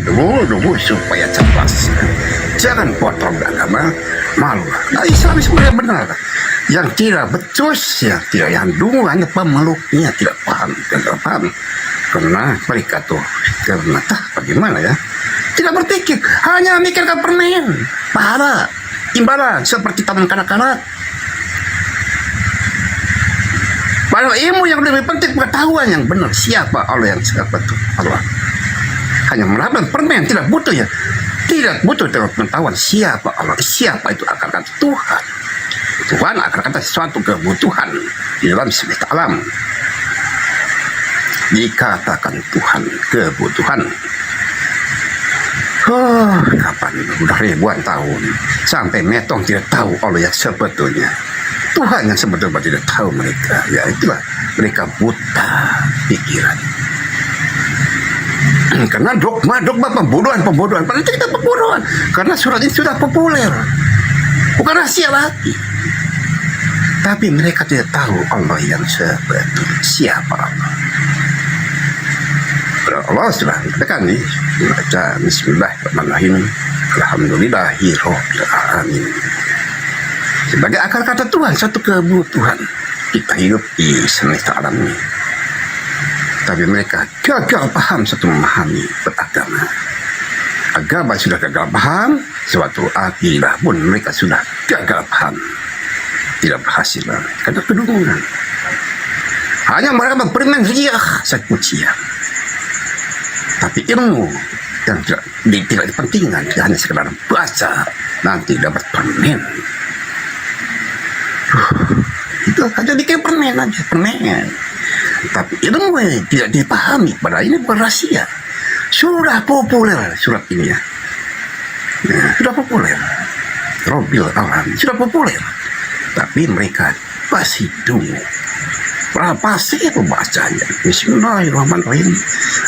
Dulu supaya cerdas. Jangan potong agama, malu. Nah, Islam sebenarnya benar. Yang tidak becus, ya tidak, yang dulu hanya pemeluknya tidak paham, karena mereka tuh karena bagaimana ya, tidak berpikir, hanya mikirkan permen, pahala, imbalan seperti taman kanak-kanak. Padahal ilmu yang lebih penting pengetahuan yang benar, siapa Allah yang siapa itu Allah. Hanya melakukan permen, tidak butuh ya, tidak butuh pengetahuan siapa Allah, siapa itu akar kata Tuhan. Tuhan akar kata sesuatu kebutuhan di dalam semesta alam. Dikatakan Tuhan kebutuhan. Kapan itu? Sudah ribuan tahun. Sampai metong tidak tahu Allah yang sebetulnya. Tuhan yang sebetulnya tidak tahu mereka. Ya itulah, mereka buta pikiran. Karena dogma pembodohan. Padahal itu kita pembodohan. Karena surat ini sudah populer. Bukan rahasia lagi. Tapi mereka tidak tahu Allah yang sebetulnya. Siapa Allah? Allah sudah katakan nih, baca Bismillahirrahmanirrahim, Alhamdulillahirabbil alamin. Sebagai akar kata Tuhan, satu kebutuhan kita hidup di semesta alam ini. Tapi mereka gagal paham satu memahami beragama. Agama sudah gagal paham, suatu akidah pun mereka sudah gagal paham. Tidak berhasil karena kedunguan. Hanya mereka berpermen riak sekucia. Tapi ilmu yang tidak dipentingkan, hanya sekedar baca, nanti dapat permen. Itu hanya bikin permen aja, permen. Tapi ilmu ini tidak dipahami, padahal ini bukan rahasia. Sudah populer surat ini ya. Sudah populer. Robil alam, sudah populer. Tapi mereka pasti tunggu. Pasti pembacanya. Bismillahirrahmanirrahim.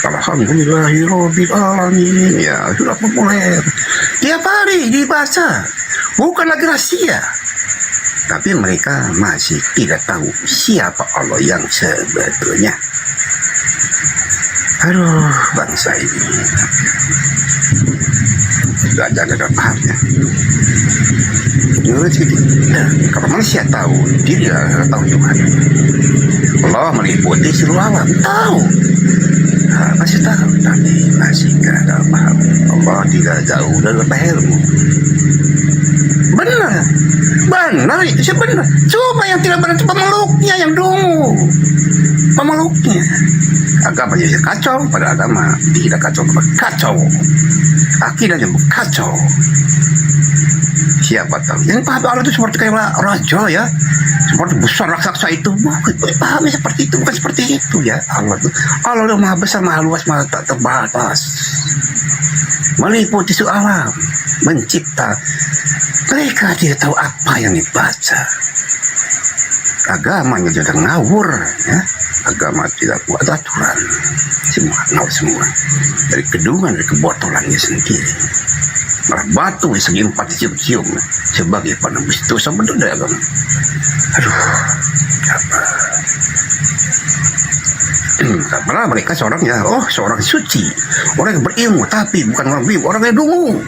Alhamdulillahirabbil alamin. Ya, sudah populer. Tiap hari dibaca. Bukan lagi rahasia. Tapi mereka masih tidak tahu siapa Allah yang sebetulnya. Aduh, bangsa ini. Gak pahamnya. Kalau manusia tahu, dia tidak tahu Tuhan. Allah meliputi seluruh alam, tahu. Masih tahu, tapi masih gak paham. Allah tidak jauh dari ilmu. Benar itu sih benar. Cuma yang tidak benar itu pemeluknya yang dungu. Pemeluknya. Agama jadi kacau, pada agama tidak kacau. Akidahnya kacau. Siapa tahu? Yang paham Allah itu seperti kayak raja ya, seperti besar raksasa itu. Pahami seperti itu, bukan seperti itu ya. Allah udah maha besar, maha luas, maha tak terbatas, meliputi seluruh alam, mencipta. Mereka tidak tahu apa yang dibaca. Agamanya sudah ngawur ya. Agama tidak buat aturan, semua ngawur semua. Dari kedungan, dari kebotolannya sendiri. Malah batu segi empat cium-cium sebagai penembus dosa benar dari agama. Aduh, apa? Karena mereka seorang suci, orang yang berilmu, tapi bukan orang berilmu, orang yang dungu.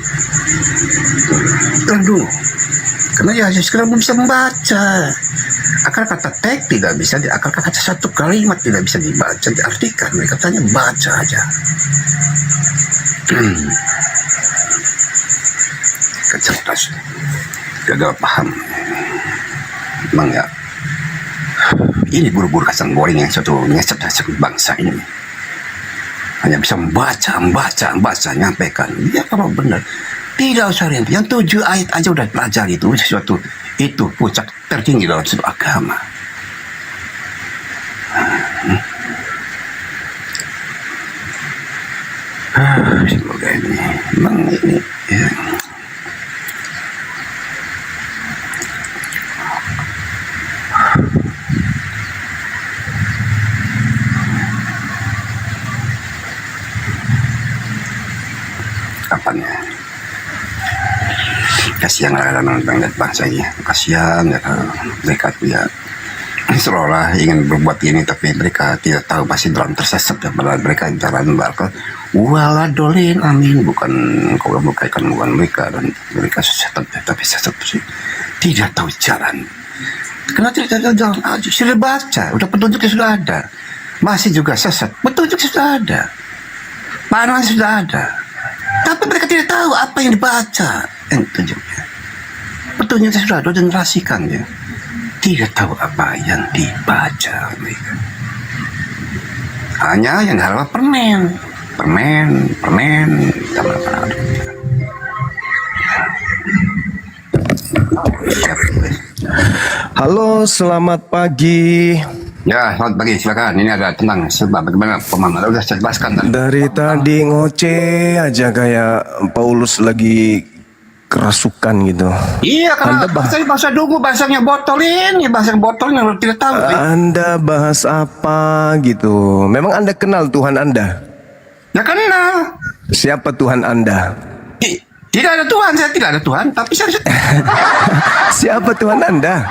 Orang dungu. Karena ya sekarang belum bisa membaca. Akar kata teks tidak bisa, akar kata satu kalimat tidak bisa dibaca, diartikan. Mereka tanya baca aja. Kecerdasan, gagal paham. Memang ya, ini guru-guru kacang goreng yang satu cerdas bangsa ini. Hanya bisa membaca, nyampaikan. Ya kalau benar, tidak usah rindu. Yang 7 ayat aja udah pelajari itu sesuatu. Itu puncak tertinggi dalam sebuah agama. Semoga ini memang ini ya. Kapan ya? Kasihan anak-anak bangsa ini, kasihan ya mereka tuh ya seolah ingin berbuat ini, tapi mereka tidak tahu masih dalam tersesat ya, padahal mereka jalan bakal wala dolin amin, bukan kau memukaikan bukan mereka, dan mereka sesat tapi sesat sih tidak tahu jalan. Kenapa tidak tahu jalan? Sudah baca, udah petunjuknya sudah ada, masih juga sesat, petunjuk sudah ada, pandangan sudah ada, tapi mereka tidak tahu apa yang dibaca yang petunjuknya. Petunjuknya sudah ada, generasikan ya. Tidak tahu apa yang dibaca mereka. Hanya yang diharap permen. Halo, selamat pagi. Ya, selamat pagi, silakan. Ini ada tentang sebab bagaimana pemahaman. Udah saya jelaskan tadi. Dari tadi ngoceh aja kayak Paulus lagi kerasukan gitu. Iya, karena bahasa dungu, bahasanya botol ini, bahasa botol yang tidak tahu. Anda bahas apa gitu? Memang Anda kenal Tuhan Anda? Ya kenal. Siapa Tuhan Anda? Tidak ada Tuhan, saya tidak ada Tuhan, tapi saya Siapa Tuhan Anda?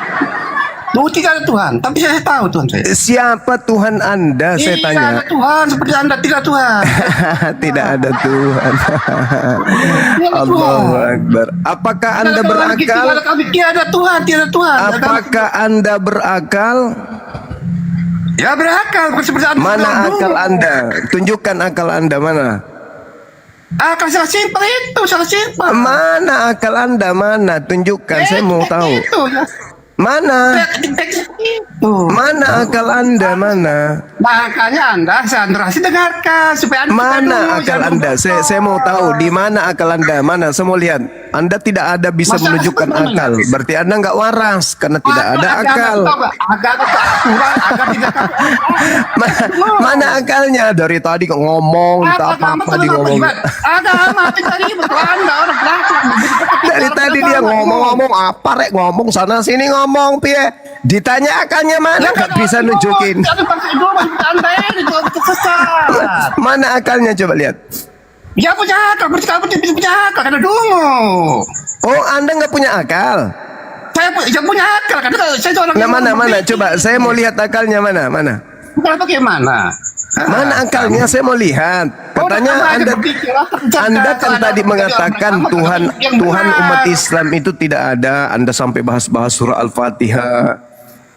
tidak ada Tuhan, tapi saya tahu Tuhan saya. Siapa Tuhan Anda? Saya Tidak tanya. ada Tuhan, seperti Anda tidak Tuhan. Tidak ada Tuhan. Allahu Akbar. Apakah Anda berakal? Tidak ada Tuhan, tidak ada Tuhan. Apakah Anda berakal? Ya berakal, seperti Anda. Mana akal Anda? Tunjukkan akal Anda mana? Akal sangat simpel itu, sangat simpel. Mana akal Anda? Mana? Tunjukkan, saya mau tahu. Itu, ya. Mana? Itu. Mana akal Anda? Mana? Makanya Anda sandrasi dengarkan supaya Anda Mana akal Anda? Saya mau tahu di mana akal Anda? Mana? Saya mau lihat. Anda tidak ada bisa menunjukkan akal. Berarti Anda nggak waras karena tidak ada akal. Mana akalnya? Dari tadi kok ngomong, tak apa-apa di ngomong. Dari tadi dia ngomong apa rek ngomong sana sini ngomong piye. Ditanya akalnya mana nggak bisa nunjukin. Mana akalnya coba lihat. Ya punya akal, berarti kamu tidak bisa punya akal karena dulu. Oh, Anda nggak punya akal? Saya punya akal karena saya seorang. Nah, mana? Coba, saya mau lihat akalnya mana? Bagaimana? Mana akalnya? Saya mau lihat. Katanya Anda kan tadi mengatakan Tuhan umat Islam itu tidak ada. Anda sampai bahas-bahas surah Al-Fatihah.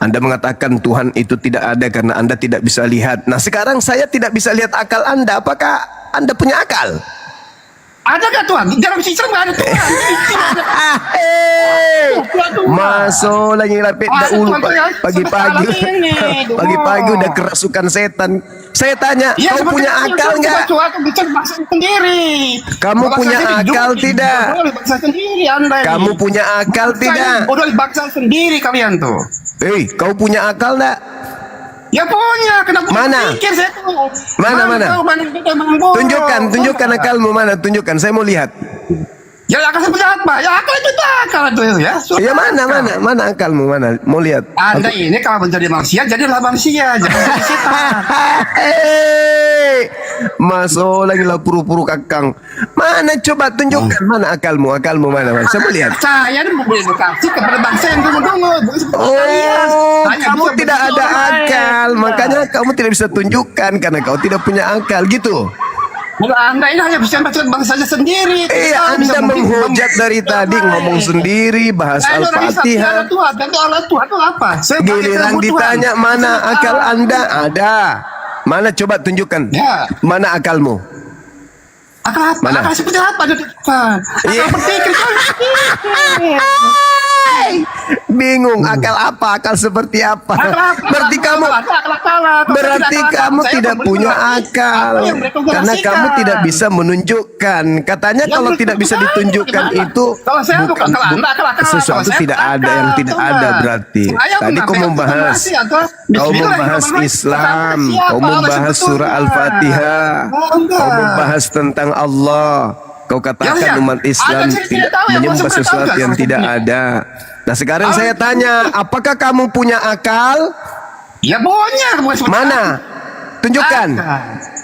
Anda mengatakan Tuhan itu tidak ada karena Anda tidak bisa lihat. Nah, sekarang saya tidak bisa lihat akal Anda. Apakah Anda punya akal? Ada nggak Tuhan? Dalam Islam nggak ada Tuhan. Masuk lagi rapid dahulu pagi-pagi. Pagi-pagi udah kerasukan setan. Saya tanya, Ya, kau punya akal nggak? Kamu punya akal tidak? Kamu punya akal tidak? Bodoh bangsa sendiri kalian tuh. Kau punya akal nggak? Ya punya, kenapa Mana? pikir saya tuh? Mana? Tunjukkan akalmu mana? Tunjukkan, saya mau lihat. Ya akal seperti apa? Ya akal itu akal itu ya. Ya mana akalmu mana? Mau lihat. Anda ini kalau menjadi manusia, jadilah manusia, jangan jadi setan. Masuk lagi lah puru-puru kakang. Mana coba tunjukkan mana akalmu mana? Saya mau lihat. Saya ini mau edukasi kepada bangsa yang tunggu-tunggu. Oh, kamu tidak ada akal, makanya kamu tidak bisa tunjukkan karena kau tidak punya akal gitu. Kalau Anda ini hanya bisa baca bangsanya sendiri. Anda menghujat dari tadi ngomong sendiri, bahas Al-Fatihah. Tuhan itu apa? Giliran ditanya mana akal Anda? Ada. Mana coba tunjukkan. Ya. Mana akalmu? Akal apa? Mana? Akal seperti apa? Akal berpikir. Bingung akal apa? Akal seperti apa? Berarti kamu tidak punya akal karena kamu tidak bisa menunjukkan. Katanya kalau tidak bisa ditunjukkan itu sesuatu tidak ada yang tidak ada berarti. Tadi kau membahas Islam, kau membahas surah Al-Fatihah, kau membahas tentang Allah. Kau katakan umat Islam tidak menyembah sesuatu yang tidak ada. Nah sekarang saya tanya, apakah kamu punya akal? Ya punya. Mana?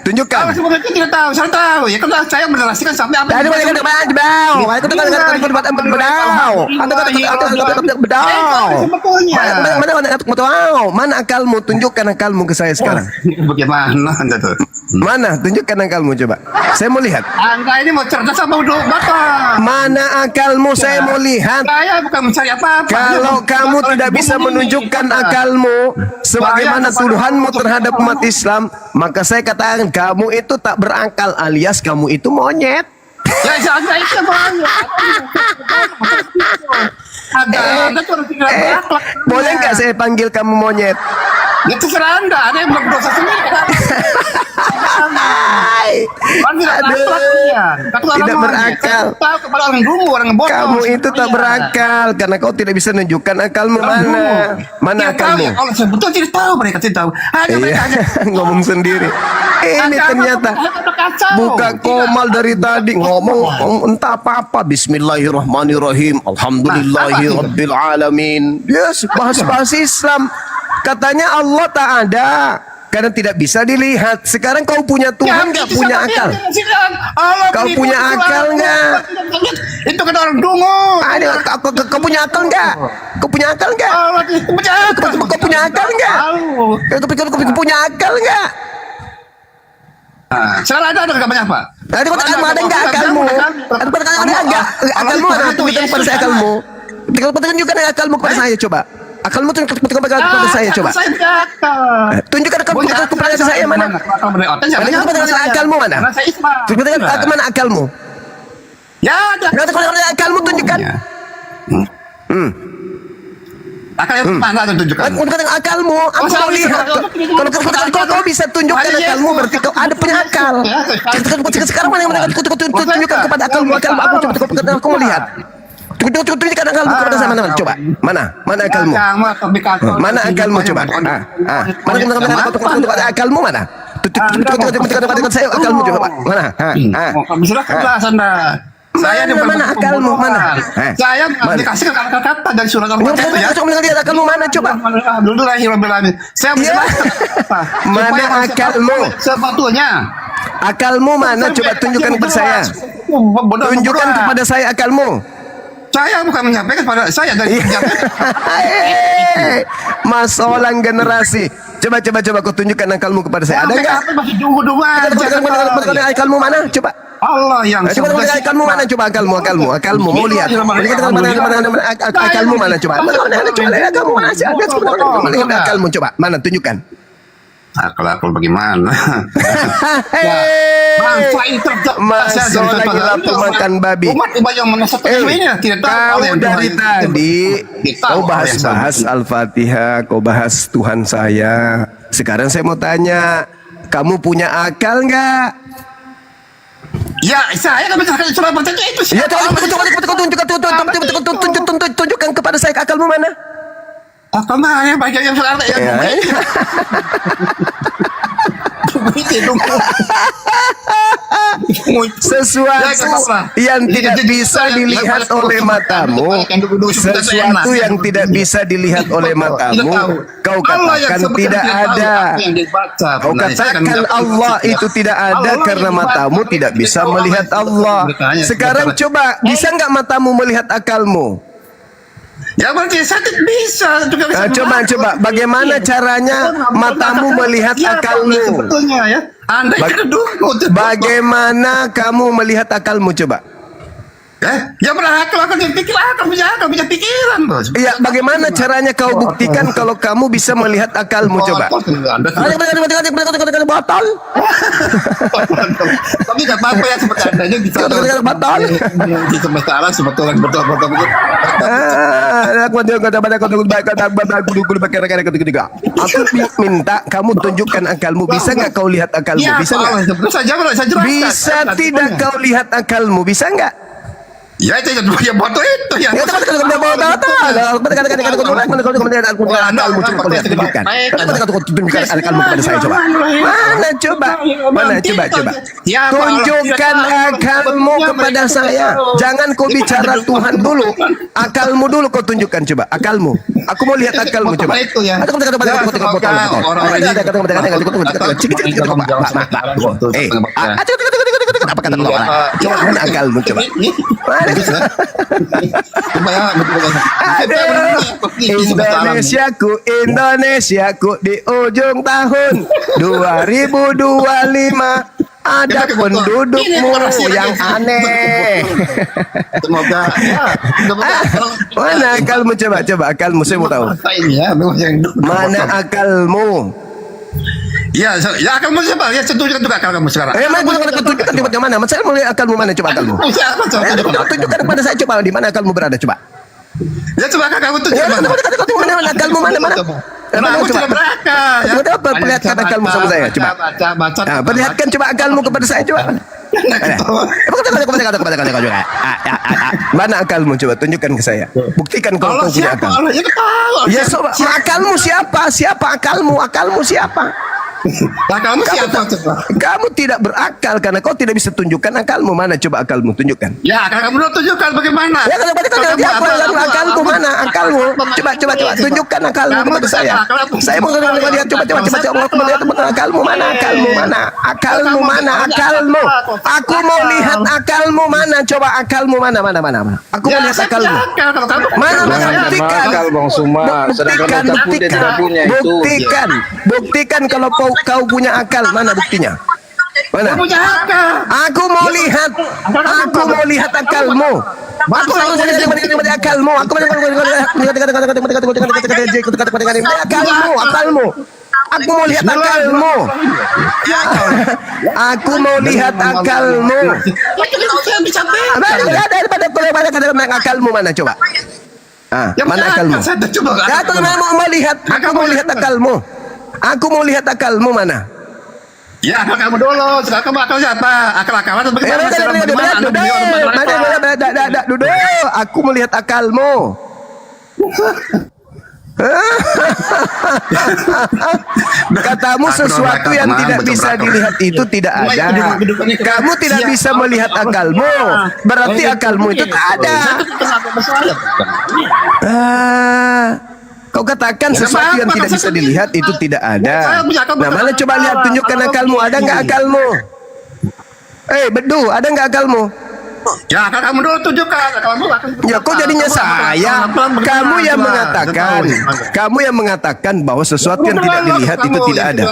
Tunjukkan. Kalau sebagai itu tidak tahu, saya tahu. Ya kalau saya menjelaskan sampai apa. Tadi boleh kata bang, bedau. Aku tuh kan bedau. Ada bedau. Bedau. Mana akalmu? Tunjukkan akalmu ke saya sekarang. Bagaimana Anda tuh? Mana? Tunjukkan akalmu coba. Saya mau lihat. Anda ini mau cerdas apa udah bapak? Mana akalmu? Saya mau lihat. Saya bukan mencari apa-apa. Kalau kamu tidak bisa menunjukkan akalmu sebagaimana tuduhanmu terhadap umat Islam, maka saya katakan kamu itu tak berakal alias kamu itu monyet. Ya saya itu banyak. Anda tuh harus tidak berakhlak. Boleh nggak saya panggil kamu monyet? Ya terserah Anda, ada yang berdosa sendiri. Tidak berakal. Tahu kepada orang dungu, orang bodoh. Kamu itu tak berakal karena kau tidak bisa menunjukkan akalmu mana. Mana akalmu? Kalau sebetulnya tidak tahu, mereka tidak tahu. Hanya mereka hanya ngomong sendiri. Ini ternyata buka komal dari tadi ngomong entah apa-apa. Bismillahirrahmanirrahim. Alhamdulillahirabbil alamin. Yes, bahas-bahas Islam. Katanya Allah tak ada karena tidak bisa dilihat. Sekarang kau punya Tuhan nggak punya akal? Kau punya akal nggak? Itu kan orang dungu. Ada kau punya akal nggak? Kau punya akal nggak? Kau punya akal nggak? Kau punya akal nggak? Sekarang ada banyak Pak. Tadi kau ada nggak akalmu? Ada nggak akalmu? Ada tunjukkan kepada saya akalmu. Tunjukkan akalmu kepada saya coba. Akalmu tunjukkan kepada saya coba. Tunjukkan kepada saya mana? Tunjukkan kepada saya akalmu mana? Tunjukkan mana akalmu? Ya, ada. Akalmu tunjukkan. Akal yang mana tunjukkan? Tunjukkan akalmu. Aku mau lihat. Kalau kau bisa tunjukkan akalmu berarti kau ada punya akal. Sekarang mana yang mereka tunjukkan kepada akalmu? Aku mau lihat. Tunjukkan akalmu kepada saya mana? Coba. Mana akalmu? Mana akalmu coba? Mana akalmu mana? Tunjukkan saya akalmu coba. Mana? Sudah kelas Anda. Saya mana akalmu mana? Saya dikasih kata-kata dari surat Al-Fatihah ya. Coba lihat akalmu mana coba? Alhamdulillahirobbilalamin. Saya mana akalmu? Sebetulnya akalmu mana? Coba tunjukkan kepada saya. Tunjukkan kepada saya akalmu. Saya bukan menyampaikan pada saya dari masalah generasi. Coba kau tunjukkan akalmu kepada saya. Ada enggak? Masih dungu-dungu aja. Akalmu mana? Coba. Allah yang coba akalmu mana? Coba akalmu mau lihat. Akalmu mana? Coba. Akalmu mana? Akalmu coba. Mana? Tunjukkan. Akal bagaimana? Masa lagi lapar makan babi. Kau dari tadi kau bahas Al-Fatihah, kau bahas Tuhan saya. Sekarang saya mau tanya, kamu punya akal nggak? Ya, saya kan menceritakan surat Al-Fatihah itu. Ya, tunjukkan kepada saya akalmu mana? Apa mana bagian yang sekarang yang sesuatu yang tidak bisa dilihat oleh matamu, sesuatu yang tidak bisa dilihat oleh matamu, kau katakan tidak ada. Kau katakan Allah itu tidak ada karena matamu tidak bisa melihat Allah. Sekarang coba, bisa nggak matamu melihat akalmu? Ya berarti sakit bisa. Coba, bagaimana caranya matamu melihat akalmu? Sebetulnya ya. Anda itu dulu. Bagaimana kamu melihat akalmu coba? Ya berakal, aku punya pikiran bos. Iya, bagaimana caranya kau buktikan kalau kamu bisa melihat akalmu coba? Botol. Tapi nggak apa-apa ya seperti adanya bisa. Botol. Di semesta alam sebetulnya betul. Aku minta kamu tunjukkan akalmu. Bisa nggak kau lihat akalmu? Bisa nggak? Bisa tidak kau lihat akalmu? Bisa nggak? Ya itu yang bodoh itu yang. Mana coba? Tunjukkan akalmu akalmu kepada saya. Jangan kau bicara Tuhan dulu. Akalmu dulu kau tunjukkan coba. Akalmu. Aku mau lihat akalmu coba. Apa kata kau? Mana akalmu coba? Indonesiaku, Indonesiaku di ujung tahun 2025. Ada pendudukmu yang aneh. Semoga mana akalmu coba akalmu saya mau tahu. Mana akalmu? Ya akalmu siapa? Ya tunjukkan juga akal kamu sekarang. Mana tunjukkan di mana? Saya mau lihat akalmu mana coba akalmu. Tunjukkan kepada saya coba di mana akalmu berada coba. Ya coba kamu tunjukkan. Mana akalmu mana? Aku tidak berakal. Coba perlihatkan akalmu sama saya coba. Perlihatkan coba akalmu kepada saya coba. Mana akalmu coba tunjukkan ke saya. Buktikan kalau kau punya akal. Ya sobat, akalmu siapa? Siapa akalmu? Akalmu siapa? Akalmu siapa coba? Kamu tidak berakal karena kau tidak bisa tunjukkan akalmu. Mana coba akalmu tunjukkan. Ya akal kamu tunjukkan bagaimana? Ya akalmu mana? Akalmu. Coba tunjukkan akalmu kepada saya. Saya mau lihat coba lihat akalmu mana? Akalmu mana? Akalmu mana? Akalmu. Aku mau lihat akalmu mana? Coba akalmu mana? Aku mau lihat akalmu. Mana? Buktikan. Akal Bang Sumar. Sedangkan kita pun dia tidak punya itu. Buktikan kalau kau punya akal. Mana buktinya? Mana? Aku mau lihat akalmu. Aku mau lihat akalmu. Akalmu. Aku mau lihat akalmu. Aku mau lihat akalmu. Akalmu mana coba? Mana akalmu? Aku mau lihat akalmu. Aku mau lihat akalmu mana? Ya akal kamu dulu. Sekarang kamu akal siapa? Akal kamu bagaimana? Duduk. Aku melihat akalmu. Katamu sesuatu yang tidak bisa dilihat itu tidak ada. Kamu tidak bisa melihat akalmu. Berarti akalmu itu tak ada. Kau katakan sesuatu yang tidak bisa dilihat itu tidak ada. Nah, mana coba lihat tunjukkan akalmu. Ada nggak akalmu? Bedu, ada nggak akalmu? Ya akal kamu dulu tunjukkan. Ya kok jadinya saya? Kamu yang mengatakan bahwa sesuatu yang tidak dilihat itu tidak ada.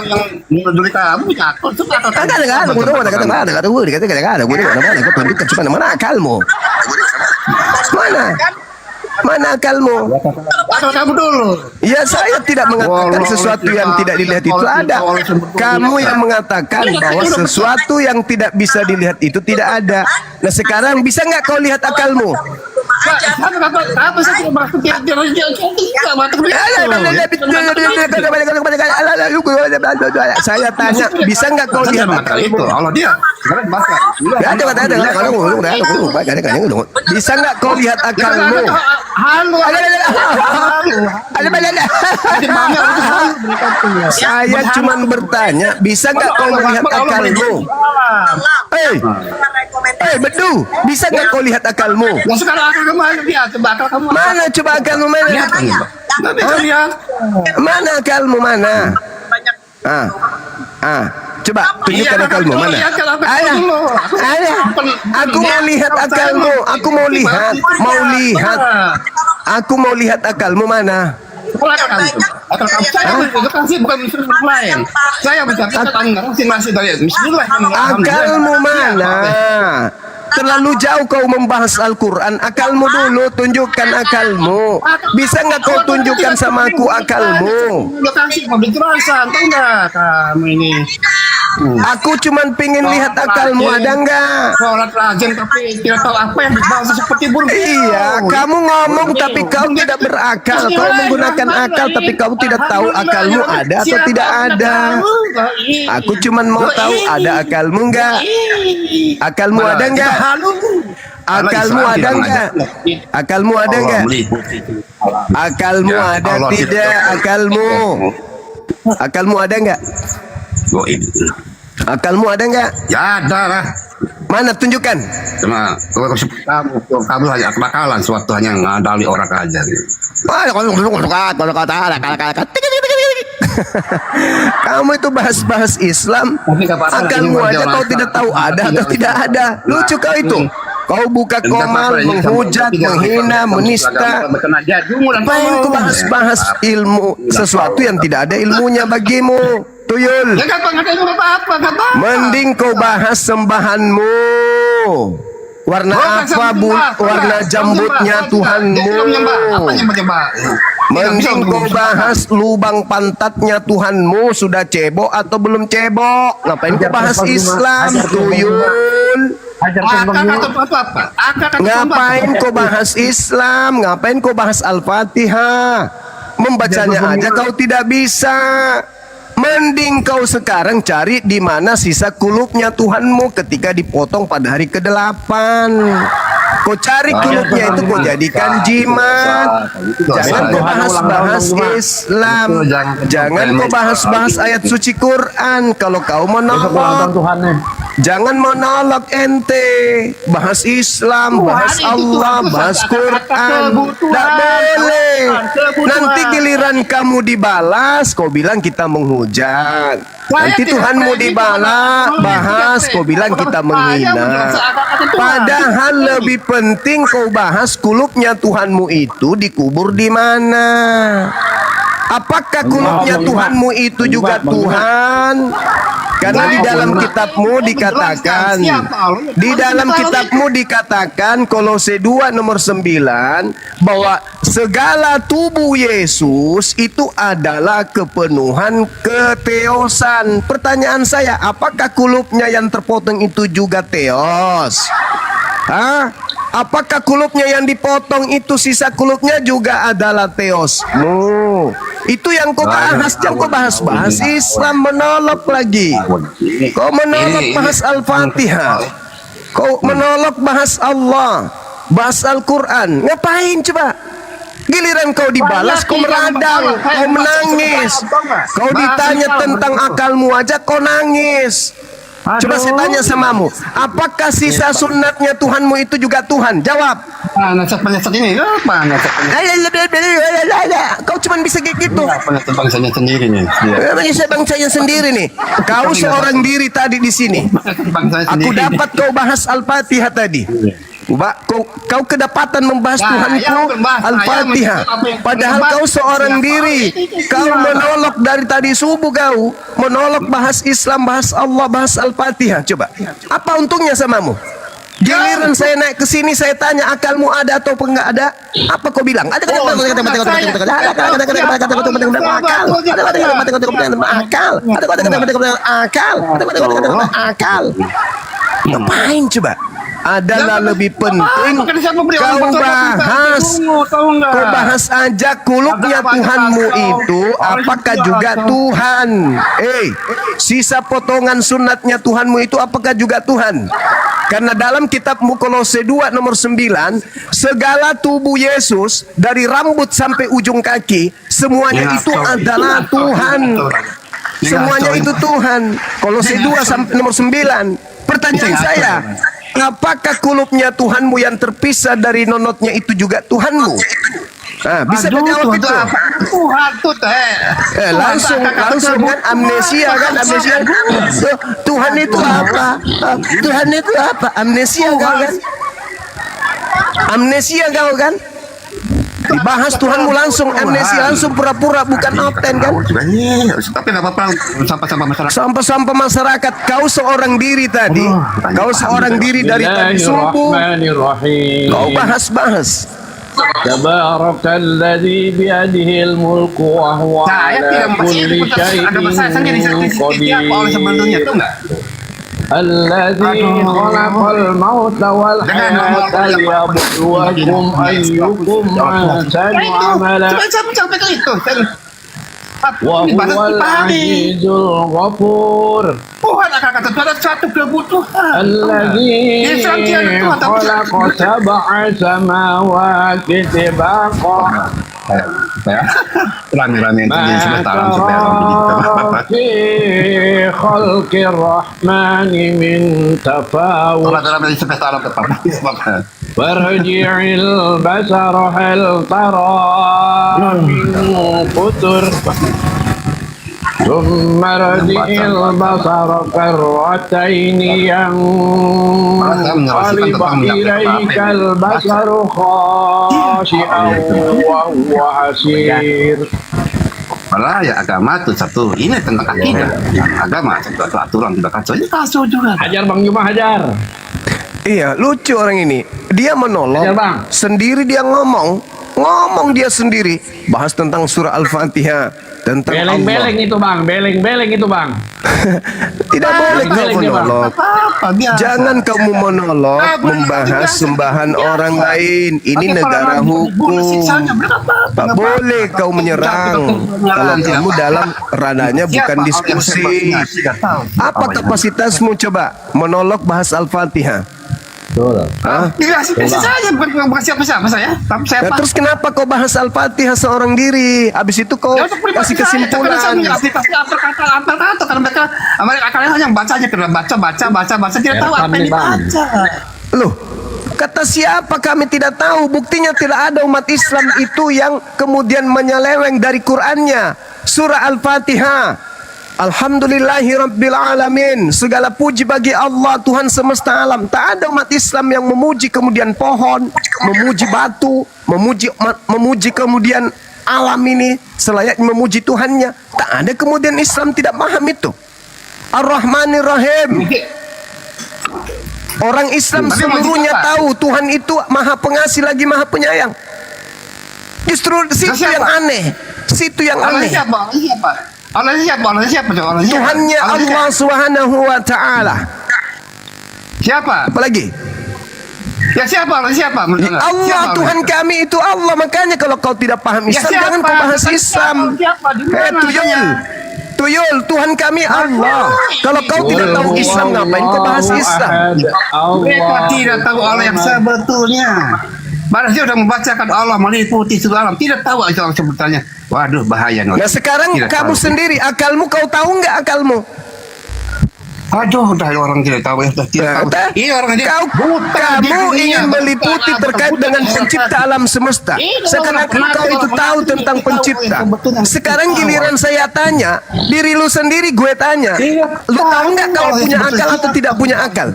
Mana akalmu? Mana akalmu? Akal kamu dulu. Ya saya tidak mengatakan sesuatu yang tidak dilihat itu ada. Kamu yang mengatakan bahwa sesuatu yang tidak bisa dilihat itu tidak ada. Nah sekarang bisa nggak kau lihat akalmu? Saya tanya, bisa nggak kau lihat akalmu? Bisa nggak kau lihat akalmu? Saya cuma bertanya, bisa nggak kau melihat akalmu? Bedu, bisa nggak kau lihat akalmu? Mana coba akalmu mana? Mana akalmu mana? Coba tunjukkan akalmu mana? Aku mau lihat akalmu. Aku mau lihat. Aku mau lihat akalmu mana? Akal kamu saya bukan lain. Saya masih dari Bismillah. Akalmu mana? Terlalu jauh kau membahas Al-Quran. Akalmu dulu, tunjukkan akalmu. Bisa nggak kau tunjukkan sama aku akalmu? Kamu ini. Aku cuman pengen lihat akalmu, ada nggak? Sholat rajin tapi tidak tahu apa yang dibahas seperti burung. Iya, kamu ngomong tapi kau tidak berakal. Kau menggunakan akal tapi kau tidak tahu akalmu ada atau tidak ada. Aku cuman mau tahu ada akalmu nggak? Akalmu ada nggak? Akalmu ada nggak? Akalmu ada nggak? Akalmu ada tidak? Akalmu ada nggak? Akalmu ada nggak? Ya ada lah. Mana tunjukkan. Cuma kamu hanya kebakalan, suatu hanya ngadali orang aja. Kamu itu bahas-bahas Islam, akalmu aja kau tidak tahu ada atau tidak ada. Lucu kau itu. Kau buka komal, menghujat, menghina, menista. Ngapain kau bahas-bahas ilmu sesuatu yang tidak ada ilmunya bagimu? Tuyul. Mending kau bahas sembahanmu. Warna apa warna jambutnya Tuhanmu. Mending kau bahas lubang pantatnya Tuhanmu, sudah cebok atau belum cebok. Ngapain kau bahas Islam, tuyul? Ngapain kau bahas Islam? Ngapain kau bahas Al-Fatihah? Membacanya aja kau tidak bisa. Mending kau sekarang cari di mana sisa kulupnya Tuhanmu ketika dipotong pada hari ke-8. Kau cari kulupnya itu kau jadikan jimat. Jangan kau bahas-bahas Islam. Jangan kau bahas-bahas ayat suci Quran. Kalau kau menolak, jangan menolak ente. Bahas Islam, bahas Allah, bahas Quran. Tak boleh. Nanti giliran kamu dibalas, kau bilang kita menghujat. Nanti Tuhanmu bahas, kau bilang kita menghina. Padahal lebih penting kau bahas kulupnya Tuhanmu itu dikubur di mana. Apakah kulupnya Tuhanmu itu juga Tuhan? Karena di dalam kitabmu dikatakan Kolose 2 nomor 9 bahwa segala tubuh Yesus itu adalah kepenuhan keteosan. Pertanyaan saya, apakah kulupnya yang terpotong itu juga teos? Hah? Apakah kulupnya yang dipotong itu sisa kulupnya juga adalah teosmu? Itu yang kau bahas, jangan kau bahas-bahas Islam, menolak lagi. Kau menolak bahas Al-Fatihah, kau menolak bahas Allah, bahas Al-Quran. Ngapain coba? Giliran kau dibalas, kau meradang, kau menangis. Kau ditanya tentang akalmu aja, kau nangis. Coba saya tanya samamu, apakah sisa sunatnya Tuhanmu itu juga Tuhan? Jawab. Penyesat ini apa? Kau cuma bisa kayak gitu. Penyesat bangsanya sendiri nih. Penyesat bangsanya sendiri nih. Kau seorang diri tadi di sini. Aku dapat kau bahas Al-Fatihah tadi. Kau kedapatan membahas Tuhanku Al-Fatihah. Padahal kau seorang diri. Kau menolak dari tadi subuh, kau menolak bahas Islam, bahas Allah, bahas Al-Fatihah. Coba, apa untungnya samamu? Giliran saya naik ke sini, saya tanya akalmu ada atau enggak ada? Apa kau bilang? Ada akal. Ngapain coba? Adalah lebih penting kau bahas aja kulupnya Tuhanmu itu apakah juga Tuhan. Sisa potongan sunatnya Tuhanmu itu apakah juga Tuhan? Karena dalam kitabmu Kolose 2 nomor 9, segala tubuh Yesus dari rambut sampai ujung kaki semuanya itu adalah Tuhan. Semuanya itu Tuhan. Kolose 2 nomor 9. Pertanyaan saya, apakah kulupnya Tuhanmu yang terpisah dari nonotnya itu juga Tuhanmu? Nah, bisa menjawab itu. Tuhan tuh langsung kan amnesia kan, amnesia. Tuhan itu apa? Tuhan itu apa? Amnesia kau kan? Amnesia kau kan? Dibahas Tuhanmu langsung amnesia, langsung pura-pura bukan oten kan? Tapi nggak apa-apa, sampah-sampah masyarakat. Sampah-sampah masyarakat. Kau seorang diri tadi. Kau seorang diri dari tadi subuh. Kau bahas-bahas. Tabarakalladzi biyadihil mulku wa huwa ala kulli syai'in qadir. Alladzi khalaqal mauta wal hayata liyabluwakum ayyukum ahsanu amala wa huwal azizul ghafur. Tuhan akan kata ada satu kebutuhan. Alladzi خلق سبع سماوات طباقا Rame-rame ما sebentar supaya orang ترى begitu. في خلق الرحمن من تفاوت Rame-rame sebentar orang فارجع البصر هل ترى من فطر ثم ارجع البصر كرتين ينقلب إليك البصر خاشعا وهو حسير. Malah ya agama itu satu, ini tentang akidah. Agama satu aturan sudah kacau, ini kacau juga. Hajar Bang Juma, hajar. Iya, lucu orang ini. Dia menolong Ya, Bang. sendiri, dia ngomong dia sendiri bahas tentang surah Al-Fatihah, tentang Beleng-beleng Allah. itu Bang, beleng-beleng itu Bang. Tidak boleh kau Beleng dia, Bang. menolong. Apa biasa. Jangan kamu monolog Ah, boleh membahas biasa. sembahan Biasa. orang lain. Ini Tapi negara kalau orang boleh hukum. siksanya, berapa? Tak boleh kau menyerang kalau kamu dalam ranahnya bukan diskusi. Apa kapasitasmu coba monolog bahas Al-Fatihah? Betul. Hah? Biasa saja, bukan siapa-siapa saya. Tapi saya Nah, terus kenapa kau bahas Al-Fatihah seorang diri? Habis itu kau Ya, untuk pribadi kasih saya, kesimpulan. aplikasi apel-kata karena mereka kalian hanya baca aja, karena baca tidak tahu apa yang dibaca. Loh, kata siapa kami tidak tahu? Buktinya tidak ada umat Islam itu yang kemudian menyeleweng dari Qur'annya. Surah Al-Fatihah. Alhamdulillahi Rabbil Alamin. Segala puji bagi Allah Tuhan semesta alam. Tak ada umat Islam yang memuji kemudian pohon, memuji batu, memuji kemudian alam ini selayaknya memuji Tuhannya. Tak ada kemudian Islam tidak paham itu. Ar-Rahmanir Rahim. Orang Islam Tapi seluruhnya maksudnya apa? tahu Tuhan itu maha pengasih lagi maha penyayang. Justru situ siapa? yang aneh. Situ yang Allah aneh. siapa? Allah siapa? Tuhannya Allah Subhanahu wa taala. Siapa? Apalagi? Ya siapa? Allah siapa? Allah Tuhan kami itu Allah. Makanya kalau kau tidak paham Ya Islam siapa? jangan kau bahas Bukan Islam. siapa? Di mana Tuyul. adanya? Tuyul, Tuhan kami Allah. Kalau kau tidak tahu Islam ngapain kau bahas Islam? Mereka tidak tahu Allah yang sebetulnya. Padahal dia sudah membacakan Allah meliputi seluruh alam. Tidak tahu Allah sebetulnya. Waduh, bahaya. Nah sekarang Tidak kamu tahu. sendiri akalmu kau tahu nggak akalmu? Aduh, udah orang tidak tahu ya. Tidak tahu. Nah, Ini orang dia kamu ingin meliputi terkait dengan pencipta alam semesta. Sekarang kau itu tahu tentang pencipta. Sekarang giliran saya tanya, diri lu sendiri gue tanya, lu tahu nggak kau punya akal atau tidak punya akal?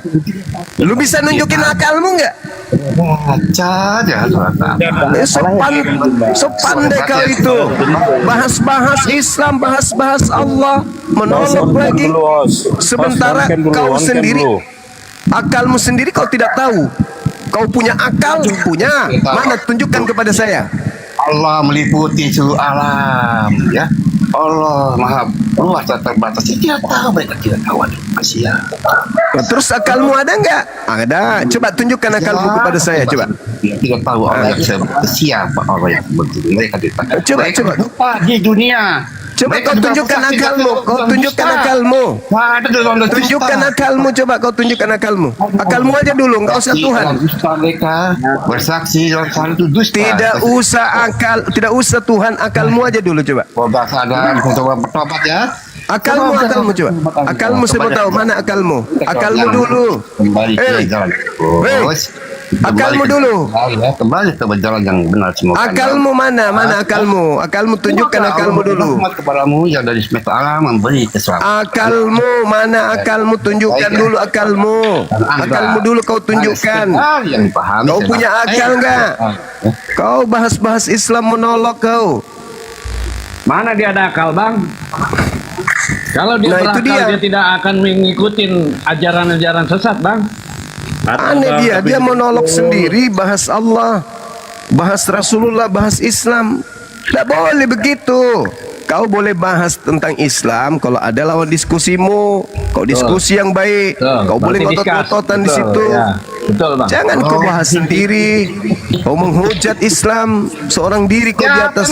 Lu bisa nunjukin akalmu nggak? Baca aja suara. Sepandai kau itu. Bahas-bahas Islam, bahas-bahas Allah, menolong lagi. Sementara kau sendiri, akalmu sendiri kau tidak tahu. Kau punya akal, punya. Mana tunjukkan kepada saya. Allah meliputi seluruh alam, ya. Allah maha luas dan terbatas. Tidak tahu, mereka tidak tahu. Kasihan. Nah, terus akalmu ada nggak? Ada. Coba tunjukkan akalmu kepada saya. Coba. Dia tidak tahu Allah yang sebetulnya. Siapa Allah yang sebetulnya. Mereka tidak tahu. Coba. Lupa di dunia. Coba Mereka kau sudah tunjukkan pusat, akalmu. tidak Kau tahu. tunjukkan Dusta. akalmu. Ada dalam dusta. Tunjukkan akalmu. Coba kau tunjukkan akalmu. Akalmu aja dulu. Nggak usah Tuhan. Dusta mereka bersaksi dalam hal itu dusta. Tidak usah akal. Tidak usah Tuhan. Akalmu aja dulu coba. Coba sadar, coba bertobat ya. Akalmu coba. Akalmu saya mau tahu mana akalmu. Akalmu dulu. Kembali ke Eh. jalan. Eh. Terus, Akalmu kembali ke- dulu. Kembali ke jalan yang benar semoga. Akalmu mana? Mana akalmu? Akalmu tunjukkan akalmu dulu. Rahmat kepadamu yang dari semesta alam memberi keselamatan. Akalmu mana akalmu tunjukkan dulu akalmu. Akalmu dulu kau tunjukkan. Ada yang dipahami. Kau punya akal nggak? Kau bahas-bahas Islam menolok kau. Mana dia ada akal Bang? Kalau dia Nah, itu berakal dia. dia tidak akan mengikuti ajaran-ajaran sesat Bang. Aneh dia menolok sendiri bahas Allah, bahas Rasulullah, bahas Islam. Tidak boleh begitu. Kau boleh bahas tentang Islam kalau ada lawan diskusimu. Kau diskusi yang baik. Betul. Kau boleh Berarti discuss. ngotot-ngototan di Betul, situ. ya. Betul bang. Jangan kau bahas sendiri. Kau menghujat Islam seorang diri kau di Ya, atas.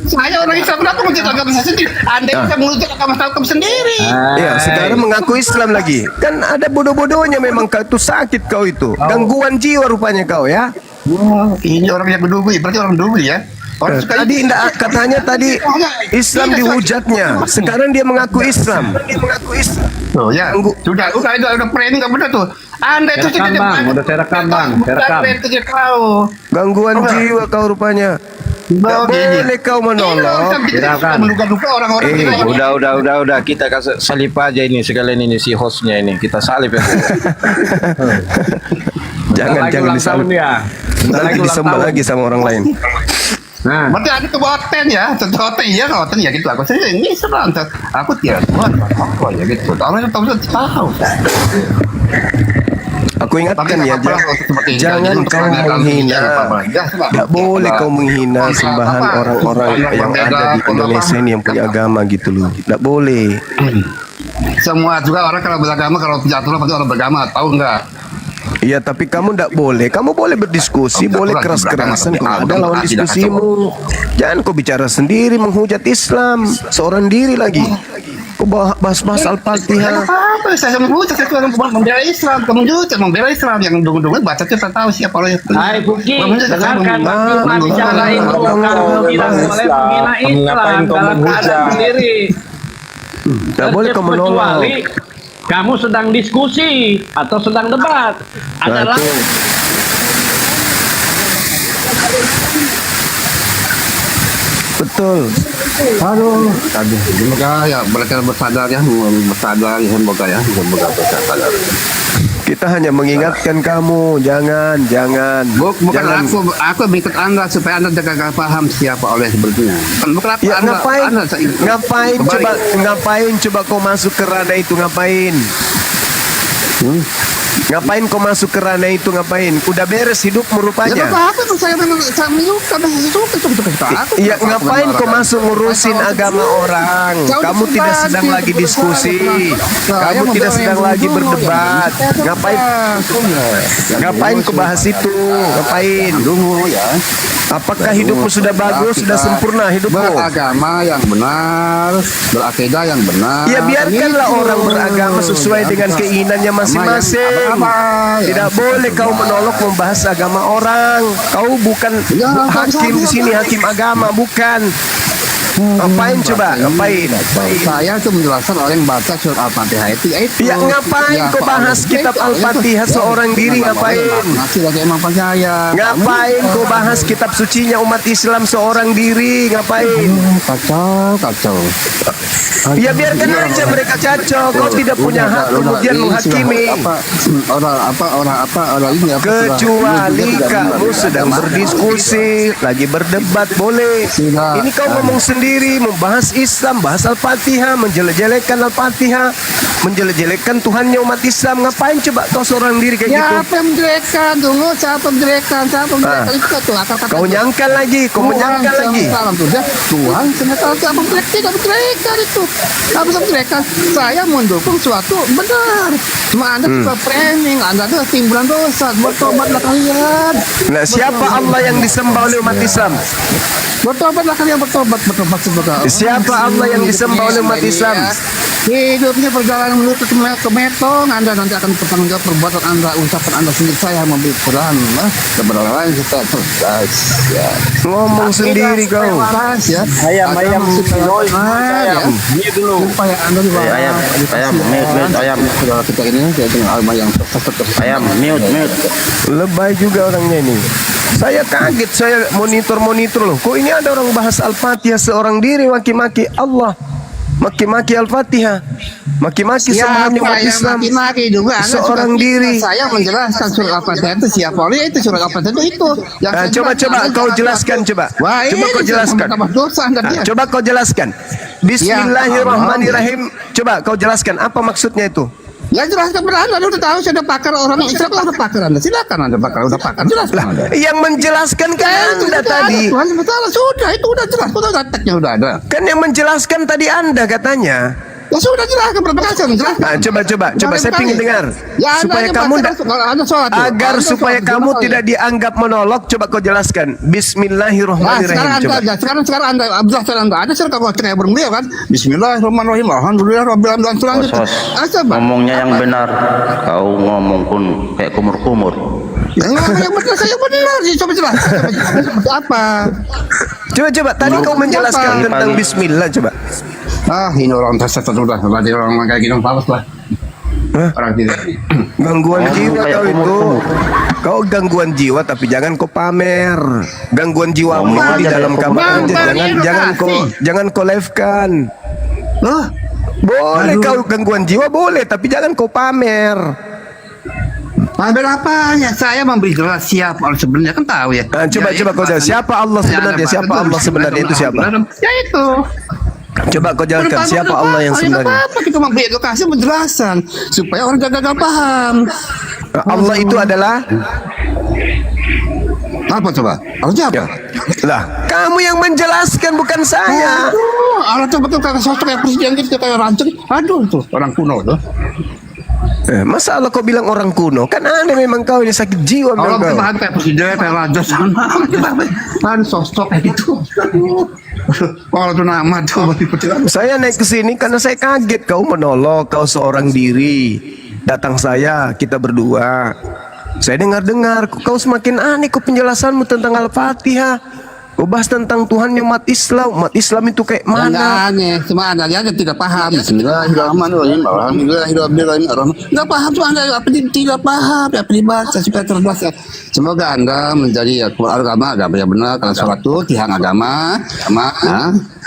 saya orang Islam, kenapa menghujat agama saya sendiri? Anda bisa menghujat agama sendiri. Ya, sekarang mengaku Islam lagi. Kan ada bodoh-bodohnya memang kau itu sakit kau itu. Gangguan jiwa rupanya kau ya. Ini orang yang berduri, berarti orang berduri ya. Orang suka Tadi enggak, katanya tadi Islam dihujatnya. Sekarang dia mengaku Islam. Oh ya, sudah udah framing nggak benar tuh. Anda itu Saya rekam, Bang. Udah saya rekam, Bang. Saya rekam. Gangguan jiwa kau rupanya. Tidak boleh kau menolong. Menduga-duga orang-orang. Udah. Kita kasih salib aja ini sekalian ini si hostnya ini. Kita salib ya. Jangan disalib. Ya. Nanti disembah lagi sama orang lain. Nah, Berarti ada ke hotel ya, hotel ya gitu. Aku saya ini serang, aku tidak buat apa ya gitu. Orang yang tahu. Aku ingatkan ya, jangan kau menghina. Tidak boleh kau menghina sembahan orang-orang yang ada di Indonesia ini yang punya agama gitu loh. Tidak boleh. Semua juga orang kalau beragama, kalau punya aturan pasti orang beragama, tahu enggak? Iya, tapi kamu tidak boleh. Kamu boleh berdiskusi, boleh keras-kerasan kalau ada lawan diskusimu. Jangan kau bicara sendiri menghujat Islam seorang diri lagi. Kau bahas-bahas Al-Fatihah. Apa? Saya menghujat, saya orang membela Islam, kamu juga membela Islam yang dungeng-dungeng baca kita tahu siapa orang itu. hai Puki, dengarkan Mas bicara itu. Kamu tidak boleh menghina Islam dalam keadaan sendiri. Tidak boleh kau menolong. Kecuali kamu sedang diskusi atau sedang debat. Adalah Betul. Aduh, semoga ya mereka bersadar ya, semoga bersadar. Kita hanya mengingatkan kamu, jangan. Bukan Jangan. aku ikut Anda supaya Anda jaga paham siapa oleh sebetulnya. Bukan apa Ya Anda, ngapain coba kau masuk ke ranah itu ngapain? Ngapain kau masuk ke ranah itu ngapain? Udah beres hidupmu Ya rupanya. apa itu saya memang suka aku. Ya ngapain kau masuk ngurusin agama orang? Kamu tidak sedang lagi diskusi. Kamu tidak sedang lagi berdebat. Ngapain kau bahas itu? Ngapain? Dulu ya. Apakah hidupmu sudah bagus, sudah sempurna hidupmu? Beragama yang benar, berakidah yang benar. Ya biarkanlah orang beragama sesuai dengan keinginannya masing-masing. Tidak boleh kau menolak membahas agama orang. Kau bukan hakim di sini, hakim agama bukan. Ngapain coba? Ngapain? Saya itu menjelaskan orang yang baca surat Al-Fatihah itu. Ya ngapain kau bahas kitab Al-Fatihah seorang diri ngapain? Masih lagi emang percaya. Ngapain kau bahas kitab sucinya umat Islam seorang diri? Ngapain? Kacau. Ya biarkan aja mereka cacok. Kau tidak punya hak kemudian menghakimi. Orang ini apa? Kecuali kamu sedang berdiskusi, lagi berdebat boleh. Ini kau ngomong sendiri, membahas Islam, bahas Al-Fatihah, menjelek-jelekkan Al-Fatihah, menjelek-jelekkan Tuhannya umat Islam. Ngapain coba kau seorang diri kayak gitu? Siapa yang menjelekkan dulu? Siapa menjelekkan itu tuh akal-akal. Kau menyangkal lagi. Tuhan ternyata tidak menjelekkan itu. Tidak bisa menjelekkan. Saya mendukung suatu benar. Cuma Anda suka framing, Anda itu timbulan dosa. Bertobatlah kalian. Nah, siapa Allah yang disembah oleh umat Islam? Bertobatlah kalian, bertobat. Siapa Allah yang disembah oleh umat Islam? Hidupnya perjalanan menuju ke metong. Anda nanti akan bertanggung jawab perbuatan Anda, ucapan Anda sendiri. Saya memberi peran. Kepada orang lain kita terus. Ya. Ngomong sendiri kau. Ayam. Ini dulu. Supaya Anda juga. Ayam. Saudara kita ini dengan alma yang Ayam, mute. Lebay juga orangnya ini. Saya kaget, saya monitor loh. Kok ini ada orang bahas Al-Fatihah seorang diri, maki-maki Allah, maki-maki Al-Fatihah, maki-maki semuanya umat Islam. Maki-maki juga seorang diri. Saya menjelaskan surat Al-Fatihah itu siapa oleh itu surat Al-Fatihah itu. Coba kau jelaskan coba. Coba kau jelaskan. Coba kau jelaskan. Bismillahirrahmanirrahim. Coba kau jelaskan apa maksudnya itu. Ya jelaskan Anda udah tahu saya udah pakar orang Islam, udah pakar Anda. Silakan Anda pakar, udah pakar jelaskan Anda. Yang menjelaskan kan Anda tadi. Sudah itu udah jelas, udah teknya udah ada. Kan yang menjelaskan tadi Anda katanya. Ya sudah jelaskan berapa kali saya menjelaskan. Coba saya ingin dengar. Ya, Supaya Anda kamu baca ada sholat tuh. agar Anda supaya sholat kamu dulu, tidak dianggap monolog, coba kau jelaskan. Nah, Bismillahirrahmanirrahim. sekarang Coba. Anda, sekarang Anda jelaskan Anda. Ada surat kamu kayak beliau kan? Bismillahirrahmanirrahim. Alhamdulillah rabbil alamin. Sos, Coba. ngomongnya yang benar. Kau ngomong pun kayak kumur-kumur. Yang benar saya benar. Coba jelaskan. Apa? Coba tadi kau menjelaskan Apa? tentang bismillah coba. Ini orang tersesat udah orang kayak gini males lah. Hah? Orang tidak. Gangguan Ngomong jiwa kayak kau itu. kumur-kumur. Kau gangguan jiwa tapi jangan kau pamer. Gangguan jiwamu Ngomong di aja dalam kayak kamar kumur-kumur. aja. Jangan kau live-kan. Hah? Boleh Aduh. kau gangguan jiwa boleh tapi jangan kau pamer. Pamer apanya? Saya memberi jelas siapa Allah sebenarnya kan tahu ya. Coba kau jawab siapa Allah sebenarnya? Siapa Allah sebenarnya itu siapa? Ya itu. Coba kau jelaskan siapa Allah yang sebenarnya? Apa kita memberi edukasi penjelasan supaya orang gagal paham. Allah itu adalah Apa coba? Allah siapa? lah kamu yang menjelaskan bukan saya. Aduh, Allah tuh betul kayak sosok kayak presiden gitu kayak rancun. Aduh tuh orang kuno tuh. Masa Allah kau bilang orang kuno? Kan aneh memang kau ini sakit jiwa Allah memang kau. berbahan kayak presiden kayak raja sama. Kan sosok kayak gitu. Kalau tuh nama tuh Saya naik ke sini karena saya kaget kau menolong, kau seorang diri. Datang saya, kita berdua. Saya dengar-dengar, kau semakin aneh kau penjelasanmu tentang Al-Fatihah. Kau bahas tentang Tuhan yang umat Islam. Umat Islam itu kayak mana? Mana aneh, cuma anda aja tidak paham. Bismillahirrahmanirrahim. Alhamdulillahirobbilalamin. Tidak paham tuh anda apa tidak paham apa dibaca supaya cerdas. Semoga anda menjadi agama yang benar karena sholat itu tiang agama.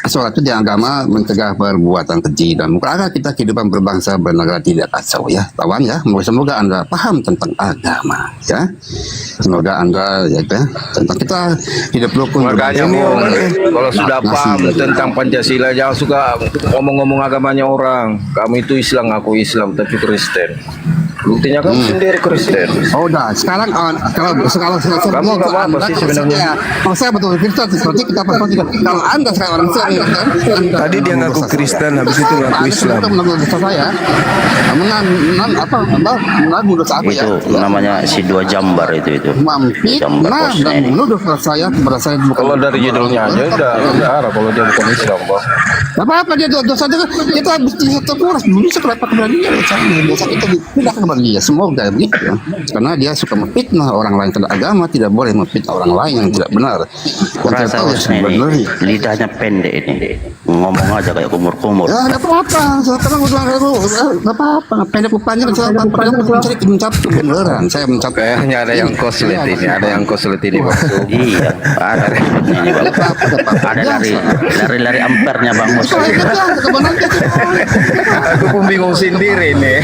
Sholat itu tiang agama mencegah perbuatan keji dan agar kita kehidupan berbangsa bernegara tidak kacau ya, kawan ya. Semoga anda paham tentang agama ya. Semoga anda ya tentang kita hidup rukun. Makanya kalau sudah paham tentang Pancasila jangan suka ngomong-ngomong agamanya orang. Kamu itu Islam, aku Islam tapi Kristen. Buktinya kamu sendiri Kristen. Oh udah, sekarang kalau Kamu agama apa sih sebenarnya? Kalau saya betul Kristen seperti kita perhatikan. Kalau anda sekarang orang Islam, Tadi dia ngaku Kristen, habis itu ngaku Islam. Menanggung dosa saya, menanggung dosa aku ya. Itu namanya si dua jambar itu. Mampir, Jambar bosnya dan ini. menuduh saya kepada saya bukan. Kalau dari judulnya aja udah harap kalau dia bukan Islam, Bang. Gak apa-apa dia dosa itu kita harus terkuras dulu seberapa keberanian dosa kita tidak kepada dia semoga begitu ya. Karena dia suka memfitnah orang lain tentang agama tidak boleh memfitnah orang lain yang tidak benar. Kurasa hostnya ini lidahnya pendek ini. Ngomong aja kayak kumur-kumur. Ya nggak apa-apa, sekarang udah nggak apa-apa, pendek panjang saya mencari kebenaran, saya mencari. Kayaknya ada yang koslet ini, ada yang koslet ini, Bang. Iya, ada ini Bang. Ada lari ampernya Bang Bos. Aku pun bingung sendiri nih.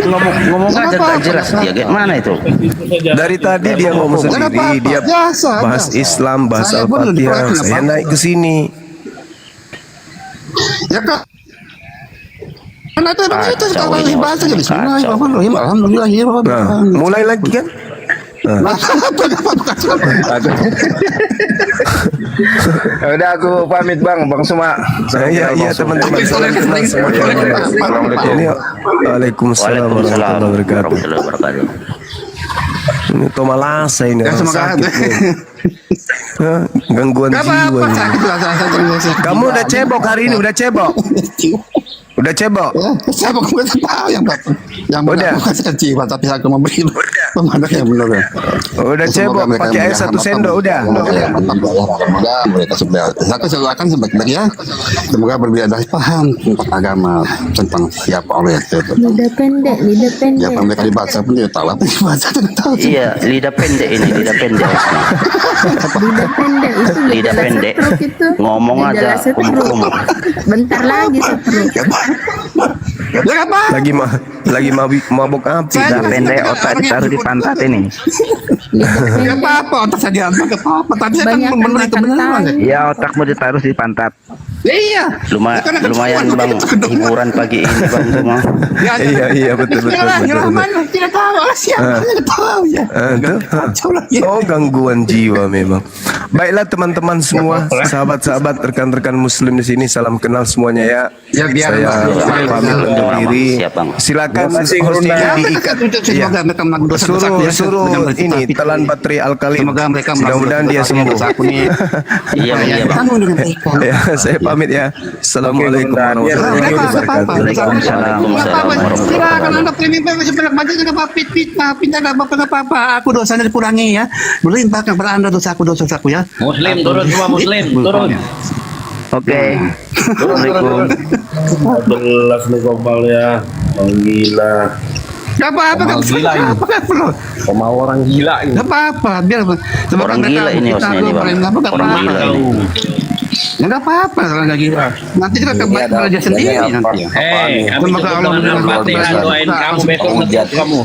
Ngomong aja tak jelas dia gimana itu. Dari tadi dia ngomong sendiri, dia bahas Islam, bahas Al-Fatihah. Saya naik ke sini. Ya kak. Karena itu Kacau kalau ini, bahasa Bos. jadi Bismillahirrahmanirrahim. Nah, mulai lagi kan? Udah aku pamit Bang Suma. Iya teman-teman. Assalamualaikum. Waalaikumsalam warahmatullahi wabarakatuh. Ini Tomalasa ini Ya, orang semoga sakit. Hah, gangguan jiwa ini. Kamu udah cebok hari ini, udah cebok. Udah cebok. Saya mau tahu yang bapak. Yang Udah. bukan kecil, tapi saya akan memberi pemandangan yang benar. Udah cebok pakai air 1 sendok udah. Semoga mereka sudah. Saya akan sebaik ya. Semoga berbeda paham tentang agama, tentang siapa Allah itu. Lidah pendek. Ya mereka dibaca pun dia tahu apa yang dibaca tidak tahu. Iya, lidah pendek ini, lidah pendek hostnya. Lidah pendek itu Lidah gejala pendek. stroke itu. Ngomong Gejala aja stroke. kumur-kumur. Bentar lagi stroke. Ya apa? Lagi mabuk api. Saya Pendek otak ditaruh di pantat ini. Ya apa-apa otak saya diangkat apa-apa. Tadi saya kan Banyak memberi makan kebenaran. tai. Ya otakmu ditaruh di pantat. Iya. Lumayan bang hiburan pagi ini bang semua. Iya betul. Tidak tahu siapa, tidak tahu ya. Oh, gangguan jiwa memang. Baiklah teman-teman semua, sahabat-sahabat, rekan-rekan muslim di sini, salam kenal semuanya ya. Ya, biar Saya pamit undur diri. Siap, Bang. Silakan hostnya diikat. Ya. Suruh ini telan baterai alkalin. Mudah-mudahan dia sembuh. Iya bang. Ya, saya pamit ya. Assalamualaikum warahmatullahi wabarakatuh. Waalaikumsalam. Silakan Anda premium sebanyak banyaknya nggak apa-apa, pindah nggak apa-apa. Aku dosa dikurangi ya. Boleh limpahkan kepada Anda dosaku ya. Muslim turun semua muslim turun. Oke. Assalamualaikum. Belas nih kopalnya. Gila. Gak apa-apa, gak apa-apa. Sama orang gila ini. Gak apa-apa, biar Orang gila ini hostnya ini bang. Orang gila ini. Ya gak apa-apa kalau gak gila. Nanti kita kembali belajar sendiri nanti. Semoga Allah Al-Fatihah doain kamu besok kamu.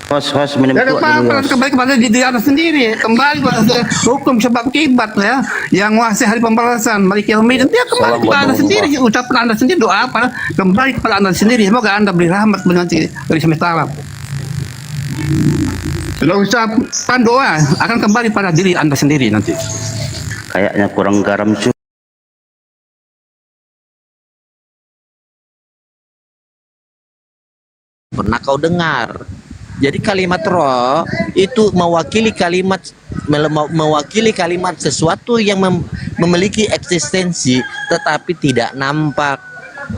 Host minum Ya gak kuat dulu. apa-apa, kembali kepada diri Anda sendiri. Kembali kepada hukum sebab akibat ya. Yang menguasai hari pembalasan, Malik Yaumil. Dia kembali kepada Anda sendiri. Ucapan Anda sendiri, doa apa? Kembali kepada Anda sendiri. Semoga Anda beri rahmat nanti dari semesta alam. Kalau ucapan doa akan kembali pada diri Anda sendiri nanti. Kayaknya kurang garam cuy. Pernah kau dengar? Jadi kalimat roh itu mewakili kalimat sesuatu yang memiliki eksistensi tetapi tidak nampak.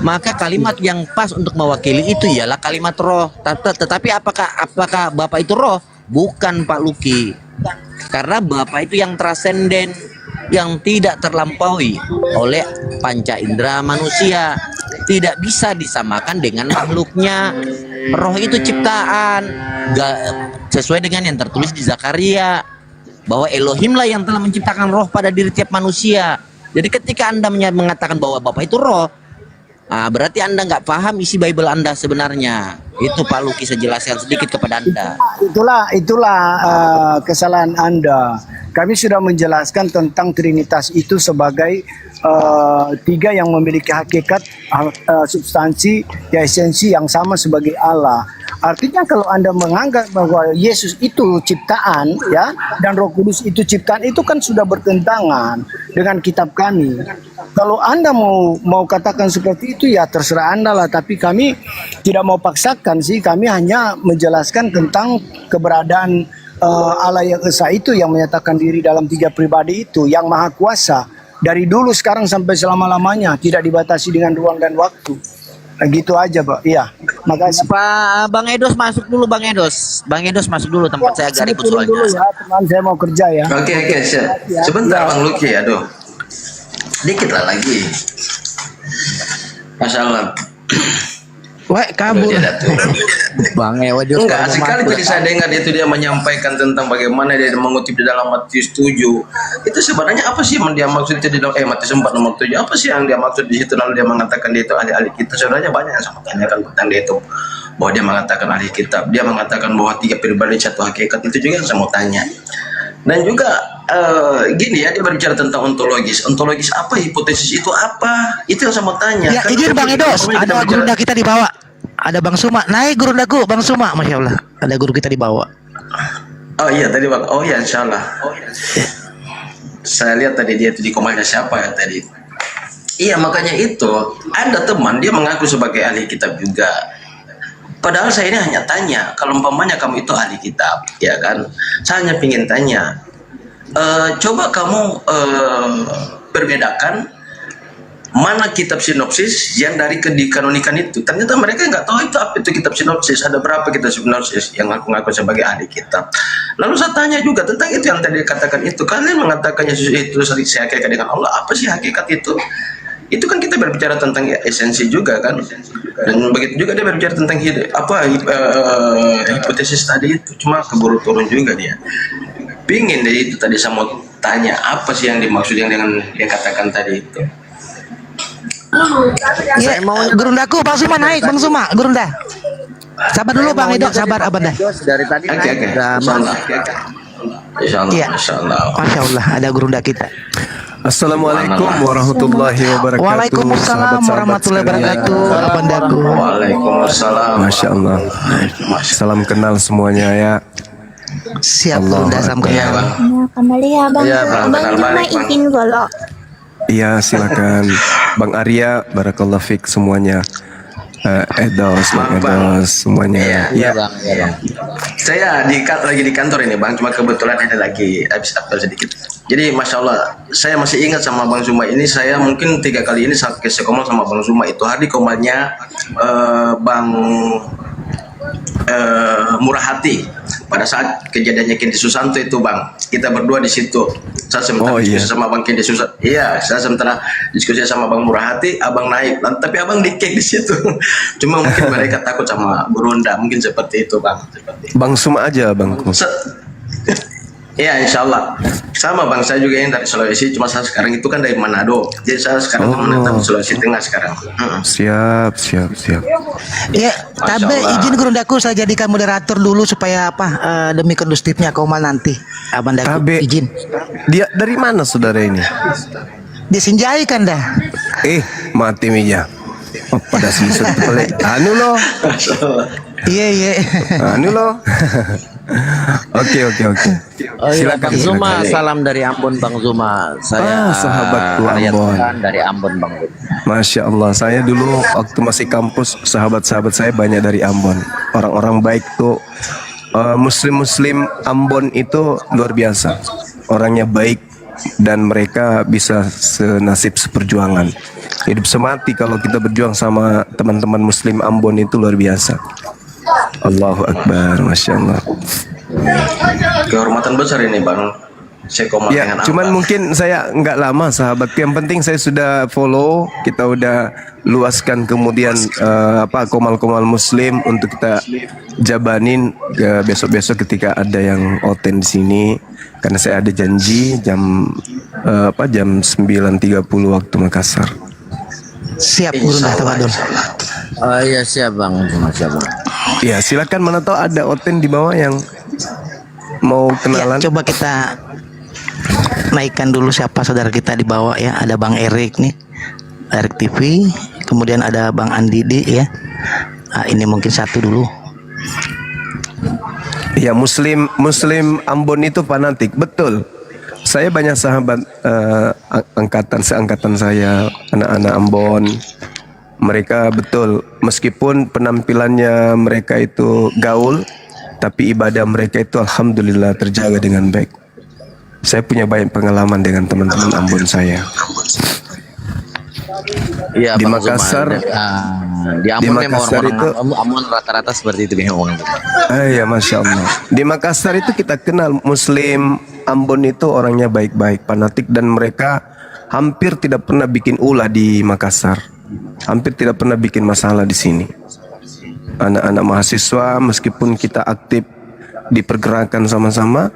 Maka kalimat yang pas untuk mewakili itu ialah kalimat roh. Tetapi apakah Bapak itu roh? Bukan Pak Luki. Karena Bapak itu yang transenden, yang tidak terlampaui oleh panca indera manusia, tidak bisa disamakan dengan makhluknya. Roh itu ciptaan, sesuai dengan yang tertulis di Zakaria bahwa Elohim lah yang telah menciptakan roh pada diri tiap manusia. Jadi ketika Anda mengatakan bahwa Bapak itu roh, berarti Anda nggak paham isi Bible Anda sebenarnya. Itu Pak Luki, saya jelaskan sedikit kepada Anda. Itulah kesalahan Anda. Kami sudah menjelaskan tentang Trinitas itu sebagai tiga yang memiliki hakikat, substansi, ya esensi yang sama sebagai Allah. Artinya kalau Anda menganggap bahwa Yesus itu ciptaan ya dan Roh Kudus itu ciptaan, itu kan sudah bertentangan dengan kitab kami. Kalau Anda mau katakan seperti itu ya terserah Anda lah, tapi kami tidak mau paksakan sih. Kami hanya menjelaskan tentang keberadaan Allah yang esa itu, yang menyatakan diri dalam tiga pribadi itu, yang maha kuasa dari dulu sekarang sampai selama-lamanya, tidak dibatasi dengan ruang dan waktu. Nah, gitu aja Pak. Iya, makasih. Pak Bang Edos masuk dulu, Bang Edos. Bang Edos masuk dulu, tempat saya agak ribut soalnya. Dulu ya, teman saya mau kerja ya. Oke, siap. Sebentar Bang Luki, aduh. Dikit lah lagi. Masya Allah. Wah, kabur. Bang Edos. Enggak, sekali tadi saya dengar itu dia menyampaikan tentang bagaimana dia mengutip di dalam Matius 7. Itu sebenarnya apa sih yang dia maksud itu di dalam Matius 4 nomor 7? Apa sih yang dia maksud di situ, lalu dia mengatakan dia itu ahli-ahli kita? Sebenarnya banyak yang saya tanyakan tentang dia itu. Bahwa dia mengatakan ahli kitab, dia mengatakan bahwa tiga pribadi satu hakikat, itu juga yang saya mau tanya. Dan juga gini ya, dia berbicara tentang ontologis. Ontologis apa? Hipotesis itu apa? Itu yang saya mau tanya. Ya, izin Bang Edos, ada gurunda kita di bawah. Ada Bang Suma, naik gurundaku, Bang Suma, Masya Allah. Ada guru kita di bawah. Oh iya tadi Bang, oh iya insya Allah. Saya lihat tadi dia itu di komennya siapa ya tadi. Iya makanya itu, ada teman dia mengaku sebagai ahli kitab juga. Padahal saya ini hanya tanya, kalau umpamanya kamu itu ahli kitab, ya kan? Saya hanya ingin tanya, coba kamu berbedakan mana kitab sinopsis yang dari dikanonikan itu. Ternyata mereka nggak tahu itu apa itu kitab sinopsis. Ada berapa kitab sinopsis yang ngaku-ngaku sebagai ahli kitab. Lalu saya tanya juga tentang itu yang tadi dikatakan itu. Kalian mengatakan Yesus itu saya hakikat dengan Allah. Apa sih hakikat itu? Itu kan kita berbicara tentang esensi juga kan. Dan begitu juga dia berbicara tentang hipotesis tadi itu. Cuma keburu turun juga dia. Pingin deh itu tadi saya mau tanya apa sih yang dimaksud yang dengan dia katakan tadi itu. Ya, gurundaku, Bang Suma naik, Bang Suma, gurunda. Sabar dulu Bang Edos, sabar abang dah. Dari tadi Oke. Insya Allah. Masya Allah, ada gurunda kita. Assalamualaikum warahmatullahi wabarakatuh. Waalaikumsalam sahabat-sahabat warahmatullahi sekalian. wabarakatuh. Abang Dago. Waalaikumsalam. Masya Allah. Salam kenal semuanya ya. Siap Allah Bunda, salam Akbar. kenal. Ya, kembali ya Bang. Iya, Bang. Abang Kenal cuma balik, Bang. izin kalau Iya silakan. Bang Arya, barakallah fik semuanya. Edos, Bang Edos, semuanya. Iya bang, iya bang. Saya lagi di kantor ini Bang, cuma kebetulan ada lagi habis apel sedikit. Jadi Masya Allah, saya masih ingat sama Bang Zuma ini, saya mungkin 3 kali ini sampai sekomal sama Bang Zuma. Itu hari komalnya Bang Murah Hati. Pada saat kejadiannya Kendi Susanto itu Bang, kita berdua di situ. Saya sementara diskusi sama Bang Kendi Susanto. Iya, saya sementara diskusi sama Bang Murah Hati, Abang naik. Tapi Abang dikek di situ. Cuma mungkin mereka takut sama Burunda, mungkin seperti itu Bang. Bang Suma aja Bangku. Iya, insya Allah. Sama Bang, saya juga yang dari Sulawesi, cuma saya sekarang itu kan dari Manado. Jadi saya sekarang menetap di Sulawesi Tengah sekarang. Siap. Ya, tapi Allah. izin Guru Daku saya jadikan moderator dulu supaya demi kondusifnya Komal nanti. Abang Daku Tabe. izin. Dia dari mana saudara ini? Disinjai kan dah. Mati Mija. Oh, pada sisut boleh. Anu loh. Iya. Anu loh. Oke. Oh iya, Silakan, Bang Zuma, silakan. salam dari Ambon Bang Zuma. Saya sahabatku Arya Ambon. Tuhan dari Ambon Bang. Masya Allah, saya dulu waktu masih kampus, sahabat-sahabat saya banyak dari Ambon. Orang-orang baik tuh, Muslim-Muslim Ambon itu luar biasa. Orangnya baik dan mereka bisa senasib seperjuangan. Hidup semati kalau kita berjuang sama teman-teman Muslim Ambon itu luar biasa. Allahu Akbar, Masya Allah. Kehormatan besar ini Bang. Saya komal Ya, dengan cuman Abang. mungkin saya nggak lama sahabat. Yang penting saya sudah follow, kita udah luaskan kemudian komal-komal Muslim untuk kita jabanin besok-besok ketika ada yang oten di sini. Karena saya ada janji jam 9.30 waktu Makassar. Siap Guru Daku. Oh iya siap Bang Zuma, siap Bang. Ya silakan, mana tahu ada oten di bawah yang mau kenalan. Ya, coba kita naikkan dulu siapa saudara kita di bawah ya. Ada Bang Erik nih, Erik TV. Kemudian ada Bang Andidi ya. Ini mungkin satu dulu. Ya, Muslim Ambon itu fanatik, betul. Saya banyak sahabat seangkatan saya, anak-anak Ambon. Mereka betul, meskipun penampilannya mereka itu gaul, tapi ibadah mereka itu alhamdulillah terjaga dengan baik. Saya punya banyak pengalaman dengan teman-teman Ambon saya. Iya, Di Bang Makassar, Zuma. Di Ambon di memang Makassar orang itu- Ambon rata-rata seperti itu memang. Ya, Masya Allah. Di Makassar itu kita kenal Muslim Ambon itu orangnya baik-baik, fanatik, dan mereka hampir tidak pernah bikin ulah di Makassar. Hampir tidak pernah bikin masalah di sini. Anak-anak mahasiswa meskipun kita aktif di pergerakan sama-sama,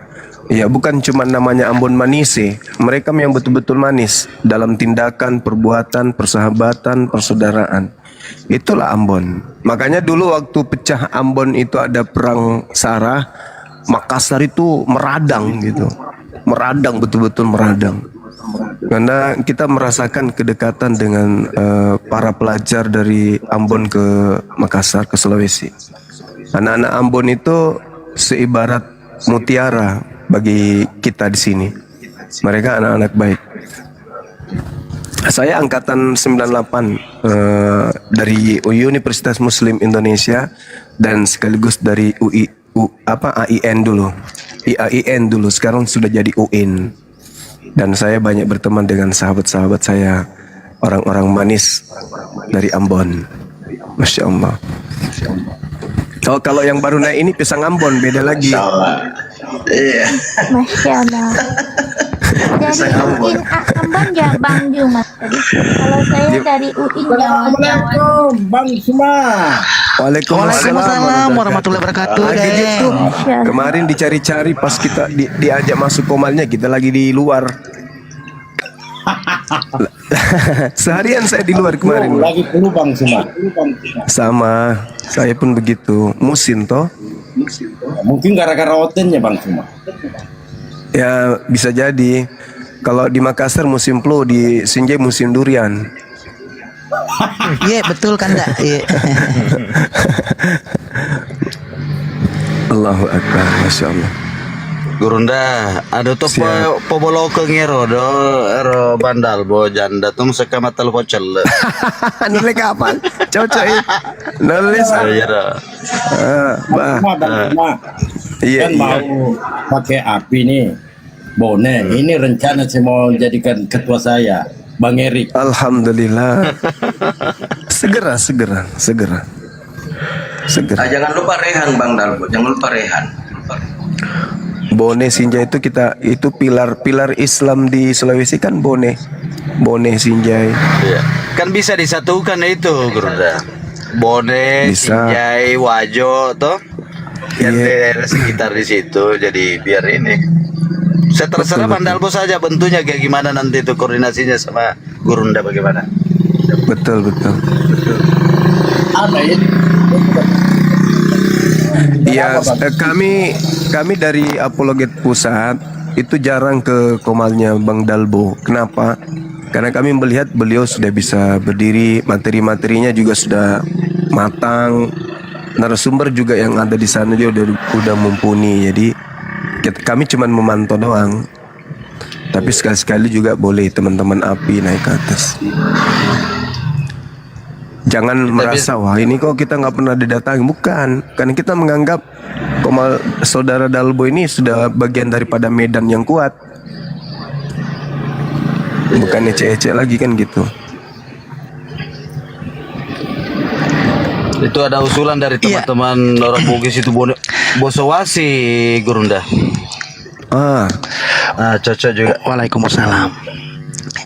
ya bukan cuma namanya Ambon Manise, mereka yang betul-betul manis dalam tindakan, perbuatan, persahabatan, persaudaraan. Itulah Ambon. Makanya dulu waktu pecah Ambon itu ada perang Sarah, Makassar itu meradang gitu. Meradang, betul-betul meradang. Karena kita merasakan kedekatan dengan para pelajar dari Ambon ke Makassar, ke Sulawesi. Anak-anak Ambon itu seibarat mutiara bagi kita di sini. Mereka anak-anak baik. Saya angkatan 98 dari Universitas Muslim Indonesia dan sekaligus dari AIN dulu. IAIN dulu, sekarang sudah jadi UIN. Dan saya banyak berteman dengan sahabat-sahabat saya, orang-orang manis dari Ambon. Masya Allah. Kalau yang baru naik ini pisang Ambon, beda lagi. Iya. Masya Allah. Dari UIN Ambon ya Bang Zuma tadi. Kalau saya dari UIN Assalamualaikum Bang Zuma. Waalaikumsalam warahmatullahi wabarakatuh. Lagi gitu. Kemarin dicari-cari pas kita diajak masuk komalnya, kita lagi di luar. Seharian saya di luar kemarin. Lagi dulu Bang Zuma. Sama, saya pun begitu. Musim toh. Mungkin gara-gara otennya Bang Zuma. Ya bisa jadi. Kalau di Makassar musim flu, di Sinjai musim durian. Iya betul kan dak? Iya. Allahu Akbar, Masya Allah. Gurunda, ada tuh pobolo ngero do ero bandal bo janda tum sekamat tel pocel. Nulis kapan? Cocok nulis. Iya dah. Iya, Kan mau pakai api nih. Bone, ini rencana saya mau jadikan ketua saya, Bang Erik. Alhamdulillah. Segera. Ah, jangan lupa Rehan Bang Dalbo, jangan lupa Rehan. Bone Sinjai itu pilar Islam di Sulawesi kan Bone Sinjai. Iya. Kan bisa disatukan itu, Gurunda. Bone, Bisa. Sinjai, Wajo toh. Yang daerah sekitar di situ, jadi biar ini. Saya terserah Bang Dalbo saja bentuknya kayak gimana nanti itu koordinasinya sama Gurunda bagaimana. Betul. Ada ini. Iya, kami dari Apologet Pusat itu jarang ke Komalnya Bang Dalbo. Kenapa? Karena kami melihat beliau sudah bisa berdiri, materi-materinya juga sudah matang, narasumber juga yang ada di sana juga udah mumpuni. Jadi kami cuma memantau doang. Tapi sekali-sekali juga boleh teman-teman API naik ke atas. Jangan merasa wah ini kok kita nggak pernah didatangi. Bukan, karena kita menganggap Komal saudara Dalbo ini sudah bagian daripada medan yang kuat. Bukan ece-ece lagi kan gitu. Itu ada usulan dari teman-teman orang Bugis itu Bosowasi Gurunda. Cocok juga. Waalaikumsalam.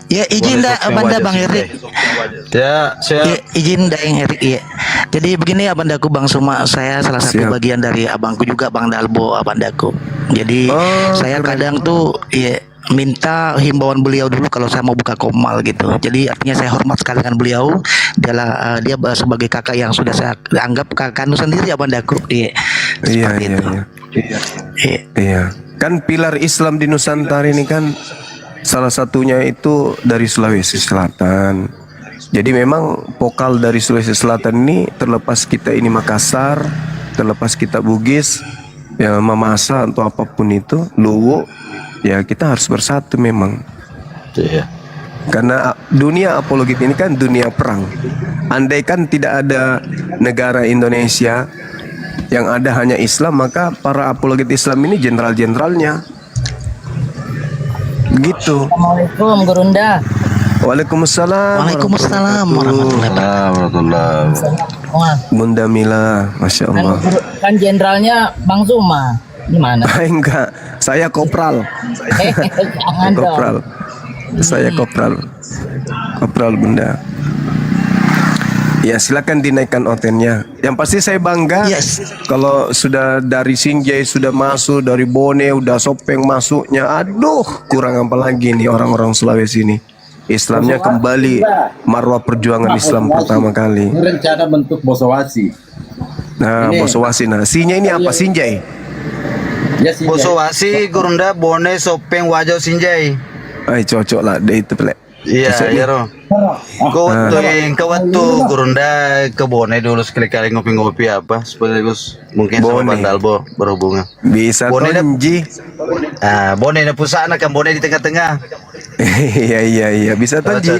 Ya izin dah Abanda Bang Erik. Ya, saya izin dah yang Erik ya. Jadi begini Abandaku Bang Suma, saya salah satu bagian dari abangku juga Bang Dalbo Abandaku. Jadi saya kadang tuh minta himbauan beliau dulu kalau saya mau buka Komal gitu. Jadi artinya saya hormat sekali dengan beliau. Dia sebagai kakak yang sudah saya anggap kakak kandung sendiri Abandaku. Iya. Kan pilar Islam di Nusantara ini kan salah satunya itu dari Sulawesi Selatan. Jadi memang vokal dari Sulawesi Selatan ini terlepas kita ini Makassar, terlepas kita Bugis, ya Mamasa atau apapun itu, Luwu, ya kita harus bersatu memang. Iya. Karena dunia apologet ini kan dunia perang. Andai kan tidak ada negara Indonesia, yang ada hanya Islam, maka para apologet Islam ini jenderal-jenderalnya. Begitu. Assalamualaikum Gurunda. Waalaikumsalam. warahmatullahi wabarakatuh. Bunda Mila, Masya Allah. Kan jenderalnya Bang Zuma. Gimana? Enggak, saya kopral. Jangan Kopral. Saya kopral. Kopral Bunda. Ya silakan dinaikkan otennya. Yang pasti saya bangga kalau sudah dari Sinjai sudah masuk, dari Bone udah Sopeng masuknya. Aduh, kurang apa lagi nih orang-orang Sulawesi ini. Islamnya kembali marwah perjuangan Islam pertama kali. Ini rencana bentuk Bosowasi. Nah, Bosowasi. Nah, Sinya ini apa? Sinjai. Ya, Sinjai. Bosowasi, Gurunda, Bone, Sopeng, Wajo, Sinjai. Ay, cocok lah deh itu pelek. Iya, iya roh. Kau waktu Gurunda ke Bone dulu sekali-kali ngopi-ngopi apa sekaligus mungkin sama Bang Dalbo berhubungan. Bisa Tonji. Bone na pusana kan Bone di tengah-tengah. Iya bisa Tonji.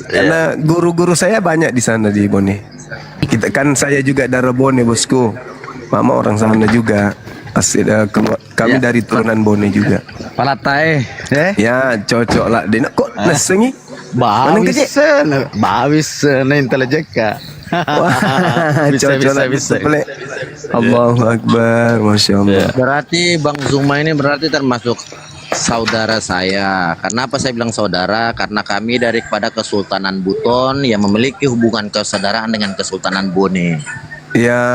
Karena guru-guru saya banyak di sana di Bone. Kita kan saya juga darah Bone bosku. Mama orang sana juga. Kami dari turunan Bone juga. Palatai, ya cocok lah. Dia kok nesengi? Bawis na intelijen ka. Bisa. Allahu Akbar, Masya Allah. Berarti Bang Zuma ini berarti termasuk saudara saya. Karena apa saya bilang saudara? Karena kami daripada Kesultanan Buton yang memiliki hubungan kesaudaraan dengan Kesultanan Bone. Ya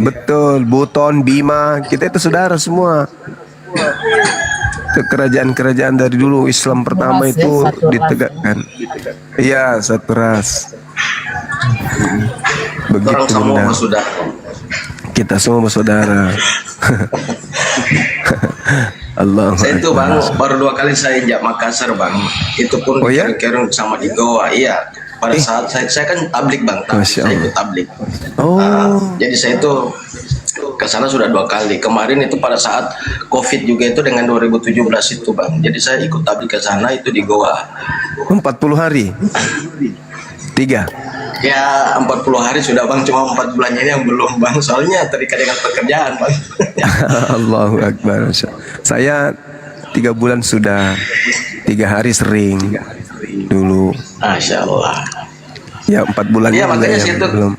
betul, Buton, Bima, kita itu saudara semua. Kerajaan-kerajaan dari dulu Islam pertama itu ditegakkan. Iya, satu ras. Begitu Bunda. Kita semua bersaudara. Allah. Saya itu bang baru 2 kali saya injak Makassar bang. Itu pun Oh, ya? dikerung sama di Goa. Iya. Pada saat saya kan tablik bang. Masya Saya Allah. ikut tablik. Oh. Jadi saya itu ke sana sudah 2 kali. Kemarin itu pada saat COVID juga itu dengan 2017 itu bang. Jadi saya ikut tablik ke sana itu di Goa. 40 hari. 3. Ya 40 hari sudah bang. Cuma 4 bulannya ini yang belum bang. Soalnya terikat dengan pekerjaan bang. Allahu Akbar. Saya 3 bulan sudah, 3 hari sering dulu. Masya Allah. Ya 4 bulan Iya makanya yang situ belum.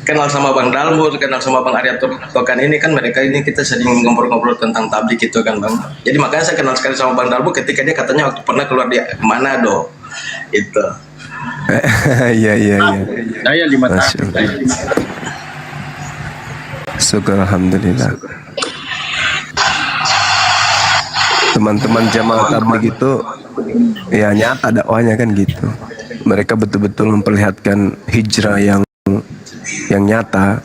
kenal sama Bang Dalbo, kenal sama Bang Arya Tokan ini kan mereka ini kita sering ngobrol-ngobrol tentang tablik itu kan Bang. Jadi makanya saya kenal sekali sama Bang Dalbo ketika dia katanya waktu pernah keluar di Manado. Itu. Iya. Saya 5 tahun. Syukur alhamdulillah. Teman-teman jamaah tabligh itu ya nyata dakwahnya kan gitu. Mereka betul-betul memperlihatkan hijrah yang nyata.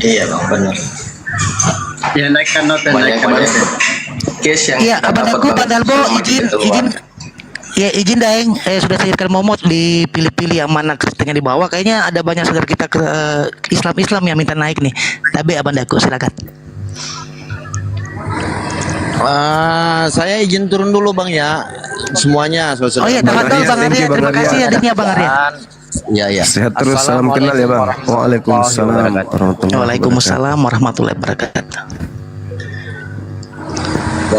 Iya Bang benar. Ya naikkan noten. Banyak case yang Iya, kita Abang dapat, aku Bang. Pak Dalbo Selama izin kita keluar. izin ya izin daeng sudah saya irimkan momot dipilih-pilih yang mana Kristennya di bawah. Kayaknya ada banyak saudara kita ke Islam yang minta naik nih. Tapi Abang Daku silakan. Saya izin turun dulu bang ya, semuanya. Oh iya, tafadhol Bang Arya. Terima kasih hadirnya Bang Arya. Ya. Sehat terus, salam kenal ya Bang. Waalaikumsalam warahmatullahi wabarakatuh. Waalaikumsalam warahmatullahi wabarakatuh.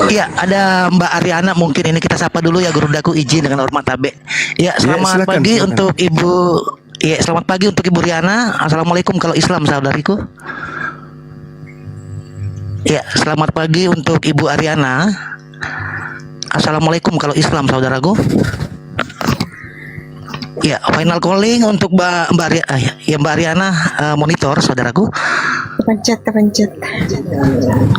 Iya, ada Mbak Ariana mungkin ini kita sapa dulu ya Guru Daku izin dengan hormat tabe. Ya, selamat silakan, pagi silakan. untuk Ibu. Ya, selamat pagi untuk Ibu Riana. Assalamualaikum kalau Islam saudariku. Ya, selamat pagi untuk Ibu Ariana. Assalamualaikum kalau Islam saudaraku. Ya, final calling untuk Mbak Ariana monitor saudaraku. Terpencet.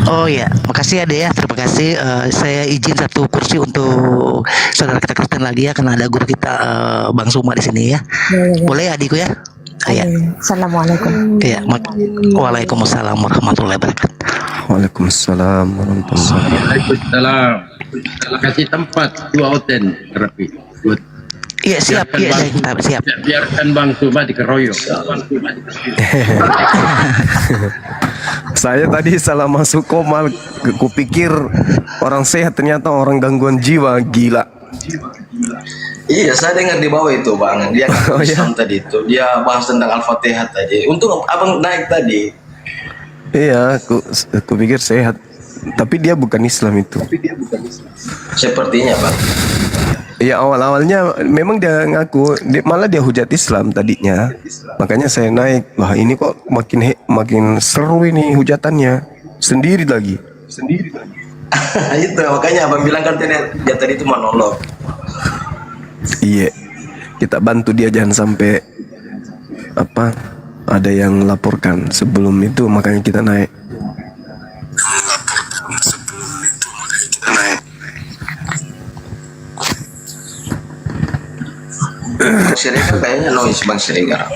Oh ya, makasih ya Dea ya. Terima kasih. Saya izin 1 kursi untuk saudara kita Kristen lagi ya, karena ada guru kita Bang Suma di sini ya. Boleh ya adikku ya? Ya. Assalamualaikum. Ya, waalaikumsalam warahmatullahi wabarakatuh. Waalaikumsalam warahmatullahi wabarakatuh. Waalaikumsalam. Kasih tempat 2 hotel terapi. Iya siap, siap. Biarkan Bang Suma dikeroyok. Saya tadi salah masuk komal, kupikir orang sehat ternyata orang gangguan jiwa, gila. Iya, saya dengar di bawah itu Bang. Dia Islam tadi itu. Dia bahas tentang Al-Fatihah tadi. Untung Abang naik tadi. Iya, aku pikir sehat, tapi dia bukan Islam itu. Sepertinya Bang. Iya, awal-awalnya memang dia ngaku, malah dia hujat Islam tadinya. Makanya saya naik. Wah, ini kok makin seru ini hujatannya. Sendiri lagi. Itu makanya Abang bilang kan dia tadi itu monolog. Iya, kita bantu dia jangan sampai ada yang laporkan sebelum itu, makanya kita naik. Siregar kayaknya noise Bang Siregar.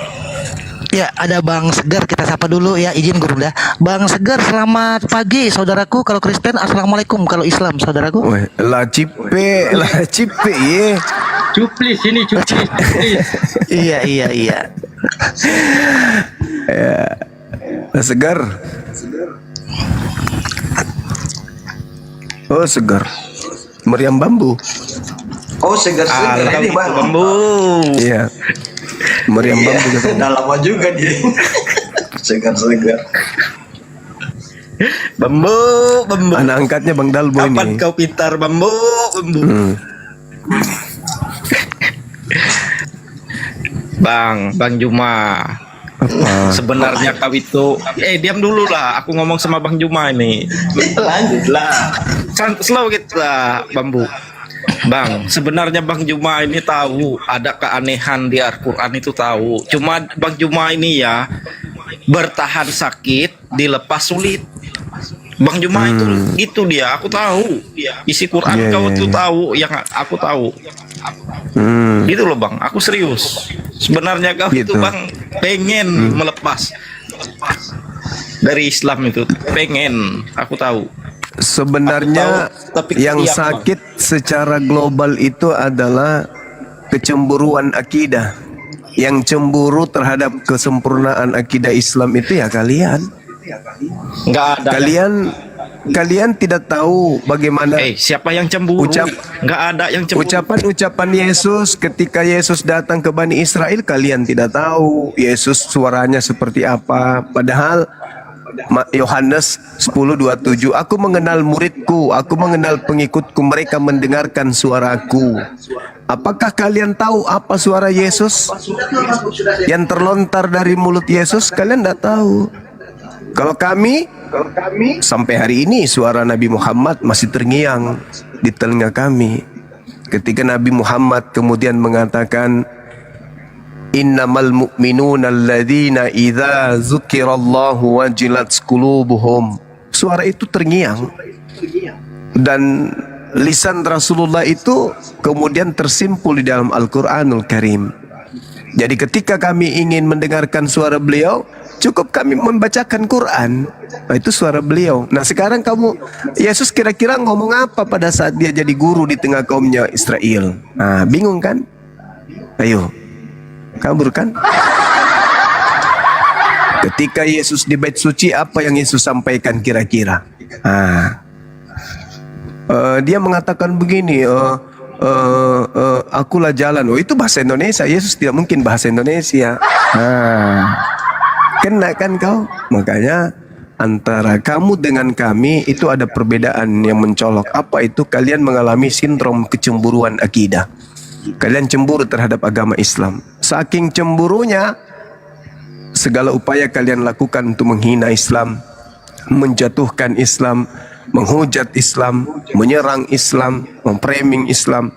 Ya, ada Bang Segar, kita sapa dulu ya, izin Guru dah. Bang Segar, selamat pagi saudaraku. Kalau Kristen assalamualaikum, kalau Islam saudaraku. Weh, lah cipe ye. Cuplis ini cuplis. Iya. Ya, Segar. Oh, Segar. Meriam bambu. Oh, segar ini Bang. Bambu. Iya. Meriam bambu gitu. Udah lama juga dia. Segar. Bambu. Anak angkatnya Bang Dalbo ini. Kapan kau pintar bambu? Bang Juma. Sebenarnya kau itu diam dulu lah, aku ngomong sama Bang Juma ini. Lanjutlah. Slow gitu lah, Bambu. Bang, sebenarnya Bang Juma ini tahu ada keanehan di Al-Quran itu tahu. Cuma Bang Juma ini ya bertahan sakit, dilepas sulit. Bang Juma itu gitu dia, aku tahu. Isi Quran kau tuh tahu, yang aku tahu. Gitu loh Bang, aku serius. Sebenarnya kau itu Bang pengen melepas. dari Islam itu pengen, aku tahu. Sebenarnya Tapi yang iya, sakit secara global itu adalah kecemburuan akidah. Yang cemburu terhadap kesempurnaan akidah Islam itu ya kalian. nggak ada. Kalian tidak tahu bagaimana Siapa yang cemburu? Nggak ada yang cemburu. ucapan Yesus ketika Yesus datang ke Bani Israel, kalian tidak tahu Yesus suaranya seperti apa. Padahal Yohanes 10:27, aku mengenal muridku, aku mengenal pengikutku, mereka mendengarkan suaraku. Apakah kalian tahu apa suara Yesus yang terlontar dari mulut Yesus? Kalian tidak tahu. Kalau kami sampai hari ini suara Nabi Muhammad masih terngiang di telinga kami. Ketika Nabi Muhammad kemudian mengatakan, innamal mu'minuna alladzina idza dzukirallahu wajilat qulubuhum. Suara itu terngiang. Dan lisan Rasulullah itu kemudian tersimpul di dalam Al-Quranul Karim. Jadi ketika kami ingin mendengarkan suara beliau, cukup kami membacakan Quran. Nah, itu suara beliau. Nah sekarang Yesus kira-kira ngomong apa pada saat dia jadi guru di tengah kaumnya Israel? Nah bingung kan? Ayo, kabur kan? Ketika Yesus di bait suci, apa yang Yesus sampaikan kira-kira? Dia mengatakan begini, akulah jalan. Oh itu bahasa Indonesia. Yesus tidak mungkin bahasa Indonesia. Kena kan kau? Makanya antara kamu dengan kami itu ada perbedaan yang mencolok. Apa itu? Kalian mengalami sindrom kecemburuan akidah. Kalian cemburu terhadap agama Islam. Saking cemburunya, segala upaya kalian lakukan untuk menghina Islam, menjatuhkan Islam, menghujat Islam, menyerang Islam, memframing Islam,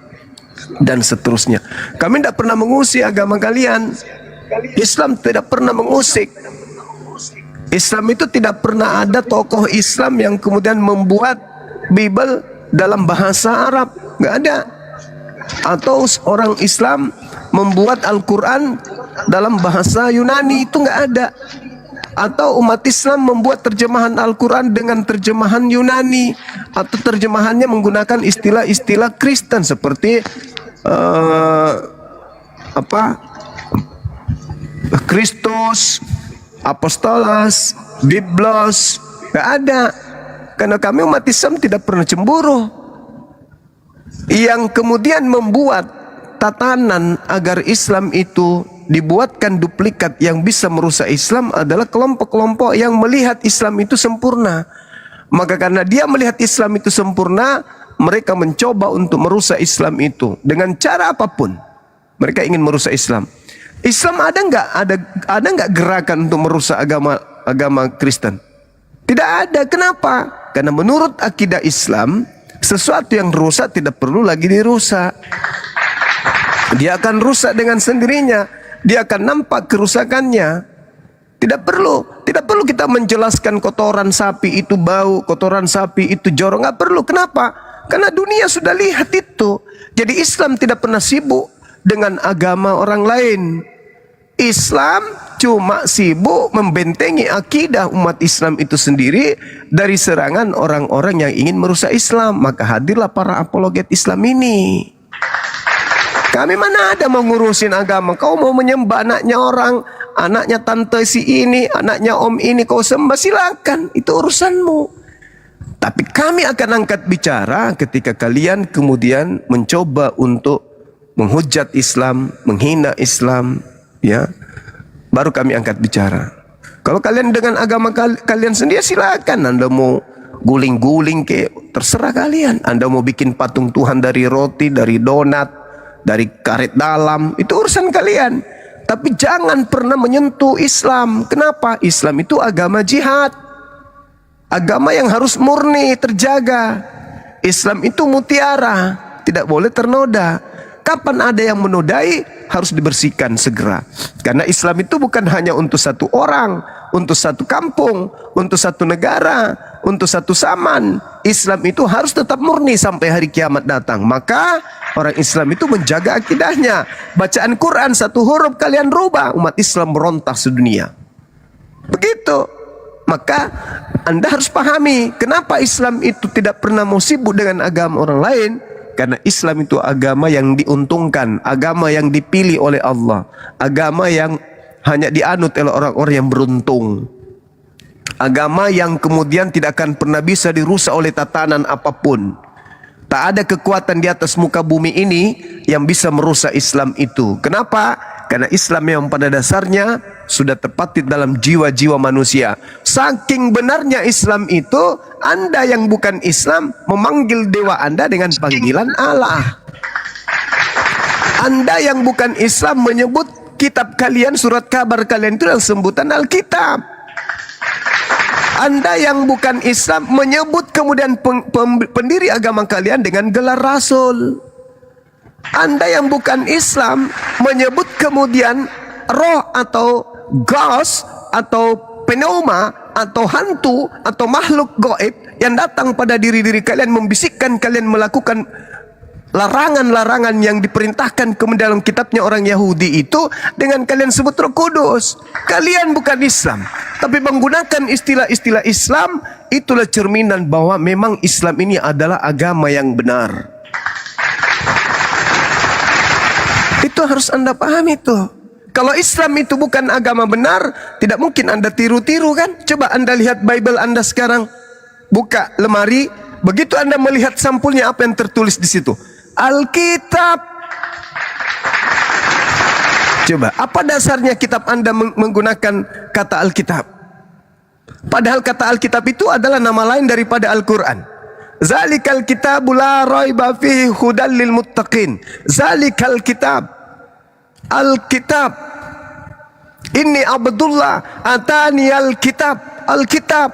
dan seterusnya. Kami tidak pernah mengusik agama kalian. Islam tidak pernah mengusik. Islam itu tidak pernah ada tokoh Islam yang kemudian membuat Bible dalam bahasa Arab. Nggak ada. Atau orang Islam membuat Al-Quran dalam bahasa Yunani. Itu nggak ada. Atau umat Islam membuat terjemahan Al-Quran dengan terjemahan Yunani, atau terjemahannya menggunakan istilah-istilah Kristen seperti Kristus, Apostolos, Biblos. Gak ada. Karena kami umat Islam tidak pernah cemburu. Yang kemudian membuat tatanan agar Islam itu dibuatkan duplikat yang bisa merusak Islam adalah kelompok-kelompok yang melihat Islam itu sempurna. Maka karena dia melihat Islam itu sempurna, mereka mencoba untuk merusak Islam itu dengan cara apapun. Mereka ingin merusak Islam. Islam ada nggak gerakan untuk merusak agama Kristen? Tidak ada. Kenapa? Karena menurut akidah Islam, sesuatu yang rusak tidak perlu lagi dirusak. Dia akan rusak dengan sendirinya. Dia akan nampak kerusakannya. Tidak perlu kita menjelaskan kotoran sapi itu bau, kotoran sapi itu jorok. Nggak perlu. Kenapa? Karena dunia sudah lihat itu. Jadi Islam tidak pernah sibuk dengan agama orang lain. Islam cuma sibuk membentengi akidah umat Islam itu sendiri dari serangan orang-orang yang ingin merusak Islam. Maka hadirlah para apologet Islam ini. Kami mana ada mau ngurusin agama. Kau mau menyembah anaknya orang, anaknya tante si ini, anaknya om ini, kau sembah, silakan, itu urusanmu. Tapi kami akan angkat bicara ketika kalian kemudian mencoba untuk menghujat Islam, menghina Islam, ya. Baru kami angkat bicara. Kalau kalian dengan agama kalian sendiri, silakan. Anda mau guling-guling terserah kalian. Anda mau bikin patung Tuhan dari roti, dari donat, dari karet dalam, itu urusan kalian. Tapi jangan pernah menyentuh Islam. Kenapa? Islam itu agama jihad. Agama yang harus murni, terjaga. Islam itu mutiara, tidak boleh ternoda. Kapan ada yang menodai, harus dibersihkan segera. Karena Islam itu bukan hanya untuk satu orang, untuk satu kampung, untuk satu negara, untuk satu zaman. Islam itu harus tetap murni sampai hari kiamat datang. Maka orang Islam itu menjaga akidahnya. Bacaan Quran satu huruf kalian rubah, umat Islam merontak sedunia. Begitu. maka Anda harus pahami kenapa Islam itu tidak pernah mau sibuk dengan agama orang lain. Karena Islam itu agama yang diuntungkan, agama yang dipilih oleh Allah, agama yang hanya dianut oleh orang-orang yang beruntung, agama yang kemudian tidak akan pernah bisa dirusak oleh tatanan apapun. Tak ada kekuatan di atas muka bumi ini yang bisa merusak Islam itu. Kenapa? Karena Islam yang pada dasarnya sudah terpatri dalam jiwa-jiwa manusia. Saking benarnya Islam itu, Anda yang bukan Islam memanggil dewa Anda dengan panggilan Allah. Anda yang bukan Islam menyebut kitab kalian, surat kabar kalian itu dengan sebutan Alkitab. Anda yang bukan Islam menyebut kemudian pendiri agama kalian dengan gelar Rasul. Anda yang bukan Islam menyebut kemudian roh atau ghost atau pneuma atau hantu atau makhluk gaib yang datang pada diri-diri kalian, membisikkan kalian melakukan larangan-larangan yang diperintahkan kemudian dalam kitabnya orang Yahudi itu dengan kalian sebut Roh Kudus. Kalian bukan Islam, tapi menggunakan istilah-istilah Islam. Itulah cerminan bahwa memang Islam ini adalah agama yang benar. Itu harus Anda pahami itu. Kalau Islam itu bukan agama benar, tidak mungkin Anda tiru-tiru kan? Coba Anda lihat Bible Anda sekarang. Buka lemari, begitu Anda melihat sampulnya apa yang tertulis di situ? Alkitab. Coba, apa dasarnya kitab Anda menggunakan kata Alkitab? Padahal kata Alkitab itu adalah nama lain daripada Al-Quran. Zalikal kitabu la raiba fihi hudal lil muttaqin. Zalikal kitab. Alkitab. Inni Abdullah atani Alkitab. Alkitab.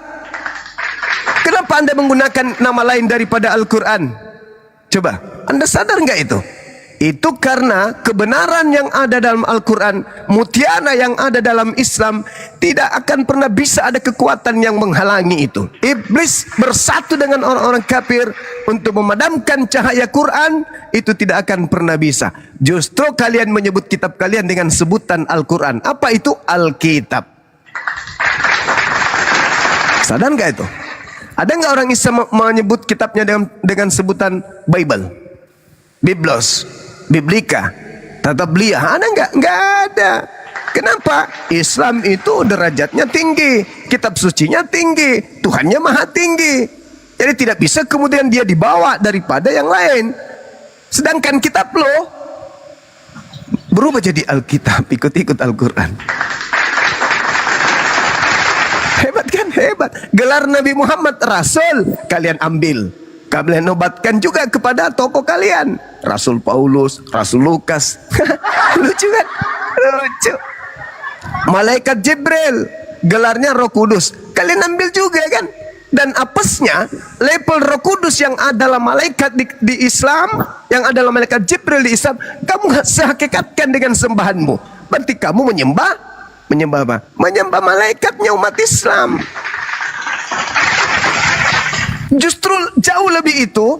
Kenapa Anda menggunakan nama lain daripada Al-Quran? Coba, Anda sadar nggak itu? Itu karena kebenaran yang ada dalam Al-Quran, mutiara yang ada dalam Islam, tidak akan pernah bisa ada kekuatan yang menghalangi itu. Iblis bersatu dengan orang-orang kafir untuk memadamkan cahaya Quran, itu tidak akan pernah bisa. Justru kalian menyebut kitab kalian dengan sebutan Al-Quran. Apa itu? Alkitab. Sadar nggak itu? Ada nggak orang Islam menyebut kitabnya dengan sebutan Bible, Biblos, Biblika, Tatabliyah? Ada nggak? Nggak ada. Kenapa? Islam itu derajatnya tinggi, kitab sucinya tinggi, Tuhannya maha tinggi. Jadi tidak bisa kemudian dia dibawa daripada yang lain. Sedangkan kitab lo berubah jadi Alkitab, ikut-ikut Al-Quran. Hebat kan? Hebat. Gelar Nabi Muhammad Rasul kalian ambil, kalian obatkan juga kepada tokoh kalian, Rasul Paulus, Rasul Lukas. Lucu kan? Lucu. Malaikat Jibril gelarnya Roh Kudus, kalian ambil juga kan? Dan apesnya level Roh Kudus yang adalah malaikat di Islam, yang adalah malaikat Jibril di Islam, kamu sehakikatkan dengan sembahanmu. Berarti kamu menyembah apa? Menyembah malaikatnya umat Islam. Justru jauh lebih itu,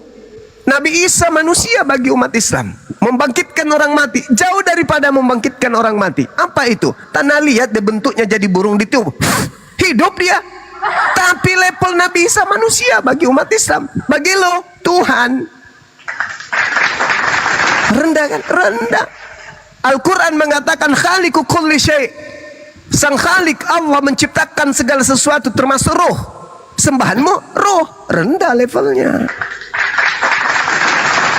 Nabi Isa manusia bagi umat Islam, membangkitkan orang mati, jauh daripada membangkitkan orang mati. Apa itu? Tanah liat dia bentuknya jadi burung ditiup, hidup dia. Tapi level Nabi Isa manusia bagi umat Islam. Bagi lo Tuhan. Rendah kan? Rendah. Al-Quran mengatakan khaliqu kulli syai'. Sang Khalik Allah menciptakan segala sesuatu termasuk roh. Sembahanmu roh, rendah levelnya.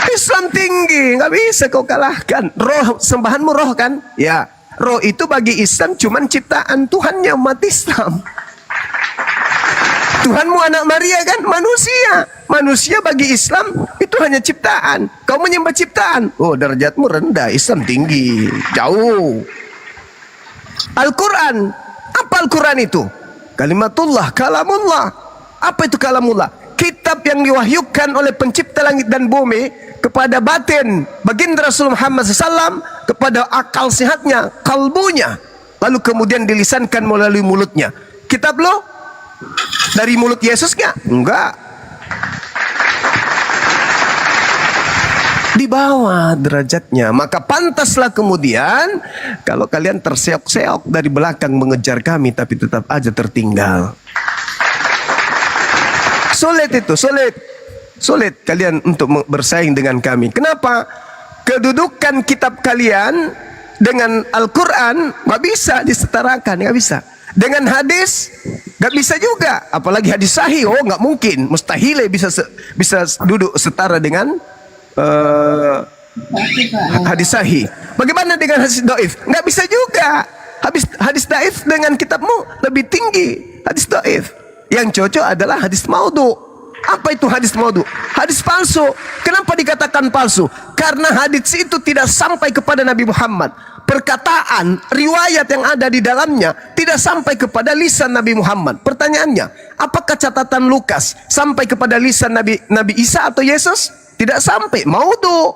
Islam tinggi, nggak bisa kau kalahkan. Roh, sembahanmu roh kan? Ya, roh itu bagi Islam cuman ciptaan Tuhannya umat Islam. Tuhanmu anak Maria kan? Manusia. Manusia bagi Islam itu hanya ciptaan. Kau menyembah ciptaan. Oh, derajatmu rendah, Islam tinggi, jauh. Al-Quran, apa Al-Quran itu? Kalimatullah, kalamullah. Apa itu kalamullah? Kitab yang diwahyukan oleh pencipta langit dan bumi kepada batin baginda Rasul Muhammad SAW, kepada akal sehatnya, kalbunya, lalu kemudian dilisankan melalui mulutnya. Kitab lo dari mulut Yesus nggak? Enggak. di bawah derajatnya. Maka pantaslah kemudian kalau kalian terseok-seok dari belakang mengejar kami tapi tetap aja tertinggal. Sulit itu, sulit kalian untuk bersaing dengan kami. Kenapa? Kedudukan kitab kalian dengan Al-Quran nggak bisa disetarakan, nggak bisa. Dengan hadis nggak bisa juga, apalagi hadis sahih. Oh, nggak mungkin, mustahil bisa duduk setara dengan hadis sahih. Bagaimana dengan hadis dhaif? Nggak bisa juga. Hadis dhaif dengan kitabmu lebih tinggi hadis dhaif. Yang cocok adalah hadis maudhu. Apa itu hadis maudhu? Hadis palsu. Kenapa dikatakan palsu? Karena hadis itu tidak sampai kepada Nabi Muhammad. Perkataan, riwayat yang ada di dalamnya tidak sampai kepada lisan Nabi Muhammad. Pertanyaannya, apakah catatan Lukas sampai kepada lisan Nabi Isa atau Yesus? Tidak sampai. Maudhu.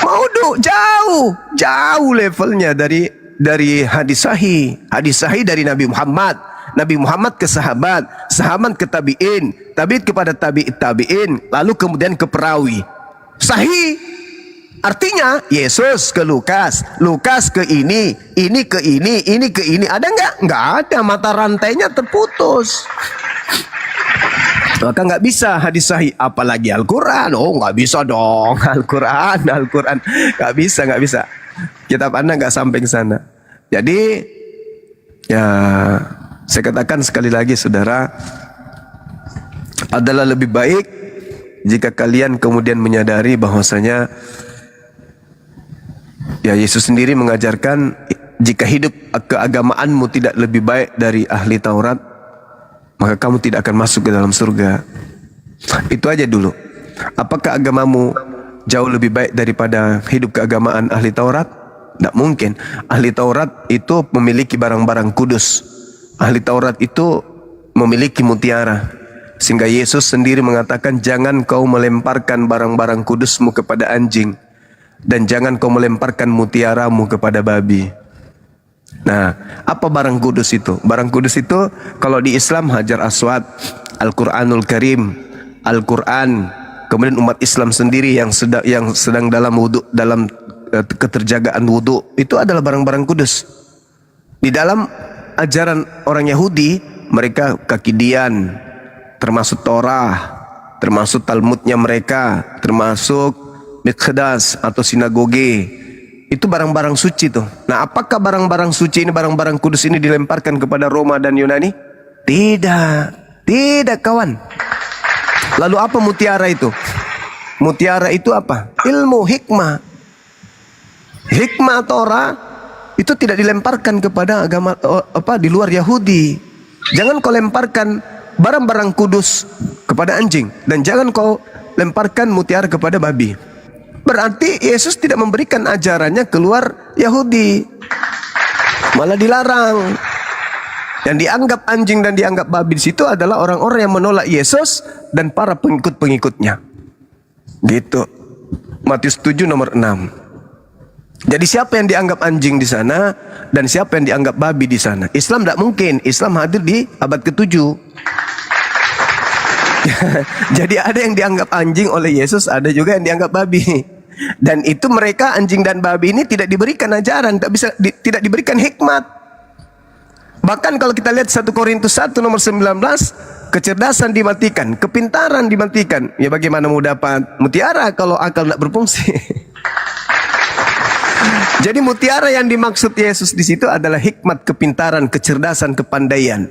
Maudhu jauh levelnya dari hadis sahih. Hadis sahih dari Nabi Muhammad. Nabi Muhammad ke sahabat, sahabat ke tabi'in, tabi'in kepada tabi'in, lalu kemudian ke perawi. Sahih. Artinya Yesus ke Lukas, Lukas ke ini ke ini ke ini. Ada nggak? Nggak ada, mata rantainya terputus. Maka nggak bisa hadis sahih, apalagi Al-Quran. Oh, nggak bisa dong. Al-Quran nggak bisa. Kitab Anda nggak sampai ke sana. Jadi ya saya katakan sekali lagi, saudara, adalah lebih baik jika kalian kemudian menyadari bahwasanya ya Yesus sendiri mengajarkan jika hidup keagamaanmu tidak lebih baik dari ahli Taurat, maka kamu tidak akan masuk ke dalam surga. Itu aja dulu. Apakah agamamu jauh lebih baik daripada hidup keagamaan ahli Taurat? Tidak mungkin. Ahli Taurat itu memiliki barang-barang kudus. Ahli Taurat itu memiliki mutiara. Sehingga Yesus sendiri mengatakan, jangan kau melemparkan barang-barang kudusmu kepada anjing, dan jangan kau melemparkan mutiaramu kepada babi. Nah, apa barang kudus itu? Barang kudus itu kalau di Islam Hajar Aswad, Al-Quranul Karim, Al-Quran, kemudian umat Islam sendiri yang sedang dalam wudu, dalam keterjagaan wudu, itu adalah barang-barang kudus. Di dalam ajaran orang Yahudi, mereka kakidian, termasuk Torah, termasuk Talmudnya mereka, termasuk Mikdas atau sinagoge. Itu barang-barang suci tuh. Nah, apakah barang-barang suci ini, barang-barang kudus ini dilemparkan kepada Roma dan Yunani? Tidak kawan. Lalu apa mutiara itu? Mutiara itu apa? Ilmu, hikmah. Hikmah Torah itu tidak dilemparkan kepada agama di luar Yahudi. Jangan kau lemparkan barang-barang kudus kepada anjing, dan jangan kau lemparkan mutiara kepada babi. Berarti Yesus tidak memberikan ajarannya keluar Yahudi, malah dilarang. Yang dianggap anjing dan dianggap babi di situ adalah orang-orang yang menolak Yesus dan para pengikut-pengikutnya. Gitu. Matius 7 nomor 6. Jadi siapa yang dianggap anjing di sana dan siapa yang dianggap babi di sana? Islam tidak mungkin. Islam hadir di abad ke-7. Jadi ada yang dianggap anjing oleh Yesus, ada juga yang dianggap babi. Dan itu mereka anjing dan babi ini tidak diberikan ajaran, tidak diberikan hikmat. Bahkan kalau kita lihat 1 Korintus 1 nomor 19, kecerdasan dimatikan, kepintaran dimatikan. Ya bagaimana mau dapat mutiara kalau akal tidak berfungsi? Jadi mutiara yang dimaksud Yesus di situ adalah hikmat, kepintaran, kecerdasan, kepandaian.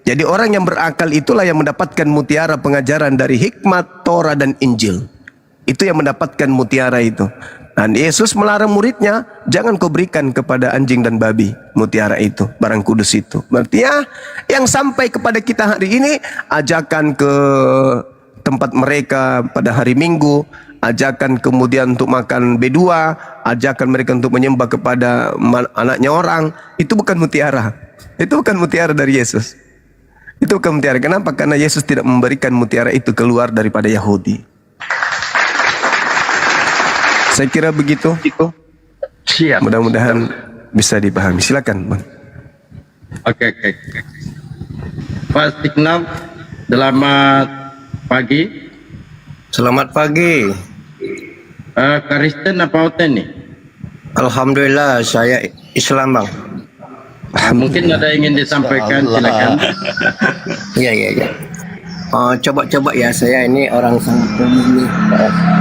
Jadi orang yang berakal itulah yang mendapatkan mutiara pengajaran dari hikmat, Torah dan Injil. Itu yang mendapatkan mutiara itu. Dan Yesus melarang muridnya, jangan kau berikan kepada anjing dan babi mutiara itu, barang kudus itu. Berarti ya, yang sampai kepada kita hari ini, ajakan ke tempat mereka pada hari Minggu, ajakan kemudian untuk makan B2, ajakan mereka untuk menyembah kepada anaknya orang, itu bukan mutiara. Itu bukan mutiara dari Yesus. Itu bukan mutiara. Kenapa? Karena Yesus tidak memberikan mutiara itu keluar daripada Yahudi. Saya kira begitu. Siap. Mudah-mudahan bisa dipahami. Silakan, Bang. Oke. Pak Stignam, selamat pagi. Selamat pagi. Kristen apa Oten nih? Alhamdulillah saya Islam bang. Mungkin ada yang ingin disampaikan, silakan. Iya. Coba ya, saya ini orang sangat umum nih.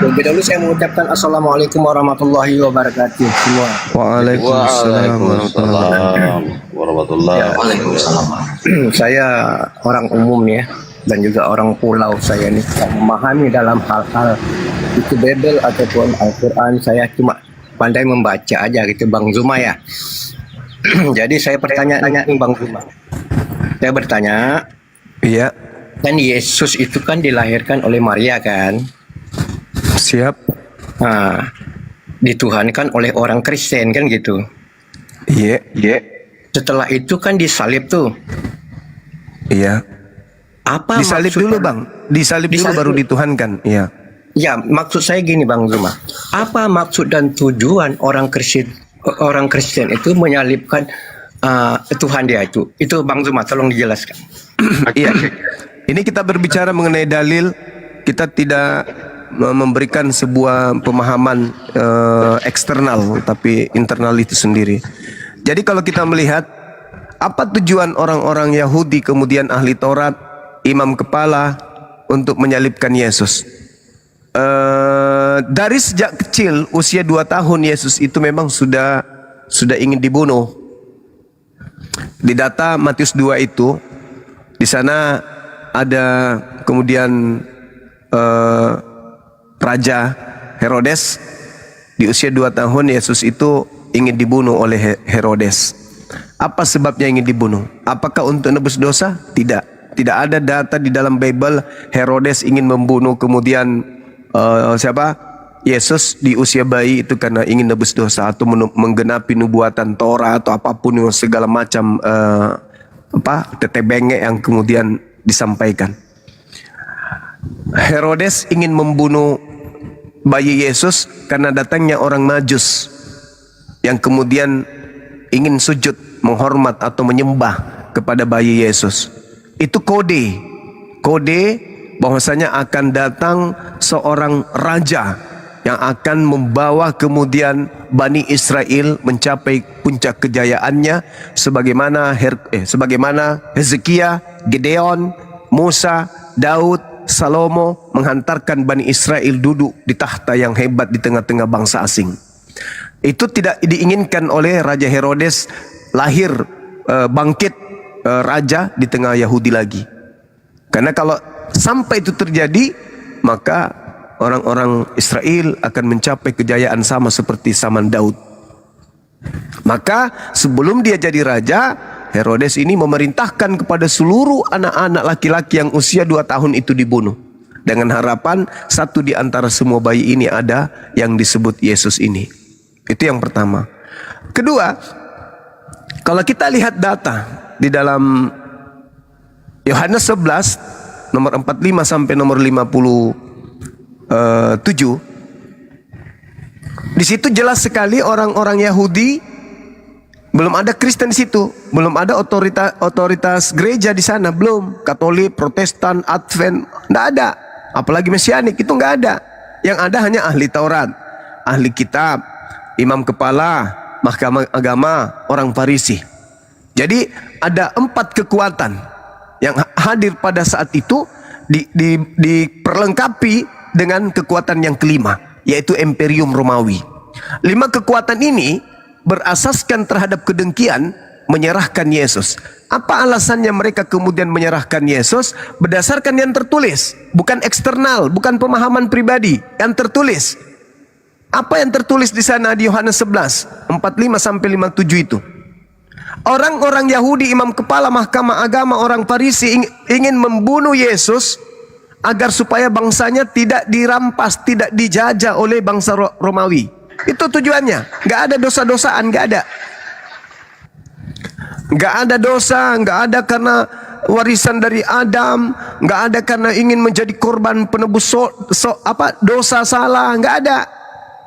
Lebih dahulu saya mengucapkan Assalamualaikum warahmatullahi wabarakatuh semua. Waalaikumsalam warahmatullahi wabarakatuh. Saya orang umum ya, dan juga orang pulau saya nih, yang memahami dalam hal-hal itu Bible ataupun Al-Quran. Saya cuma pandai membaca aja gitu Bang Zuma ya. Jadi saya bertanya Bang Zuma. Saya bertanya, iya, kan Yesus itu kan dilahirkan oleh Maria kan? Siap. Nah, dituhankan oleh orang Kristen kan gitu. Iya. Setelah itu kan disalib tuh. Iya. Apa disalib dulu Bang? Disalib dulu baru dituhankan. Iya. Ya, maksud saya gini Bang Zuma. Apa maksud dan tujuan orang Kristen itu menyalibkan Tuhan dia itu? Itu Bang Zuma, tolong dijelaskan. Iya. Ini kita berbicara mengenai dalil, kita tidak memberikan sebuah pemahaman eksternal, tapi internal itu sendiri. Jadi kalau kita melihat apa tujuan orang-orang Yahudi kemudian ahli Taurat, imam kepala untuk menyalibkan Yesus. Dari sejak kecil, usia 2 tahun Yesus itu memang sudah ingin dibunuh. Di data Matius 2 itu, di sana ada kemudian Raja Herodes. Di usia 2 tahun Yesus itu ingin dibunuh oleh Herodes. Apa sebabnya ingin dibunuh? Apakah untuk nebus dosa? Tidak. Tidak ada data di dalam Bible Herodes ingin membunuh kemudian Yesus di usia bayi itu karena ingin nebus dosa atau menggenapi nubuatan Torah atau apapun yang segala macam tetebenge yang kemudian disampaikan. Herodes ingin membunuh bayi Yesus karena datangnya orang Majus yang kemudian ingin sujud, menghormat atau menyembah kepada bayi Yesus. Itu kode bahwasanya akan datang seorang raja yang akan membawa kemudian Bani Israel mencapai puncak kejayaannya sebagaimana Hezekia, Gideon, Musa, Daud, Salomo menghantarkan Bani Israel duduk di tahta yang hebat di tengah-tengah bangsa asing. Itu tidak diinginkan oleh Raja Herodes lahir bangkit raja di tengah Yahudi lagi. Karena kalau sampai itu terjadi, maka orang-orang Israel akan mencapai kejayaan sama seperti zaman Daud. Maka sebelum dia jadi raja, Herodes ini memerintahkan kepada seluruh anak-anak laki-laki yang usia 2 tahun itu dibunuh. Dengan harapan satu di antara semua bayi ini ada yang disebut Yesus ini. Itu yang pertama. Kedua, kalau kita lihat data di dalam Yohanes 11 nomor 45 sampai nomor 57, di situ jelas sekali orang-orang Yahudi, belum ada Kristen di situ, belum ada otoritas gereja di sana, belum Katolik, Protestan, Advent, tidak ada, apalagi Mesianik itu nggak ada. Yang ada hanya ahli Taurat, ahli kitab, imam kepala, mahkamah agama, orang Farisi. Jadi ada 4 kekuatan yang hadir pada saat itu diperlengkapi dengan kekuatan yang kelima, yaitu Imperium Romawi. 5 kekuatan ini berasaskan terhadap kedengkian menyerahkan Yesus. Apa alasannya mereka kemudian menyerahkan Yesus? Berdasarkan yang tertulis, bukan eksternal, bukan pemahaman pribadi, yang tertulis. Apa yang tertulis di sana di Yohanes 11 45 sampai 57 itu? Orang-orang Yahudi, imam kepala, mahkamah agama, orang Farisi ingin membunuh Yesus agar supaya bangsanya tidak dirampas, tidak dijajah oleh bangsa Romawi. Itu tujuannya. Gak ada dosa-dosaan, gak ada. Gak ada dosa, gak ada karena warisan dari Adam, gak ada karena ingin menjadi korban penebus dosa salah, gak ada.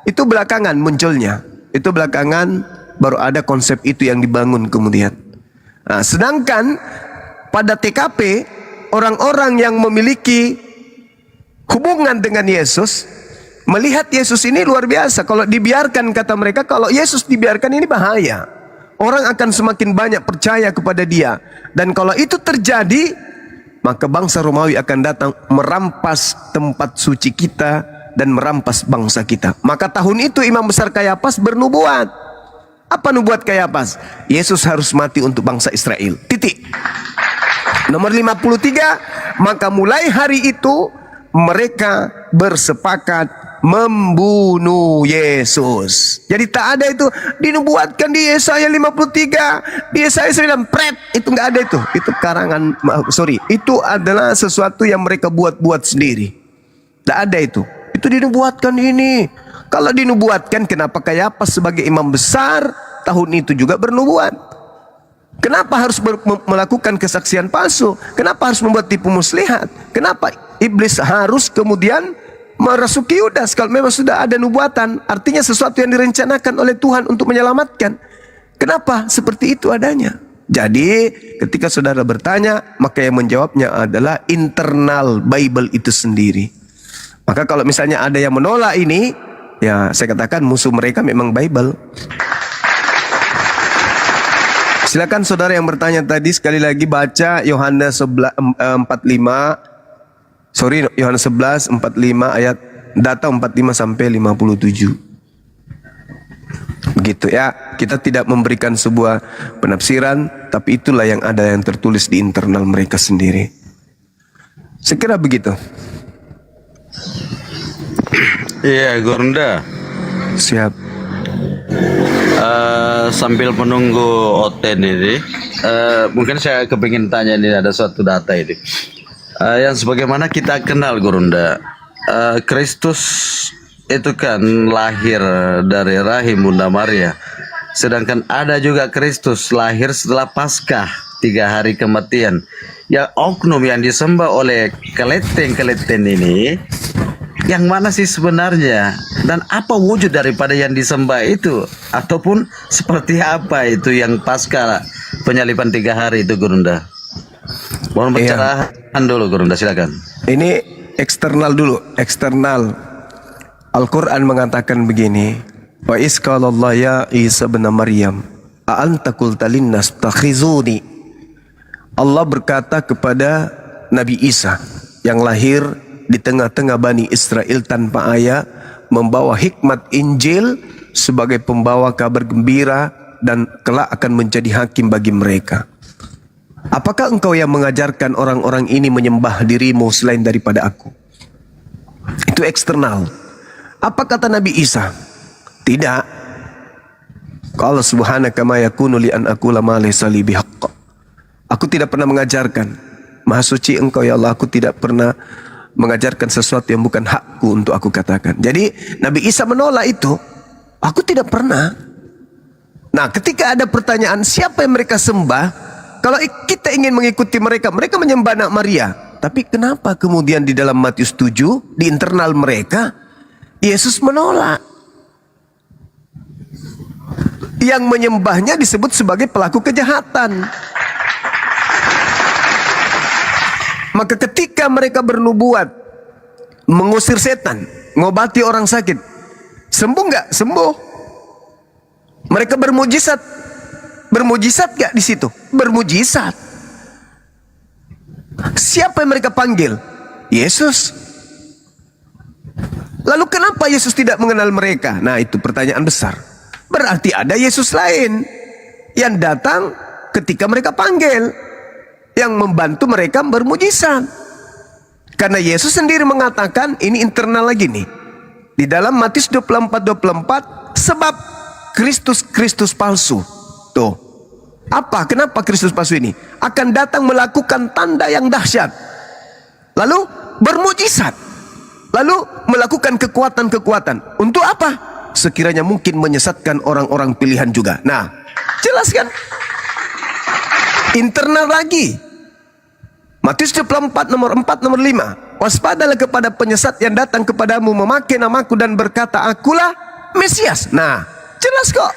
Itu belakangan munculnya. Itu belakangan baru ada konsep itu yang dibangun kemudian. Nah, sedangkan pada TKP orang-orang yang memiliki hubungan dengan Yesus, melihat Yesus ini luar biasa. Kalau dibiarkan, kata mereka, kalau Yesus dibiarkan ini bahaya. Orang akan semakin banyak percaya kepada dia. Dan kalau itu terjadi, maka bangsa Romawi akan datang merampas tempat suci kita dan merampas bangsa kita. Maka tahun itu Imam Besar Kayapas bernubuat. Apa nubuat Kayapas? Yesus harus mati untuk bangsa Israel. Titik. Nomor 53, maka mulai hari itu mereka bersepakat membunuh Yesus. Jadi tak ada itu dinubuatkan di Yesaya 53, di Yesaya 9, pret, itu nggak ada itu. Itu karangan, itu adalah sesuatu yang mereka buat-buat sendiri. Tak ada itu. Itu dinubuatkan ini. Kalau dinubuatkan, kenapa Kayapas sebagai imam besar tahun itu juga bernubuat? Kenapa harus melakukan kesaksian palsu? Kenapa harus membuat tipu muslihat? Kenapa iblis harus kemudian merasuki Yudas? Kalau memang sudah ada nubuatan, artinya sesuatu yang direncanakan oleh Tuhan untuk menyelamatkan. Kenapa seperti itu adanya? Jadi ketika saudara bertanya, maka yang menjawabnya adalah internal Bible itu sendiri. Maka kalau misalnya ada yang menolak ini, ya saya katakan musuh mereka memang Bible. Silakan saudara yang bertanya tadi sekali lagi baca Yohanes 11 45 ayat data 45 sampai 57. Begitu ya. Kita tidak memberikan sebuah penafsiran, tapi itulah yang ada yang tertulis di internal mereka sendiri. Sekira begitu. Iya, Gurunda. Siap. Sambil menunggu Oten ini, mungkin saya kepingin tanya ini, ada suatu data ini. Yang sebagaimana kita kenal, Gurunda, Kristus itu kan lahir dari rahim Bunda Maria. Sedangkan ada juga Kristus lahir setelah Paskah, 3 hari kematian. Ya, oknum yang disembah oleh keleten-keleten ini, yang mana sih sebenarnya? Dan apa wujud daripada yang disembah itu? Ataupun seperti apa itu yang pasca penyaliban 3 hari itu, Gurunda? Mohon pencerahan dulu, Gurunda, silakan. Ini eksternal dulu, eksternal. Al-Quran mengatakan begini, wa isqalallah ya Isa bin Maryam a anta qulta linnas takhizuni. Allah berkata kepada Nabi Isa yang lahir di tengah-tengah Bani Israel tanpa ayah, membawa hikmat Injil sebagai pembawa kabar gembira dan kelak akan menjadi hakim bagi mereka. Apakah engkau yang mengajarkan orang-orang ini menyembah dirimu selain daripada aku? Itu eksternal. Apa kata Nabi Isa? Tidak. Qala subhanaka ma yakunu li an aqula ma laysa li bihaqq. Aku tidak pernah mengajarkan. Maha suci engkau ya Allah, aku tidak pernah mengajarkan sesuatu yang bukan hakku untuk aku katakan. Jadi Nabi Isa menolak itu. Aku tidak pernah. Nah, ketika ada pertanyaan siapa yang mereka sembah, kalau kita ingin mengikuti mereka, mereka menyembah anak Maria. Tapi kenapa kemudian di dalam Matius 7, di internal mereka, Yesus menolak? Yang menyembahnya disebut sebagai pelaku kejahatan. Maka ketika mereka bernubuat, mengusir setan, ngobati orang sakit, sembuh nggak? Sembuh. Mereka bermujizat, bermujizat nggak di situ? Bermujizat. Siapa yang mereka panggil? Yesus. Lalu kenapa Yesus tidak mengenal mereka? Nah, itu pertanyaan besar. Berarti ada Yesus lain yang datang ketika mereka panggil, yang membantu mereka bermujizat. Karena Yesus sendiri mengatakan, ini internal lagi nih, di dalam Matius 24:24, sebab Kristus palsu. Tuh. Apa? Kenapa Kristus palsu ini? Akan datang melakukan tanda yang dahsyat. Lalu bermujizat. Lalu melakukan kekuatan-kekuatan. Untuk apa? Sekiranya mungkin menyesatkan orang-orang pilihan juga. Nah, jelas kan? Internal lagi. Matius 24 nomor 4 nomor 5. Waspadalah kepada penyesat yang datang kepadamu memakai namaku dan berkata akulah Mesias. Nah, jelas kok.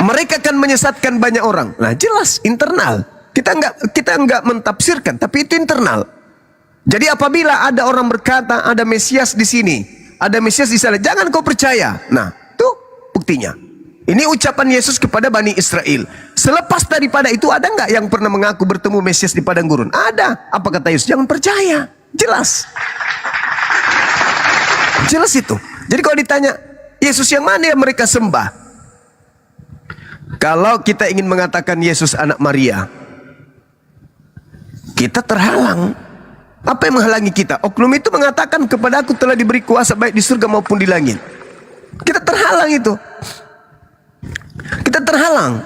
Mereka akan menyesatkan banyak orang. Nah, jelas internal. Kita enggak mentafsirkan, tapi itu internal. Jadi apabila ada orang berkata ada Mesias di sini, ada Mesias di sana, jangan kau percaya. Nah, itu buktinya. Ini ucapan Yesus kepada Bani Israel. Selepas daripada itu ada nggak yang pernah mengaku bertemu Mesias di padang gurun? Ada. Apa kata Yesus? Jangan percaya. Jelas. Jelas itu. Jadi kalau ditanya, Yesus yang mana yang mereka sembah? Kalau kita ingin mengatakan Yesus anak Maria, kita terhalang. Apa yang menghalangi kita? Oknum itu mengatakan kepada aku telah diberi kuasa baik di surga maupun di langit. Kita terhalang itu. Kita terhalang.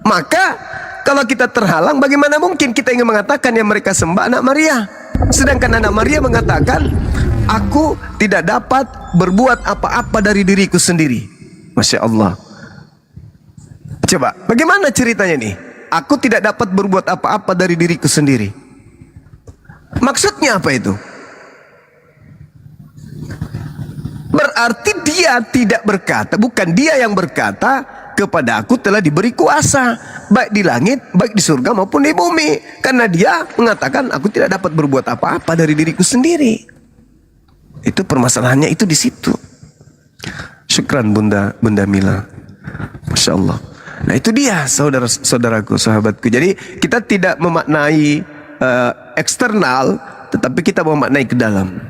Maka kalau kita terhalang, bagaimana mungkin kita ingin mengatakan yang mereka sembah anak Maria? Sedangkan anak Maria mengatakan, aku tidak dapat berbuat apa-apa dari diriku sendiri. Masya Allah. Coba, bagaimana ceritanya nih? Aku tidak dapat berbuat apa-apa dari diriku sendiri. Maksudnya apa itu? Berarti dia tidak berkata, bukan dia yang berkata, kepada aku telah diberi kuasa baik di langit, baik di surga maupun di bumi. Karena dia mengatakan aku tidak dapat berbuat apa-apa dari diriku sendiri. Itu permasalahannya itu di situ. Syukran Bunda Mila. Masya Allah. Nah itu dia saudara-saudaraku, sahabatku. Jadi kita tidak memaknai eksternal, tetapi kita memaknai ke dalam.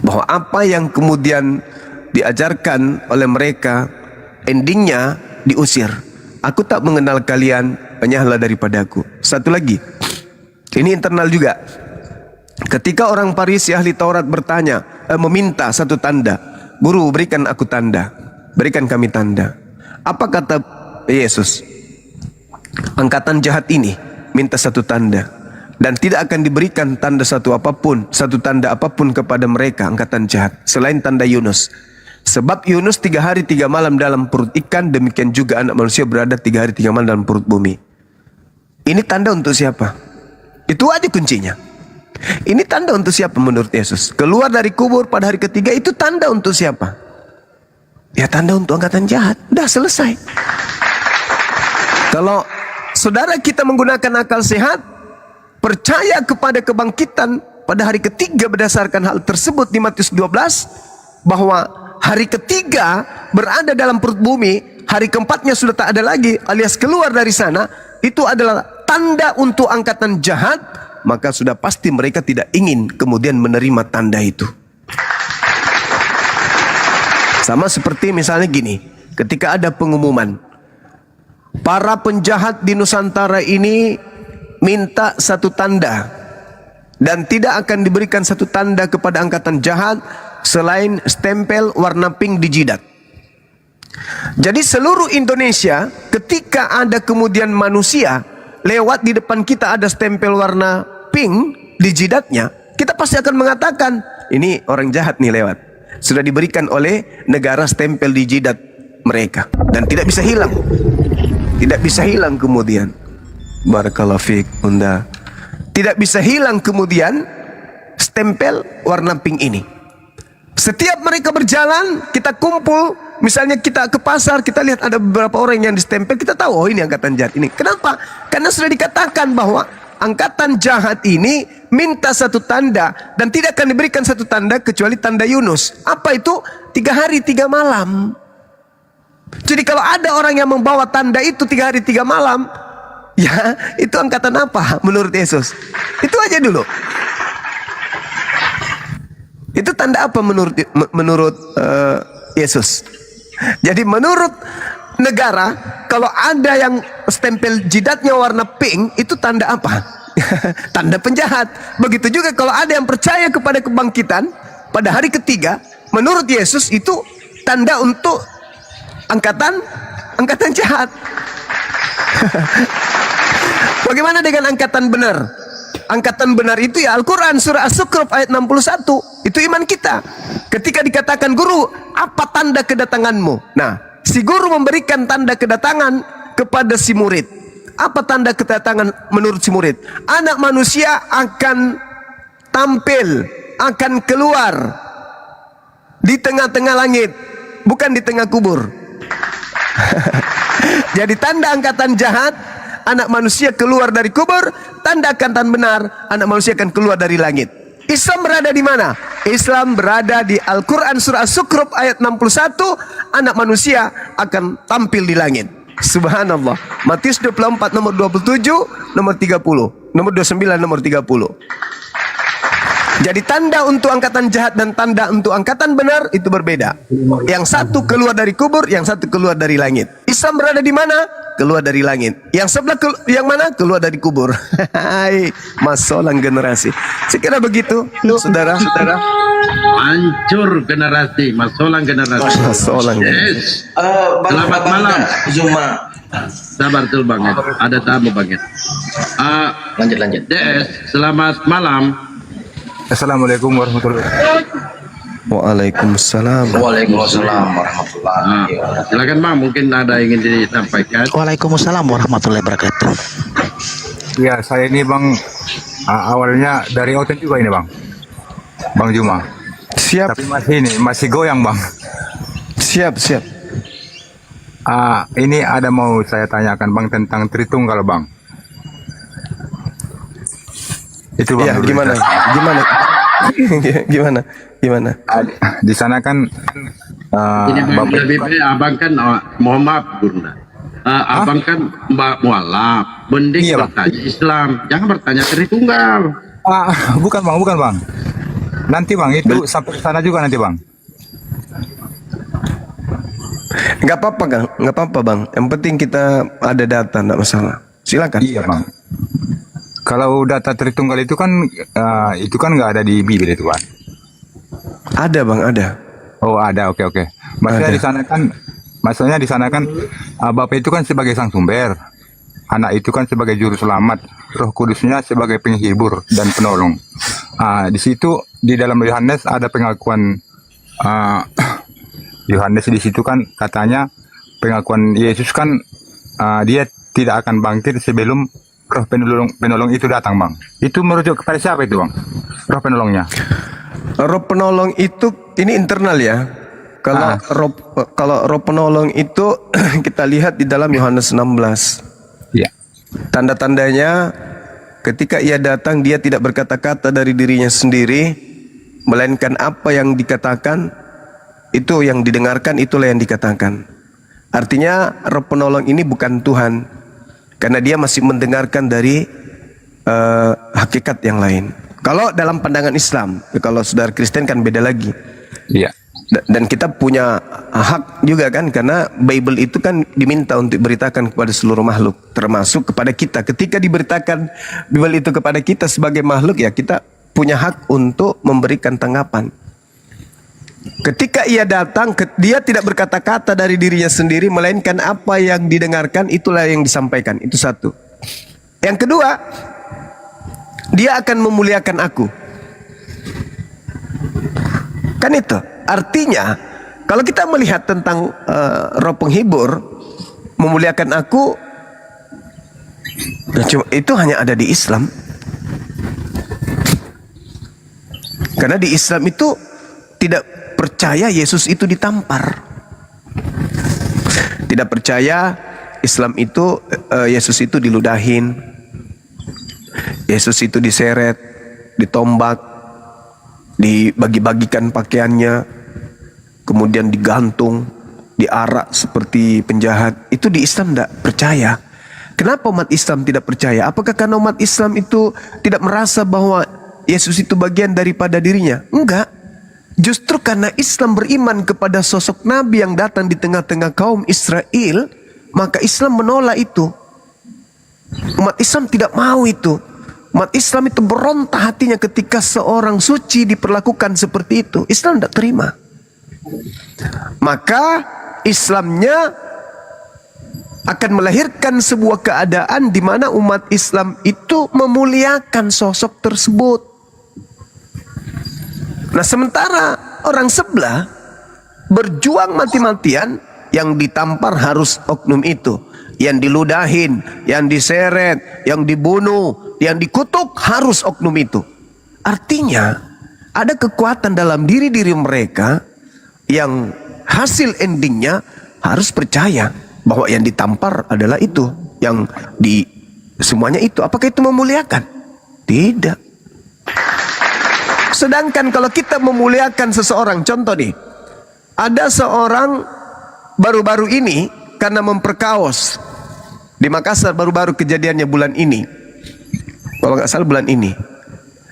Bahwa apa yang kemudian diajarkan oleh mereka, endingnya diusir. Aku tak mengenal kalian, hanyalah daripadaku. Satu lagi, ini internal juga. Ketika orang Farisi ahli Taurat bertanya, meminta satu tanda, Guru berikan aku tanda, berikan kami tanda. Apa kata Yesus? Angkatan jahat ini minta satu tanda, dan tidak akan diberikan tanda satu tanda apapun kepada mereka angkatan jahat selain tanda Yunus. Sebab Yunus 3 hari 3 malam dalam perut ikan, demikian juga anak manusia berada 3 hari 3 malam dalam perut bumi. Ini tanda untuk siapa? Itu aja kuncinya. Ini tanda untuk siapa menurut Yesus? Keluar dari kubur pada hari ketiga itu tanda untuk siapa? Ya tanda untuk angkatan jahat. Udah selesai. Kalau saudara kita menggunakan akal sehat, percaya kepada kebangkitan pada hari ketiga berdasarkan hal tersebut di Matius 12, bahwa hari ketiga berada dalam perut bumi, hari keempatnya sudah tak ada lagi alias keluar dari sana, itu adalah tanda untuk angkatan jahat, maka sudah pasti mereka tidak ingin kemudian menerima tanda itu. Sama seperti misalnya gini, ketika ada pengumuman, para penjahat di Nusantara ini minta satu tanda, dan tidak akan diberikan satu tanda kepada angkatan jahat selain stempel warna pink di jidat. Jadi seluruh Indonesia, ketika ada kemudian manusia lewat di depan kita ada stempel warna pink di jidatnya, kita pasti akan mengatakan ini orang jahat nih lewat. Sudah diberikan oleh negara stempel di jidat mereka, dan tidak bisa hilang. Tidak bisa hilang kemudian. Barakallahu fiik Bunda. Tidak bisa hilang kemudian stempel warna pink ini. Setiap mereka berjalan, kita kumpul, misalnya kita ke pasar, kita lihat ada beberapa orang yang distempel, kita tahu, oh ini angkatan jahat ini. Kenapa? Karena sudah dikatakan bahwa angkatan jahat ini minta satu tanda, dan tidak akan diberikan satu tanda kecuali tanda Yunus. Apa itu? 3 hari 3 malam. Jadi kalau ada orang yang membawa tanda itu 3 hari 3 malam, ya itu angkatan apa menurut Yesus? Itu aja dulu. Itu tanda apa menurut Yesus? Jadi menurut negara, kalau ada yang stempel jidatnya warna pink, itu tanda apa? Tanda penjahat. Begitu juga kalau ada yang percaya kepada kebangkitan pada hari ketiga, menurut Yesus itu tanda untuk angkatan jahat. Bagaimana dengan angkatan benar? Angkatan benar itu ya Al-Quran surah As-Zukhruf ayat 61. Itu iman kita. Ketika dikatakan guru, apa tanda kedatanganmu? Nah, si guru memberikan tanda kedatangan kepada si murid. Apa tanda kedatangan menurut si murid? Anak manusia akan tampil, akan keluar di tengah-tengah langit, bukan di tengah kubur. Jadi tanda angkatan jahat anak manusia keluar dari kubur, tanda akan benar anak manusia akan keluar dari langit. Islam berada di mana? Islam berada di Al-Quran surah As-Zukhruf ayat 61, anak manusia akan tampil di langit. Subhanallah. Matius 24 nomor 27, nomor 30, nomor 29, nomor 30. Jadi tanda untuk angkatan jahat dan tanda untuk angkatan benar itu berbeda. Yang satu keluar dari kubur, yang satu keluar dari langit. Islam berada di mana? Keluar dari langit. Yang sebelah yang mana? Keluar dari kubur. Hai, masolang generasi. Saya kira begitu, saudara-saudara. Hancur generasi, masolang generasi. Masolang. Yes. Selamat malam, Zuma. Sabar tuh Bang. Ada tamu Bang. Lanjut. DS, selamat malam. Assalamualaikum warahmatullahi wabarakatuh. Waalaikumsalam. Waalaikumsalam warahmatullahi wabarakatuh. Silakan Bang, mungkin ada yang ingin disampaikan. Waalaikumsalam warahmatullahi wabarakatuh. Ya, saya ini Bang, awalnya dari Oten juga ini Bang. Bang Juma. Siap. Tapi masih goyang Bang. Siap. Ini ada mau saya tanyakan Bang tentang Tritunggal Bang. Itu Bang. Ya, gimana? Gimana? Di sana kan Ini Bang, lebih baik abang kan, mohon maaf Gurunda. Abang kan mualaf, mending Iya, Bang. bertanya Islam, jangan bertanya Tritunggal. bukan Bang. Nanti Bang, itu sampai ke sana juga nanti Bang. Nggak apa-apa Bang. Yang penting kita ada data, nggak masalah. Silakan. Iya Bang. Kalau data Tritunggal itu kan nggak ada di Bible itu Bang. Ada Bang, ada. Oh ada, oke. Maksudnya Ada. di sana kan Bapak itu kan sebagai sang sumber, Anak itu kan sebagai juru selamat, Roh Kudusnya sebagai penghibur dan penolong. Di situ di dalam Yohanes ada pengakuan Yohanes di situ kan katanya pengakuan Yesus kan dia tidak akan bangkit sebelum Roh penolong itu datang Bang. Itu merujuk kepada siapa itu Bang? Roh penolongnya? Roh penolong itu ini internal ya. Kalau roh penolong itu kita lihat di dalam Yohanes 16. Iya. Tanda-tandanya ketika ia datang dia tidak berkata-kata dari dirinya sendiri, melainkan apa yang dikatakan itu yang didengarkan, itulah yang dikatakan. Artinya roh penolong ini bukan Tuhan, karena dia masih mendengarkan dari hakikat yang lain. Kalau dalam pandangan Islam, kalau saudara Kristen kan beda lagi. Iya. Dan kita punya hak juga kan, karena Bible itu kan diminta untuk diberitakan kepada seluruh makhluk, termasuk kepada kita. Ketika diberitakan Bible itu kepada kita sebagai makhluk, ya kita punya hak untuk memberikan tanggapan. Ketika ia datang, dia tidak berkata-kata dari dirinya sendiri, melainkan apa yang didengarkan itulah yang disampaikan. Itu satu. Yang kedua, dia akan memuliakan aku. Kan itu. Artinya, kalau kita melihat tentang roh penghibur, memuliakan aku, itu hanya ada di Islam. Karena di Islam itu tidak percaya Yesus itu ditampar. Tidak percaya Islam itu Yesus itu diludahin, Yesus itu diseret, ditombak, dibagi-bagikan pakaiannya, kemudian digantung, diarak seperti penjahat. Itu di Islam tidak percaya. Kenapa umat Islam tidak percaya? Apakah karena umat Islam itu tidak merasa bahwa Yesus itu bagian daripada dirinya? Enggak. Justru karena Islam beriman kepada sosok Nabi yang datang di tengah-tengah kaum Israel, maka Islam menolak itu. Umat Islam tidak mau itu. Umat Islam itu berontak hatinya ketika seorang suci diperlakukan seperti itu. Islam tidak terima. Maka Islamnya akan melahirkan sebuah keadaan di mana umat Islam itu memuliakan sosok tersebut. Nah, sementara orang sebelah berjuang mati-matian, yang ditampar harus oknum itu, yang diludahin, yang diseret, yang dibunuh, yang dikutuk harus oknum itu. Artinya ada kekuatan dalam diri-diri mereka yang hasil endingnya harus percaya bahwa yang ditampar adalah itu. yang di semuanya itu. Apakah itu memuliakan? Tidak. Sedangkan kalau kita memuliakan seseorang, contoh nih, ada seorang baru-baru ini karena memperkaos di Makassar, baru-baru kejadiannya bulan ini, kalau nggak salah bulan ini,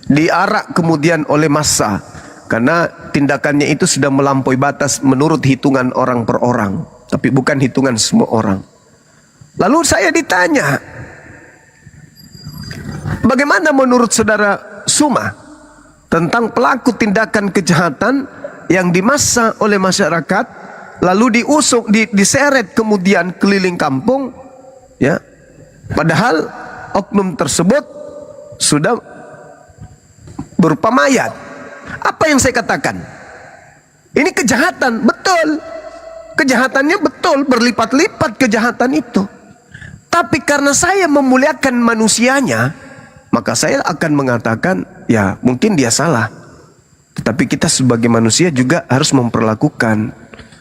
diarak kemudian oleh massa karena tindakannya itu sudah melampaui batas menurut hitungan orang per orang, tapi bukan hitungan semua orang. Lalu saya ditanya, bagaimana menurut saudara Suma tentang pelaku tindakan kejahatan yang dimassa oleh masyarakat, lalu diusung, diseret kemudian keliling kampung, ya, padahal oknum tersebut sudah berupa mayat. Apa yang saya katakan? Ini kejahatan, betul. Kejahatannya betul, berlipat-lipat kejahatan itu. Tapi karena saya memuliakan manusianya, maka saya akan mengatakan, ya mungkin dia salah. Tetapi kita sebagai manusia juga harus memperlakukan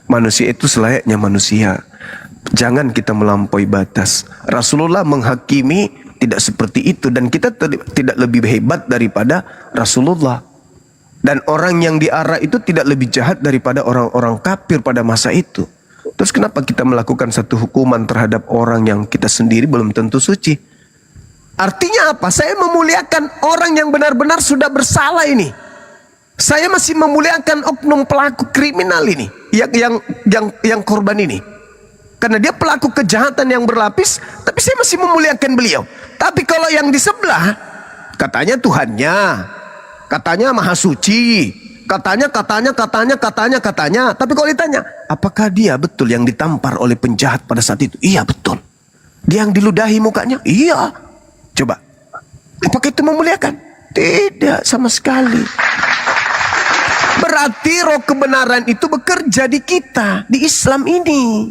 manusia itu selayaknya manusia. Jangan kita melampaui batas. Rasulullah menghakimi tidak seperti itu, dan kita tidak lebih hebat daripada Rasulullah. Dan orang yang diarak itu tidak lebih jahat daripada orang-orang kafir pada masa itu. Terus kenapa kita melakukan satu hukuman terhadap orang yang kita sendiri belum tentu suci? Artinya apa? Saya memuliakan orang yang benar-benar sudah bersalah ini. Saya masih memuliakan oknum pelaku kriminal ini, yang korban ini. Karena dia pelaku kejahatan yang berlapis, tapi saya masih memuliakan beliau. Tapi kalau yang di sebelah, katanya Tuhannya, katanya Maha Suci, katanya. Tapi kalau ditanya, apakah dia betul yang ditampar oleh penjahat pada saat itu? Iya, betul. Dia yang diludahi mukanya? Iya. Coba, apakah itu memuliakan? Tidak, sama sekali. Berarti roh kebenaran itu bekerja di kita, di Islam ini.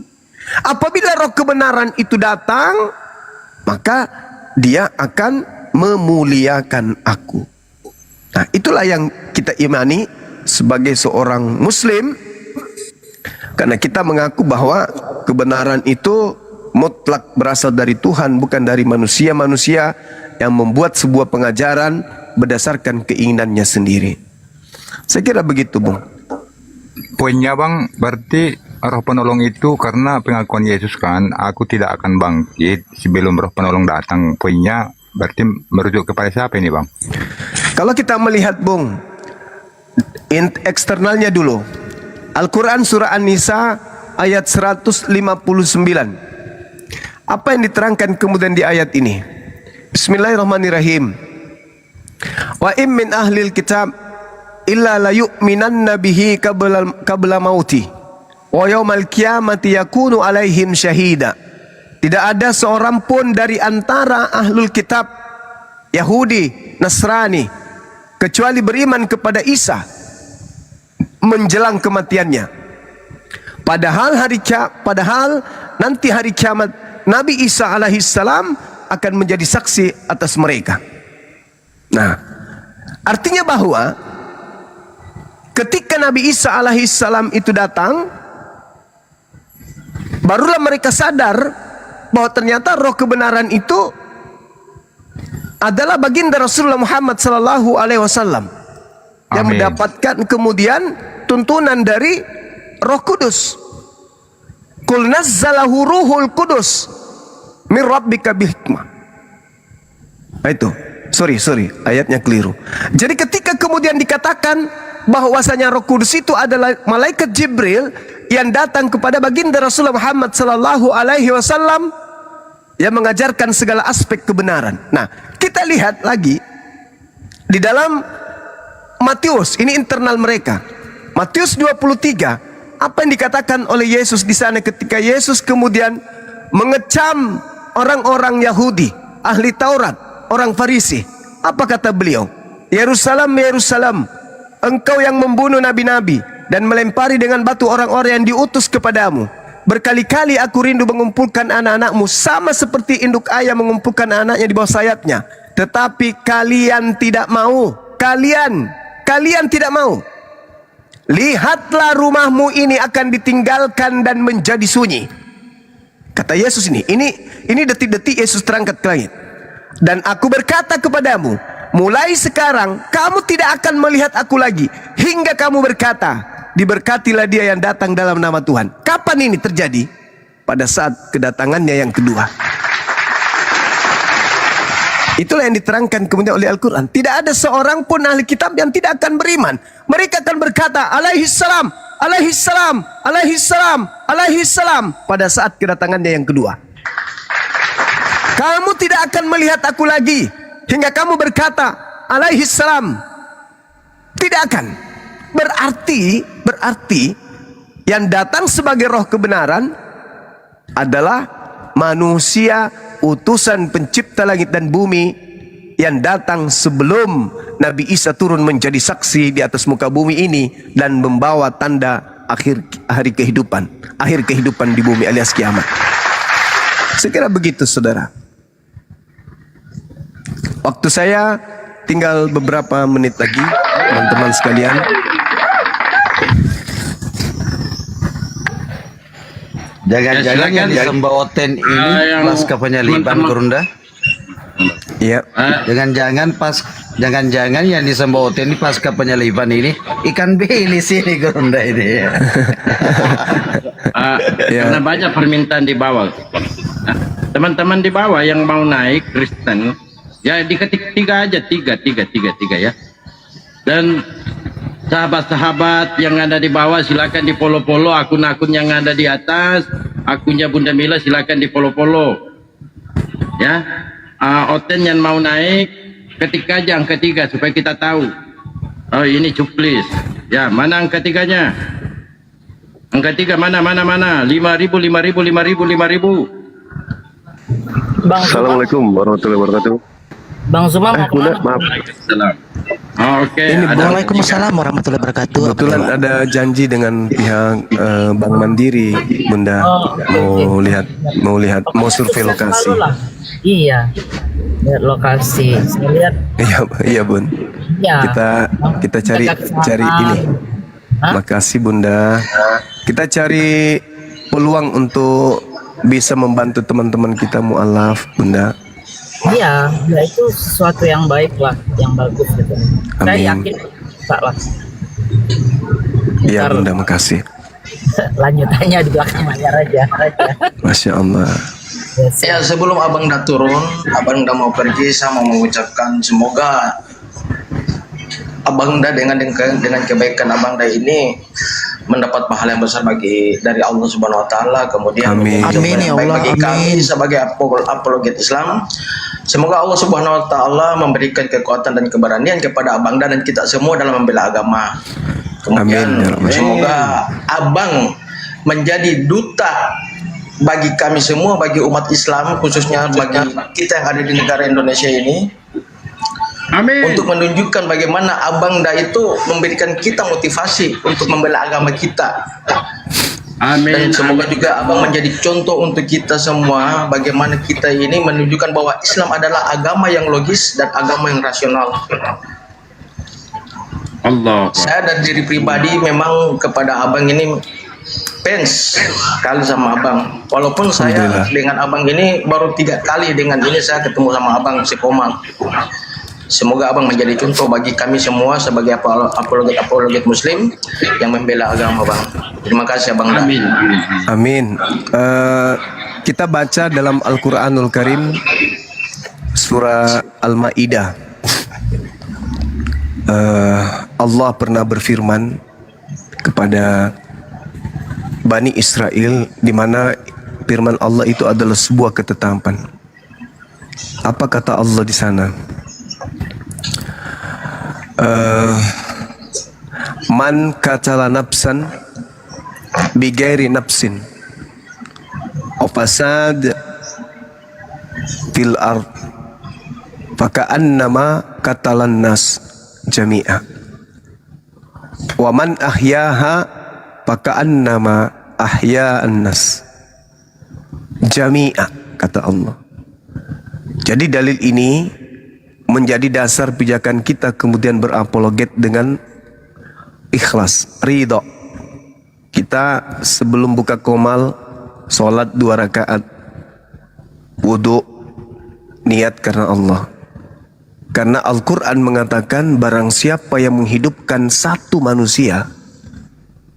Apabila roh kebenaran itu datang, maka dia akan memuliakan aku. Nah, itulah yang kita imani sebagai seorang muslim, karena kita mengaku bahwa kebenaran itu mutlak berasal dari Tuhan, bukan dari manusia-manusia yang membuat sebuah pengajaran berdasarkan keinginannya sendiri. Saya kira begitu, Bung. Poinnya Bang, berarti roh penolong itu karena pengakuan Yesus kan, aku tidak akan bangkit sebelum roh penolong datang. Poinnya berarti merujuk kepada siapa ini Bang? Kalau kita melihat, Bung, eksternalnya dulu, Al-Quran surah An-Nisa ayat 159. Apa yang diterangkan kemudian di ayat ini? Bismillahirrahmanirrahim. Wa im min ahlil kitab illa la yu'minanna bihi qabla mauti wa yaumal qiyamati yakunu alaihim syahida. Tidak ada seorang pun dari antara ahlul kitab Yahudi, Nasrani, kecuali beriman kepada Isa menjelang kematiannya. Padahal nanti hari kiamat Nabi Isa alaihissalam akan menjadi saksi atas mereka. Nah, artinya bahwa ketika Nabi Isa alaihissalam itu datang, barulah mereka sadar bahwa ternyata roh kebenaran itu adalah baginda Rasulullah Muhammad sallallahu alaihi wasallam yang mendapatkan kemudian tuntunan dari Roh Kudus. Qul nazzalahu ruhul qudus min rabbika bil hikmah. Itu. Sorry, ayatnya keliru. Jadi ketika kemudian dikatakan bahwasanya Roh Kudus itu adalah malaikat Jibril yang datang kepada baginda Rasulullah Muhammad sallallahu alaihi wasallam yang mengajarkan segala aspek kebenaran. Nah, kita lihat lagi di dalam Matius, ini internal mereka. Matius 23, apa yang dikatakan oleh Yesus di sana ketika Yesus kemudian mengecam orang-orang Yahudi, ahli Taurat, orang Farisi. Apa kata beliau? Yerusalem, Yerusalem, engkau yang membunuh nabi-nabi dan melempari dengan batu orang-orang yang diutus kepadamu. Berkali-kali aku rindu mengumpulkan anak-anakmu sama seperti induk ayam mengumpulkan anaknya di bawah sayapnya. Tetapi kalian tidak mau. Kalian tidak mau. Lihatlah rumahmu ini akan ditinggalkan dan menjadi sunyi. Kata Yesus ini detik-detik Yesus terangkat ke langit. Dan aku berkata kepadamu, mulai sekarang kamu tidak akan melihat aku lagi, hingga kamu berkata, diberkatilah dia yang datang dalam nama Tuhan. Kapan ini terjadi? Pada saat kedatangannya yang kedua. Itulah yang diterangkan kemudian oleh Al-Quran. Tidak ada seorang pun ahli kitab yang tidak akan beriman. Mereka akan berkata, alaihi salam, alaihi salam, alaihi salam, alaihi salam, pada saat kedatangannya yang kedua. Kamu tidak akan melihat aku lagi hingga kamu berkata alaihi salam. Tidak akan. Berarti yang datang sebagai roh kebenaran adalah manusia, utusan pencipta langit dan bumi, yang datang sebelum Nabi Isa turun menjadi saksi di atas muka bumi ini dan membawa tanda akhir kehidupan di bumi alias kiamat. Sekira begitu, saudara. Waktu saya tinggal beberapa menit lagi, teman-teman sekalian. Jangan-jangan yang disembah Oten ini pasca penyaliban, Gurunda? Iya. Jangan-jangan yang disembah Oten ini pasca penyaliban ini ikan bilis ini, Gurunda ini. Karena banyak permintaan di bawah. Teman-teman di bawah yang mau naik Kristen, ya diketik tiga aja, tiga ya. Dan sahabat-sahabat yang ada di bawah silakan di follow akun-akun yang ada di atas. Akunnya Bunda Mila silakan di follow. Ya, Oten yang mau naik ketik aja angka 3 supaya kita tahu. Oh ini cuplis. Ya, mana angka 3-nya? Angka 3 mana? 5.000. Bang, assalamualaikum warahmatullahi wabarakatuh. Bang Suma mau kemana? Maaf. Oke. Waalaikumsalam warahmatullahi wabarakatuh. Kebetulan ada janji dengan pihak Bank Mandiri, Bunda, mau survei lokasi. Iya, lihat lokasi. Saya lihat. Iya Bun. Ya. Kita cari ini. Makasih Bunda. Kita cari peluang untuk bisa membantu teman-teman kita mualaf, Bunda. Iya, ya itu sesuatu yang baik lah, yang bagus gitu. Saya yakin tak lah. Iya Bunda, makasih. Lanjutannya di belakang layar aja. Masya Allah. Ya, sebelum abang udah turun, abang udah mau pergi, saya mau mengucapkan semoga abang udah dengan kebaikan abang udah ini mendapat pahala yang besar dari Allah Subhanahu Wa Taala, kemudian Amin ya Allah, bagi kami sebagai apologet Islam. Semoga Allah Subhanahu Wa Taala memberikan kekuatan dan keberanian kepada abang dan kita semua dalam membela agama. Kemudian semoga abang menjadi duta bagi kami semua, bagi umat Islam, khususnya bagi kita yang ada di negara Indonesia ini. Amin. Untuk menunjukkan bagaimana abang da itu memberikan kita motivasi untuk membela agama kita. Amin. Dan semoga juga abang menjadi contoh untuk kita semua, bagaimana kita ini menunjukkan bahwa Islam adalah agama yang logis dan agama yang rasional. Allah. Saya dari diri pribadi memang kepada abang ini fans sekali sama abang. Walaupun saya dengan abang ini baru 3 kali dengan ini saya ketemu sama abang Sikomal. Semoga abang menjadi contoh bagi kami semua sebagai apologet Muslim yang membela agama, bang. Terima kasih abang. Amin. Amin. Kita baca dalam Al-Quranul Karim surah Al-Ma'idah. Allah pernah berfirman kepada Bani Israel, di mana firman Allah itu adalah sebuah ketetapan. Apa kata Allah di sana? Man katala nafsan bigairi nafsin aw fasad fil ard faka'annama katalan nas jami'a wa man ahyaha faka'annama ahya'an nas jami'a, kata Allah. Jadi dalil ini menjadi dasar pijakan kita kemudian berapologet dengan ikhlas, ridho. Kita sebelum buka komal sholat 2 rakaat, wudhu, niat karena Allah. Karena Al-Quran mengatakan barang siapa yang menghidupkan satu manusia,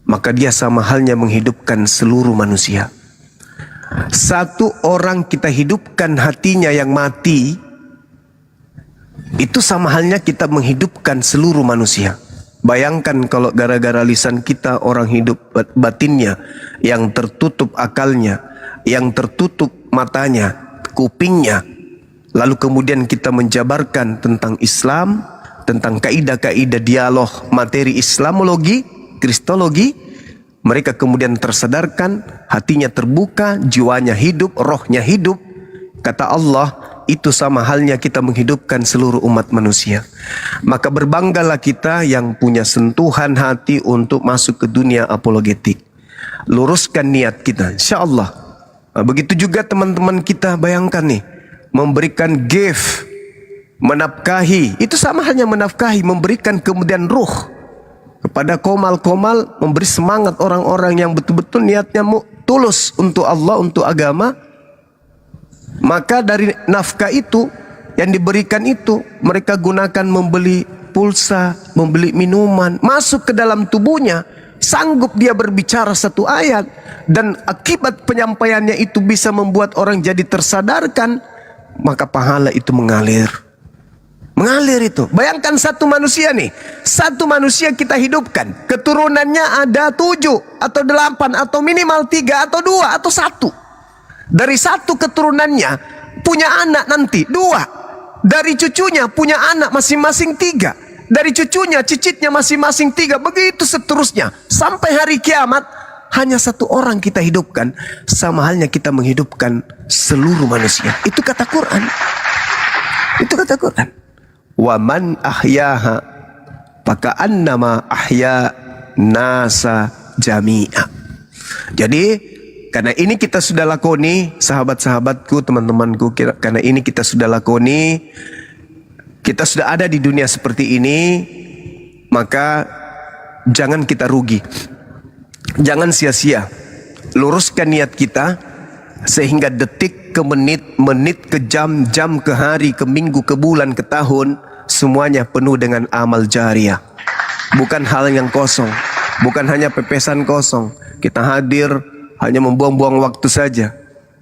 maka dia sama halnya menghidupkan seluruh manusia. Satu orang kita hidupkan hatinya yang mati, itu sama halnya kita menghidupkan seluruh manusia. Bayangkan kalau gara-gara lisan kita orang hidup batinnya, yang tertutup akalnya, yang tertutup matanya, kupingnya, lalu kemudian kita menjabarkan tentang Islam, tentang kaidah-kaidah dialog materi Islamologi, Kristologi, mereka kemudian tersadarkan, hatinya terbuka, jiwanya hidup, rohnya hidup. Kata Allah, itu sama halnya kita menghidupkan seluruh umat manusia. Maka berbanggalah kita yang punya sentuhan hati untuk masuk ke dunia apologetik. Luruskan niat kita, insya Allah. Begitu juga teman-teman kita, bayangkan nih, memberikan gift, menafkahi, itu sama halnya menafkahi, memberikan kemudian ruh kepada komal-komal, memberi semangat orang-orang yang betul-betul niatnya tulus untuk Allah, untuk agama. Maka dari nafkah itu yang diberikan itu, mereka gunakan membeli pulsa, membeli minuman, masuk ke dalam tubuhnya. Sanggup dia berbicara satu ayat, dan akibat penyampaiannya itu bisa membuat orang jadi tersadarkan, maka pahala itu mengalir. Mengalir itu. Bayangkan satu manusia nih, satu manusia kita hidupkan, keturunannya ada 7 atau 8 atau minimal 3 atau 2 atau 1. Dari satu keturunannya punya anak nanti 2. Dari cucunya punya anak masing-masing 3. Dari cucunya, cicitnya masing-masing 3. Begitu seterusnya. Sampai hari kiamat, hanya satu orang kita hidupkan, sama halnya kita menghidupkan seluruh manusia. Itu kata Quran. Itu kata Quran. Wa man ahyaha faka'annama ahya nasa jami'a. Jadi karena ini kita sudah lakoni, sahabat-sahabatku, teman-temanku, karena ini kita sudah lakoni, kita sudah ada di dunia seperti ini, maka jangan kita rugi, jangan sia-sia. Luruskan niat kita sehingga detik ke menit, menit ke jam, jam ke hari, ke minggu, ke bulan, ke tahun, semuanya penuh dengan amal jariah. Bukan hal yang kosong, bukan hanya pepesan kosong. Kita hadir hanya membuang-buang waktu saja.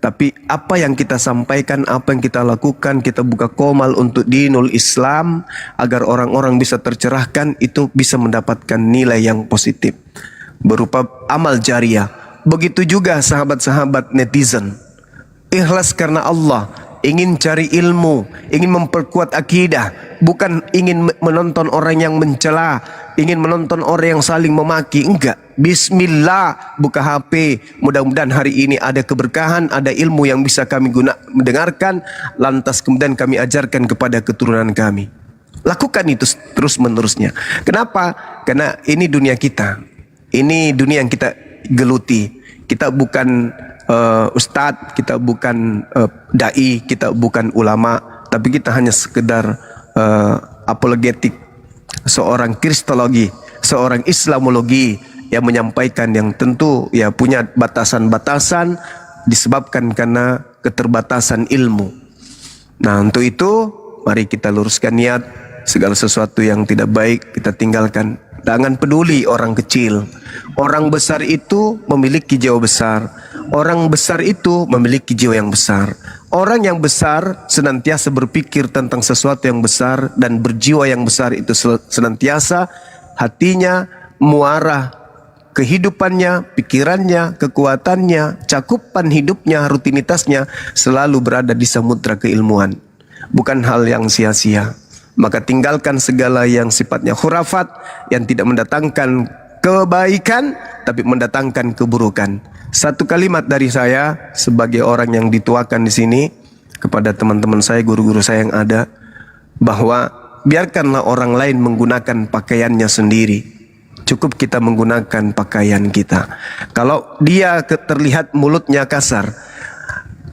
Tapi apa yang kita sampaikan, apa yang kita lakukan, kita buka komal untuk dinul Islam, agar orang-orang bisa tercerahkan, itu bisa mendapatkan nilai yang positif berupa amal jariah. Begitu juga sahabat-sahabat netizen, ikhlas karena Allah, ingin cari ilmu, ingin memperkuat akidah, bukan ingin menonton orang yang mencela, ingin menonton orang yang saling memaki. Enggak, bismillah, buka HP, mudah-mudahan hari ini ada keberkahan, ada ilmu yang bisa kami mendengarkan, lantas kemudian kami ajarkan kepada keturunan kami. Lakukan itu terus menerusnya. Kenapa? Karena ini dunia kita, ini dunia yang kita geluti. Kita bukan ustadz, kita bukan dai, kita bukan ulama, tapi kita hanya sekedar apologetik, seorang kristologi, seorang islamologi yang menyampaikan, yang tentu ya punya batasan-batasan disebabkan karena keterbatasan ilmu. Nah, untuk itu mari kita luruskan niat, segala sesuatu yang tidak baik kita tinggalkan. Jangan peduli orang kecil. Orang besar itu memiliki jiwa besar. Orang besar itu memiliki jiwa yang besar. Orang yang besar senantiasa berpikir tentang sesuatu yang besar, dan berjiwa yang besar itu senantiasa hatinya muarah, kehidupannya, pikirannya, kekuatannya, cakupan hidupnya, rutinitasnya selalu berada di samudra keilmuan. Bukan hal yang sia-sia. Maka tinggalkan segala yang sifatnya khurafat, yang tidak mendatangkan kebaikan tapi mendatangkan keburukan. Satu kalimat dari saya sebagai orang yang dituakan di sini kepada teman-teman saya, guru-guru saya yang ada, bahwa biarkanlah orang lain menggunakan pakaiannya sendiri, cukup kita menggunakan pakaian kita. Kalau dia terlihat mulutnya kasar,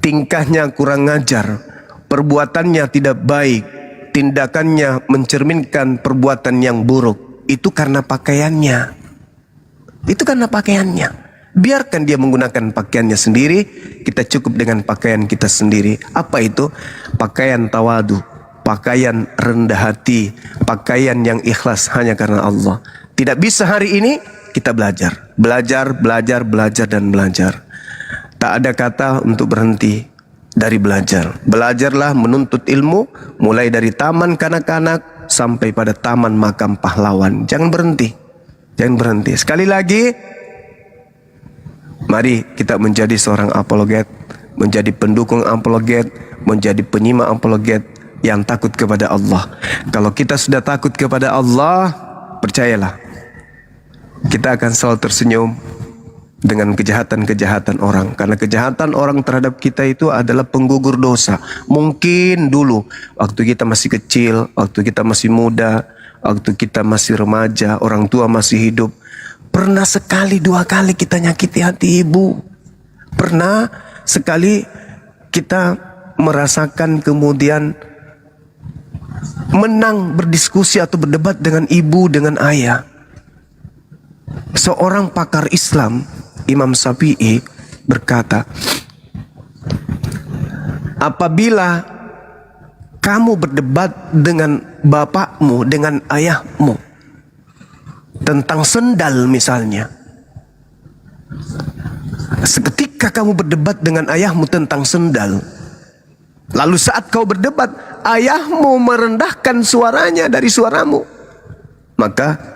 tingkahnya kurang ajar, perbuatannya tidak baik, tindakannya mencerminkan perbuatan yang buruk, itu karena pakaiannya. Itu karena pakaiannya. Biarkan dia menggunakan pakaiannya sendiri, kita cukup dengan pakaian kita sendiri. Apa itu? Pakaian tawadu, pakaian rendah hati, pakaian yang ikhlas hanya karena Allah. Tidak bisa hari ini kita belajar, dan belajar. Tak ada kata untuk berhenti dari belajar. Belajarlah menuntut ilmu, mulai dari taman kanak-kanak sampai pada taman makam pahlawan. Jangan berhenti, jangan berhenti. Sekali lagi, mari kita menjadi seorang apologet, menjadi pendukung apologet, menjadi penyimak apologet yang takut kepada Allah. Kalau kita sudah takut kepada Allah, percayalah, kita akan selalu tersenyum dengan kejahatan-kejahatan orang. Karena kejahatan orang terhadap kita itu adalah penggugur dosa. Mungkin dulu, waktu kita masih kecil, waktu kita masih muda, waktu kita masih remaja, orang tua masih hidup, pernah sekali, dua kali kita nyakiti hati ibu. Pernah sekali kita merasakan kemudian menang berdiskusi atau berdebat dengan ibu, dengan ayah. Seorang pakar Islam, Imam Syafi'i, berkata, apabila kamu berdebat dengan bapakmu, dengan ayahmu tentang sendal misalnya, seketika kamu berdebat dengan ayahmu tentang sendal, lalu saat kau berdebat ayahmu merendahkan suaranya dari suaramu, maka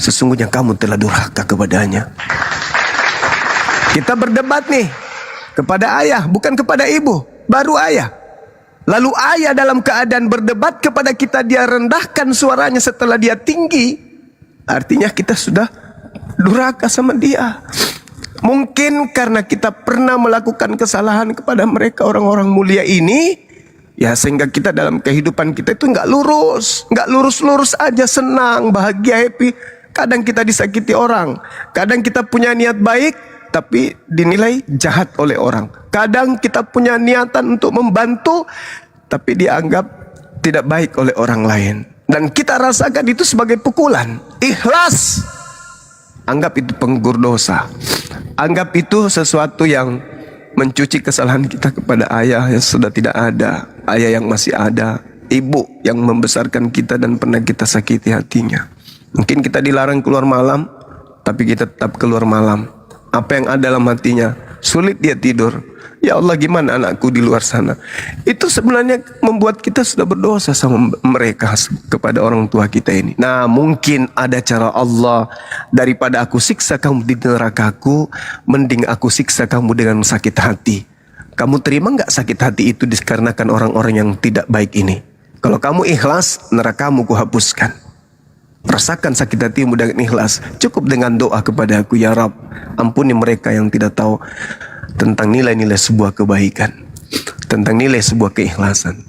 sesungguhnya kamu telah durhaka kepadanya. Kita berdebat nih kepada ayah, bukan kepada ibu, baru ayah. Lalu ayah dalam keadaan berdebat kepada kita, dia rendahkan suaranya setelah dia tinggi, artinya kita sudah durhaka sama dia. Mungkin karena kita pernah melakukan kesalahan kepada mereka, orang-orang mulia ini, ya sehingga kita dalam kehidupan kita itu nggak lurus aja, senang, bahagia, happy. Kadang kita disakiti orang, kadang kita punya niat baik tapi dinilai jahat oleh orang. Kadang kita punya niatan untuk membantu tapi dianggap tidak baik oleh orang lain, dan kita rasakan itu sebagai pukulan. Ikhlas, anggap itu penggugur dosa, anggap itu sesuatu yang mencuci kesalahan kita kepada ayah yang sudah tidak ada, ayah yang masih ada, ibu yang membesarkan kita dan pernah kita sakiti hatinya. Mungkin kita dilarang keluar malam, tapi kita tetap keluar malam. Apa yang ada dalam hatinya? Sulit dia tidur. Ya Allah, gimana anakku di luar sana? Itu sebenarnya membuat kita sudah berdosa sama mereka, kepada orang tua kita ini. Nah, mungkin ada cara Allah, daripada aku siksa kamu di nerakaku, mending aku siksa kamu dengan sakit hati. Kamu terima nggak sakit hati itu dikarenakan orang-orang yang tidak baik ini? Kalau kamu ikhlas, nerakamu kuhapuskan. Rasakan sakit hatimu dengan ikhlas. Cukup dengan doa kepada aku, ya Rabb, ampuni mereka yang tidak tahu tentang nilai-nilai sebuah kebaikan, tentang nilai sebuah keikhlasan.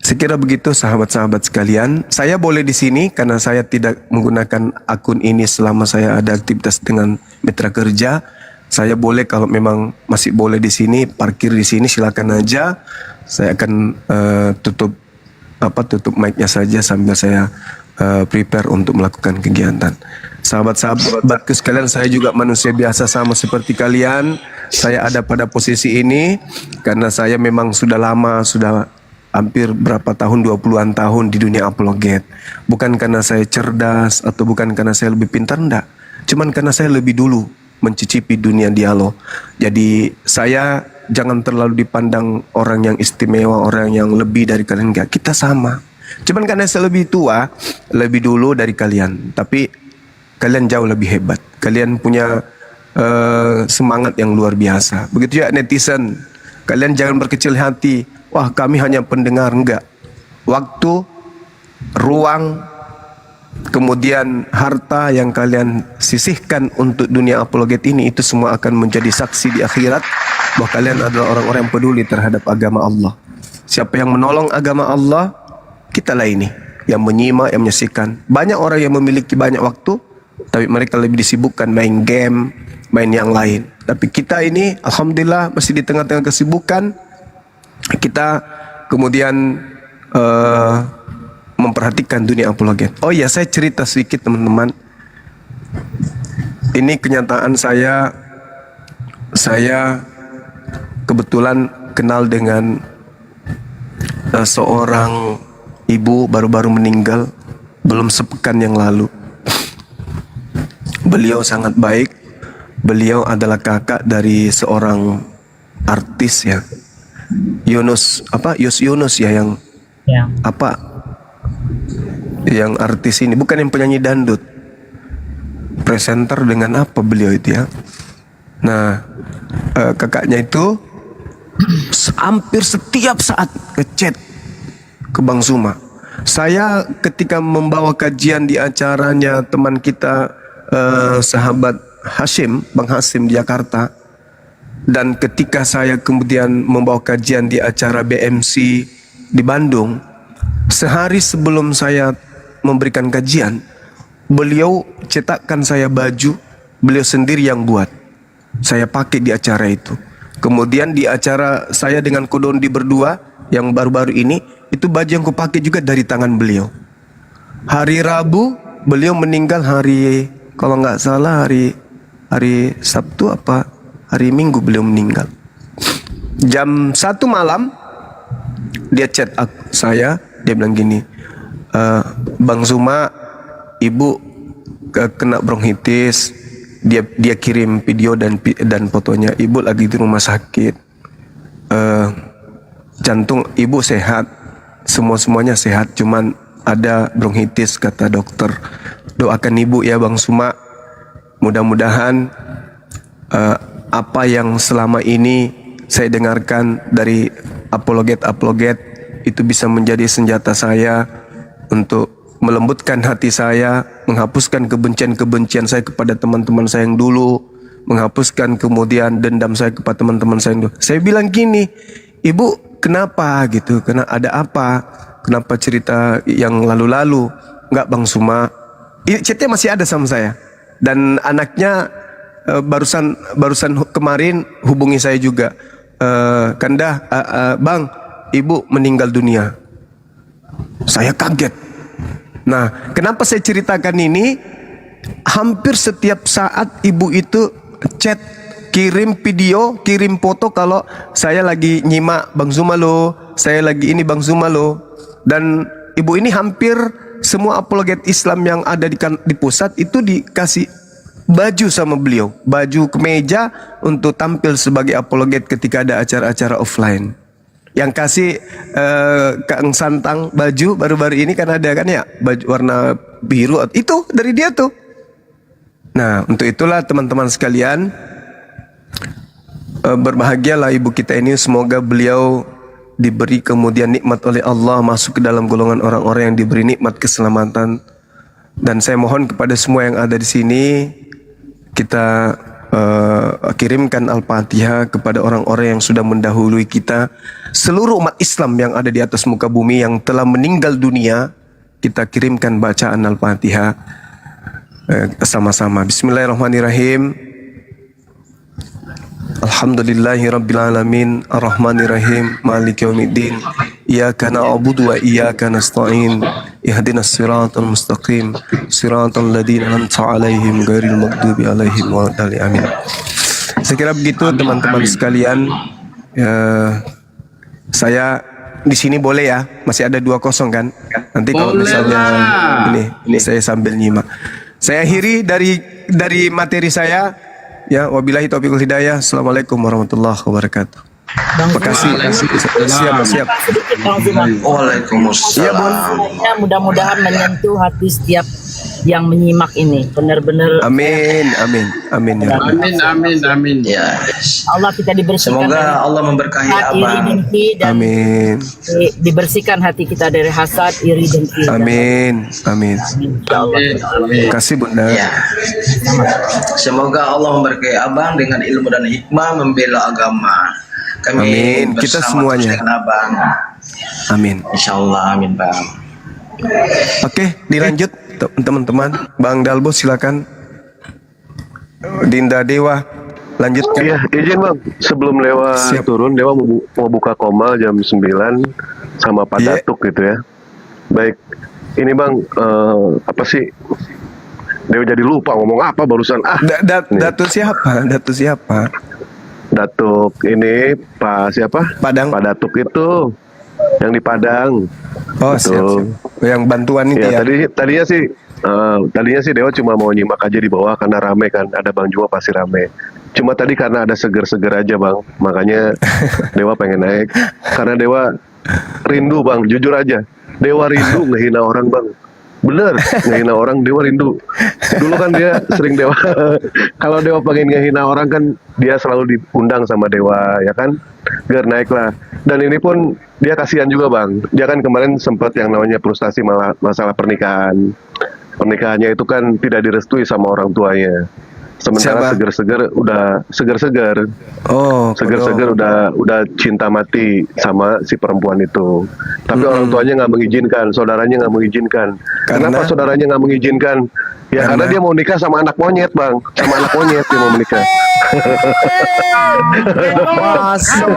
Sekira begitu sahabat-sahabat sekalian. Saya boleh di sini karena saya tidak menggunakan akun ini selama saya ada aktivitas dengan mitra kerja. Saya boleh, kalau memang masih boleh di sini, parkir di sini, silakan aja. Saya akan tutup mic-nya saja sambil saya prepare untuk melakukan kegiatan. Sahabat-sahabatku sekalian, saya juga manusia biasa sama seperti kalian. Saya ada pada posisi ini karena saya memang sudah lama, sudah hampir berapa tahun, 20-an tahun di dunia apologet. Bukan karena saya cerdas atau bukan karena saya lebih pintar, enggak. Cuman karena saya lebih dulu mencicipi dunia dialog. Jadi saya jangan terlalu dipandang orang yang istimewa, orang yang lebih dari kalian, enggak. Kita sama. Cuman karena saya lebih tua, lebih dulu dari kalian, tapi kalian jauh lebih hebat. Kalian punya semangat yang luar biasa. Begitu ya netizen, kalian jangan berkecil hati. Wah, kami hanya pendengar, enggak. Waktu, ruang, kemudian harta yang kalian sisihkan untuk dunia apologet ini, itu semua akan menjadi saksi di akhirat bahwa kalian adalah orang-orang yang peduli terhadap agama Allah. Siapa yang menolong agama Allah, kitalah ini yang menyimak, yang menyaksikan. Banyak orang yang memiliki banyak waktu, tapi mereka lebih disibukkan main game, main yang lain. Tapi kita ini, alhamdulillah, masih di tengah-tengah kesibukan, kita kemudian memperhatikan dunia apologet. Oh iya, saya cerita sedikit teman-teman. Ini kenyataan saya saya kebetulan kenal dengan seorang ibu baru-baru meninggal, belum sepekan yang lalu. Beliau sangat baik. Beliau adalah kakak dari seorang artis ya, Yus Yunus ya, yang yang artis ini, bukan yang penyanyi dangdut, presenter dengan apa beliau itu ya. Nah, kakaknya itu hampir setiap saat ngechat ke Bang Suma. Saya ketika membawa kajian di acaranya teman kita, sahabat Hashim, Bang Hashim di Jakarta, dan ketika saya kemudian membawa kajian di acara BMC di Bandung, sehari sebelum saya memberikan kajian, beliau cetakkan saya baju, beliau sendiri yang buat, saya pakai di acara itu. Kemudian di acara saya dengan Kodondi berdua yang baru-baru ini, itu baju yang kupakai juga dari tangan beliau. Hari Rabu beliau meninggal, hari kalau nggak salah hari Sabtu apa hari Minggu beliau meninggal. Jam 1 malam dia chat saya, dia bilang gini, Bang Suma, ibu kena bronkitis. Dia kirim video dan fotonya, ibu lagi di rumah sakit, jantung ibu sehat, semuanya sehat, cuman ada bronkitis kata dokter. Doakan ibu ya Bang Suma, mudah-mudahan apa yang selama ini saya dengarkan dari apologet itu bisa menjadi senjata saya untuk melembutkan hati saya, menghapuskan kebencian-kebencian saya kepada teman-teman saya yang dulu, menghapuskan kemudian dendam saya kepada teman-teman saya yang dulu. Saya bilang gini, ibu kenapa gitu, karena ada apa, kenapa cerita yang lalu-lalu? Enggak Bang Suma, chatnya masih ada sama saya, dan anaknya barusan kemarin hubungi saya juga, Kanda, Bang, ibu meninggal dunia. Saya kaget. Nah, kenapa saya ceritakan ini? Hampir setiap saat ibu itu chat, kirim video, kirim foto kalau saya lagi nyimak Bang Suma lo, saya lagi ini Bang Suma lo. Dan ibu ini hampir semua apologet Islam yang ada di pusat itu dikasih baju sama beliau, baju kemeja untuk tampil sebagai apologet ketika ada acara-acara offline. Yang kasih Kang Santang baju baru-baru ini kan ada kan ya, baju warna biru, itu dari dia tuh. Nah, untuk itulah teman-teman sekalian, berbahagialah ibu kita ini, semoga beliau diberi kemudian nikmat oleh Allah, masuk ke dalam golongan orang-orang yang diberi nikmat keselamatan. Dan saya mohon kepada semua yang ada di sini, kita kirimkan Al-Fatihah kepada orang-orang yang sudah mendahului kita, seluruh umat Islam yang ada di atas muka bumi yang telah meninggal dunia, kita kirimkan bacaan Al-Fatihah sama-sama. Bismillahirrahmanirrahim. Alhamdulillahirabbil alamin, arrahmanirrahim, maliki yaumiddin, iyyaka na'budu wa iyyaka nasta'in, ihdinas siratal mustaqim, siratal ladzina an'amta 'alaihim ghairil maghdubi 'alaihim waladdallin. Amin. Saya kira begitu teman-teman sekalian. Saya di sini boleh ya, masih ada 2-0 kan? Nanti kalau misalnya ini saya sambil nyimak. Saya akhiri dari materi saya. Ya, wabillahi taufiqul hidayah. Assalamualaikum warahmatullahi wabarakatuh. Terima kasih. Siap. Waalaikumsalam. Mudah-mudahan menyentuh hati setiap yang menyimak ini, benar-benar. Amin. Ya. Amin. Ya. Allah kita dibersihkan. Semoga Allah memberkahi abang. Amin. Dibersihkan hati kita dari hasad, iri, dengki. Amin. Terima kasih Bunda. Ya. Semoga Allah memberkahi abang dengan ilmu dan hikmah membela agama. Kami amin. Kita semuanya. Dengan abang. Amin. Insyaallah, amin bang. Oke, dilanjut teman-teman. Bang Dalbo silakan. Dinda Dewa lanjutkan. Iya, izin Bang. Sebelum Dewa turun, Dewa mau buka komal jam 9 sama Pak Datuk gitu ya. Baik. Ini Bang, apa sih? Dewa jadi lupa ngomong apa barusan. Datuk siapa? Datuk ini Pak siapa? Padang. Pak Datuk itu yang di Padang. Oh, siap. Yang bantuan itu ya. Tadinya sih Dewa cuma mau nyimak aja di bawah karena rame kan, ada Bang Juma pasti rame. Cuma tadi karena ada seger-seger aja Bang, makanya Dewa pengen naik. Karena Dewa rindu Bang, jujur aja. Dewa rindu ngehina orang Bang. Bener, ngehina orang Dewa rindu. Dulu kan dia sering Dewa, kalau Dewa pengen ngehina orang kan dia selalu diundang sama Dewa, ya kan? Biar naik lah. Dan ini pun dia kasihan juga Bang. Dia kan kemarin sempat yang namanya frustasi masalah pernikahan. Pernikahannya itu kan tidak direstui sama orang tuanya. Sementara seger-seger udah seger-seger. Oh, seger-seger udah cinta mati sama si perempuan itu. Tapi orang tuanya nggak mengizinkan, saudaranya nggak mengizinkan. Kenapa saudaranya nggak mengizinkan? Ya karena dia mau nikah sama anak monyet Bang, sama anak monyet dia mau menikah. Masuk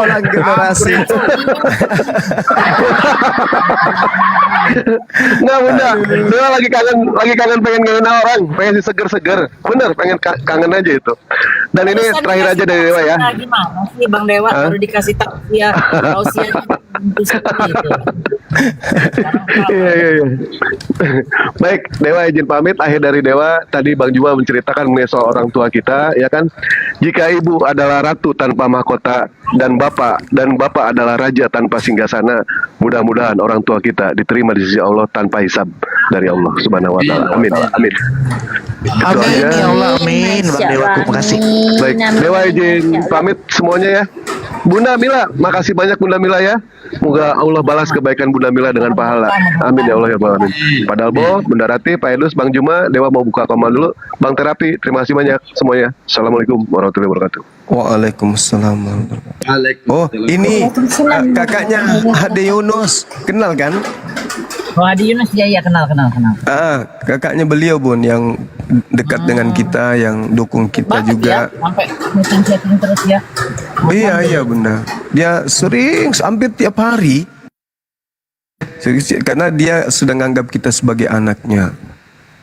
orang generasi. Nggak bunda, dia lagi kangen pengen ngehina orang, pengen seger-seger. Bener, pengen kangen aja itu. Dan ini terakhir aja dari Dewa ya. Gimana sih Bang Dewa baru dikasih tausiah seperti itu. Iya. Baik, Dewa izin pamit. Akhir dari Dewa, tadi Bang Juma menceritakan mengenai soal orang tua kita, ya kan? Jika ibu adalah ratu tanpa mahkota dan bapak adalah raja tanpa singgasana, mudah-mudahan orang tua kita diterima di sisi Allah tanpa hisab dari Allah Subhanahu wa taala. Amin. Amin. Itu Amin aja. ya Allah, amin. Bang Dewa, terima kasih. Baik, Dewa izin pamit semuanya ya. Bunda Mila, makasih banyak Bunda Mila ya. Semoga Allah balas kebaikan Bunda Mila dengan pahala. Amin ya Allah ya Bang. Amin. Pak Dalbo, Bunda Rati, Pak Edus, Bang Juma, Dewa mau buka koma dulu. Bang Terapi, terima kasih banyak semuanya. Assalamualaikum warahmatullahi wabarakatuh. Waalaikumsalam. Oh, ini kakaknya Hadi Yunus, kenal kan? Oh, Hadi Yunus ya kenal. Kakaknya beliau Bun yang dekat dengan kita, yang dukung kita juga. Ya, sampai chatting terus ya. Iya Bunda. Dia sering hampir tiap hari. Karena dia sudah menganggap kita sebagai anaknya.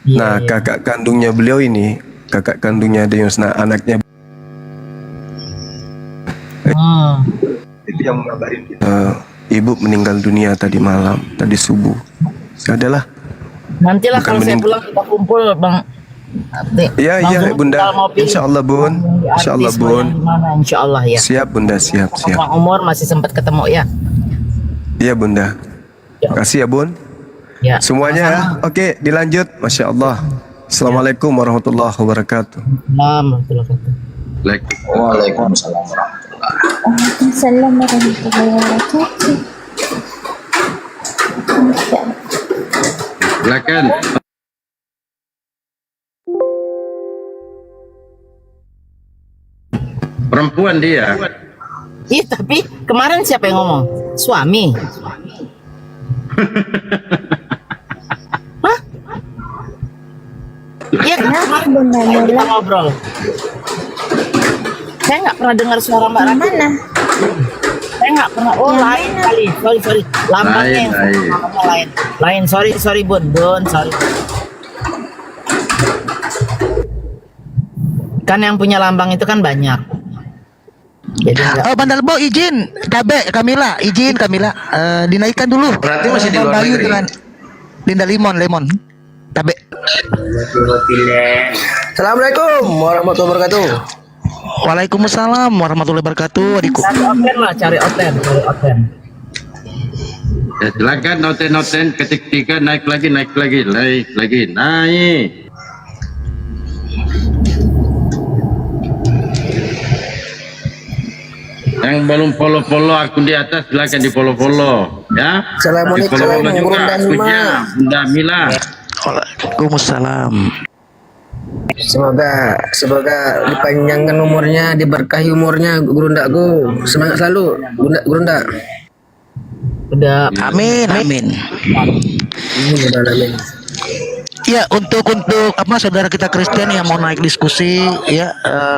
Nah, kakak kandungnya beliau ini, kakak kandungnya Hadi Yunus, nah anaknya itu yang mengabarin kita. Ibu meninggal dunia tadi malam, tadi subuh. Adalah. Nantilah kalau saya pulang kita kumpul Bang. Iya Bunda. Insyaallah Bun. Insyaallah Bun. Insyaallah ya. Siap Bunda, siap. Bang Umur masih sempat ketemu ya. Iya Bunda. Kasih ya Bun. Ya. Semuanya ya. Oke, dilanjut. Masya Allah. Assalamualaikum warahmatullahi wabarakatuh. Waalaikumsalam Waalaikumsalam warahmatullahi wabarakatuh. Silakan. Perempuan dia. Iya, tapi kemarin siapa yang ngomong? Suami. Hah? Iya, kemarin kita ngobrol. Saya nggak pernah dengar suara Mbak Rati. Mana? Saya nggak pernah. Oh, lain kali. Sorry. Lambangnya yang lain. Sorry Bun, sorry. Kan yang punya lambang itu kan banyak. Jadi Bang Dalbo izin, Kamila, dinaikkan dulu. Berarti masih di luar negeri. Linda lemon. Tabe. Assalamualaikum warahmatullahi wabarakatuh. Waalaikumsalam warahmatullahi wabarakatuh, adikku. Cari oten. Ya, silakan noten ketik 3 naik lagi. Yang belum follow akun di atas silakan di follow ya. Assalamualaikum juga Bunda Mila. Waalaikumsalam. Semoga dipanjangkan umurnya, diberkahi umurnya Gurundaku. Semangat selalu Gurunda. Udah. Amin. Ya, untuk saudara kita Kristen yang mau naik diskusi ya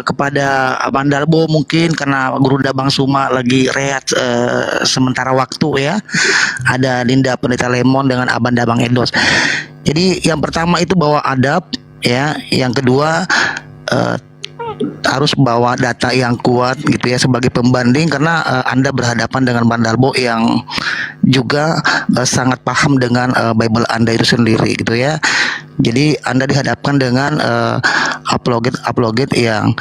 kepada Abang Dalbo mungkin karena Gurunda Bang Suma lagi rehat sementara waktu ya. Ada Linda Pendeta Lemon dengan Abang Dabang Edos. Jadi yang pertama itu bawa adab ya, yang kedua harus bawa data yang kuat gitu ya sebagai pembanding, karena Anda berhadapan dengan Bang Dalbo yang juga sangat paham dengan Bible Anda itu sendiri gitu ya. Jadi Anda dihadapkan dengan apologet yang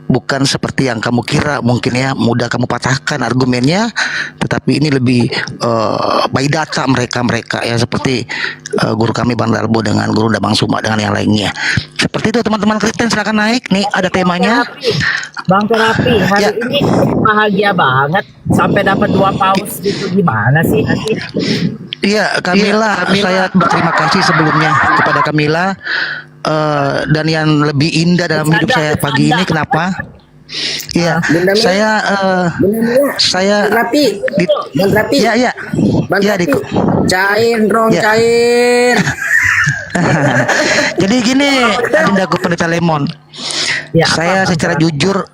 bukan seperti yang kamu kira, mungkin ya mudah kamu patahkan argumennya, tetapi ini lebih by data mereka ya, seperti guru kami Bang Dalbo dengan guru Bang Suma dengan yang lainnya. Seperti itu teman-teman Kristen, silakan naik nih, ada temanya. Bang Terapi, hari ini bahagia banget sampai dapat 2 paus gitu, gimana sih? Iya, Kamila, saya berterima kasih sebelumnya kepada Kamila. Dan yang lebih indah dalam hidup saya pagi ini, kenapa? Iya, saya Rapi, Bang Rapi. Iya. Bang Iya, Rapi. Diko. Cair dong, Ya. cair. Jadi gini, Adindaku Pendeta Lemon. Ya, Saya secara jujur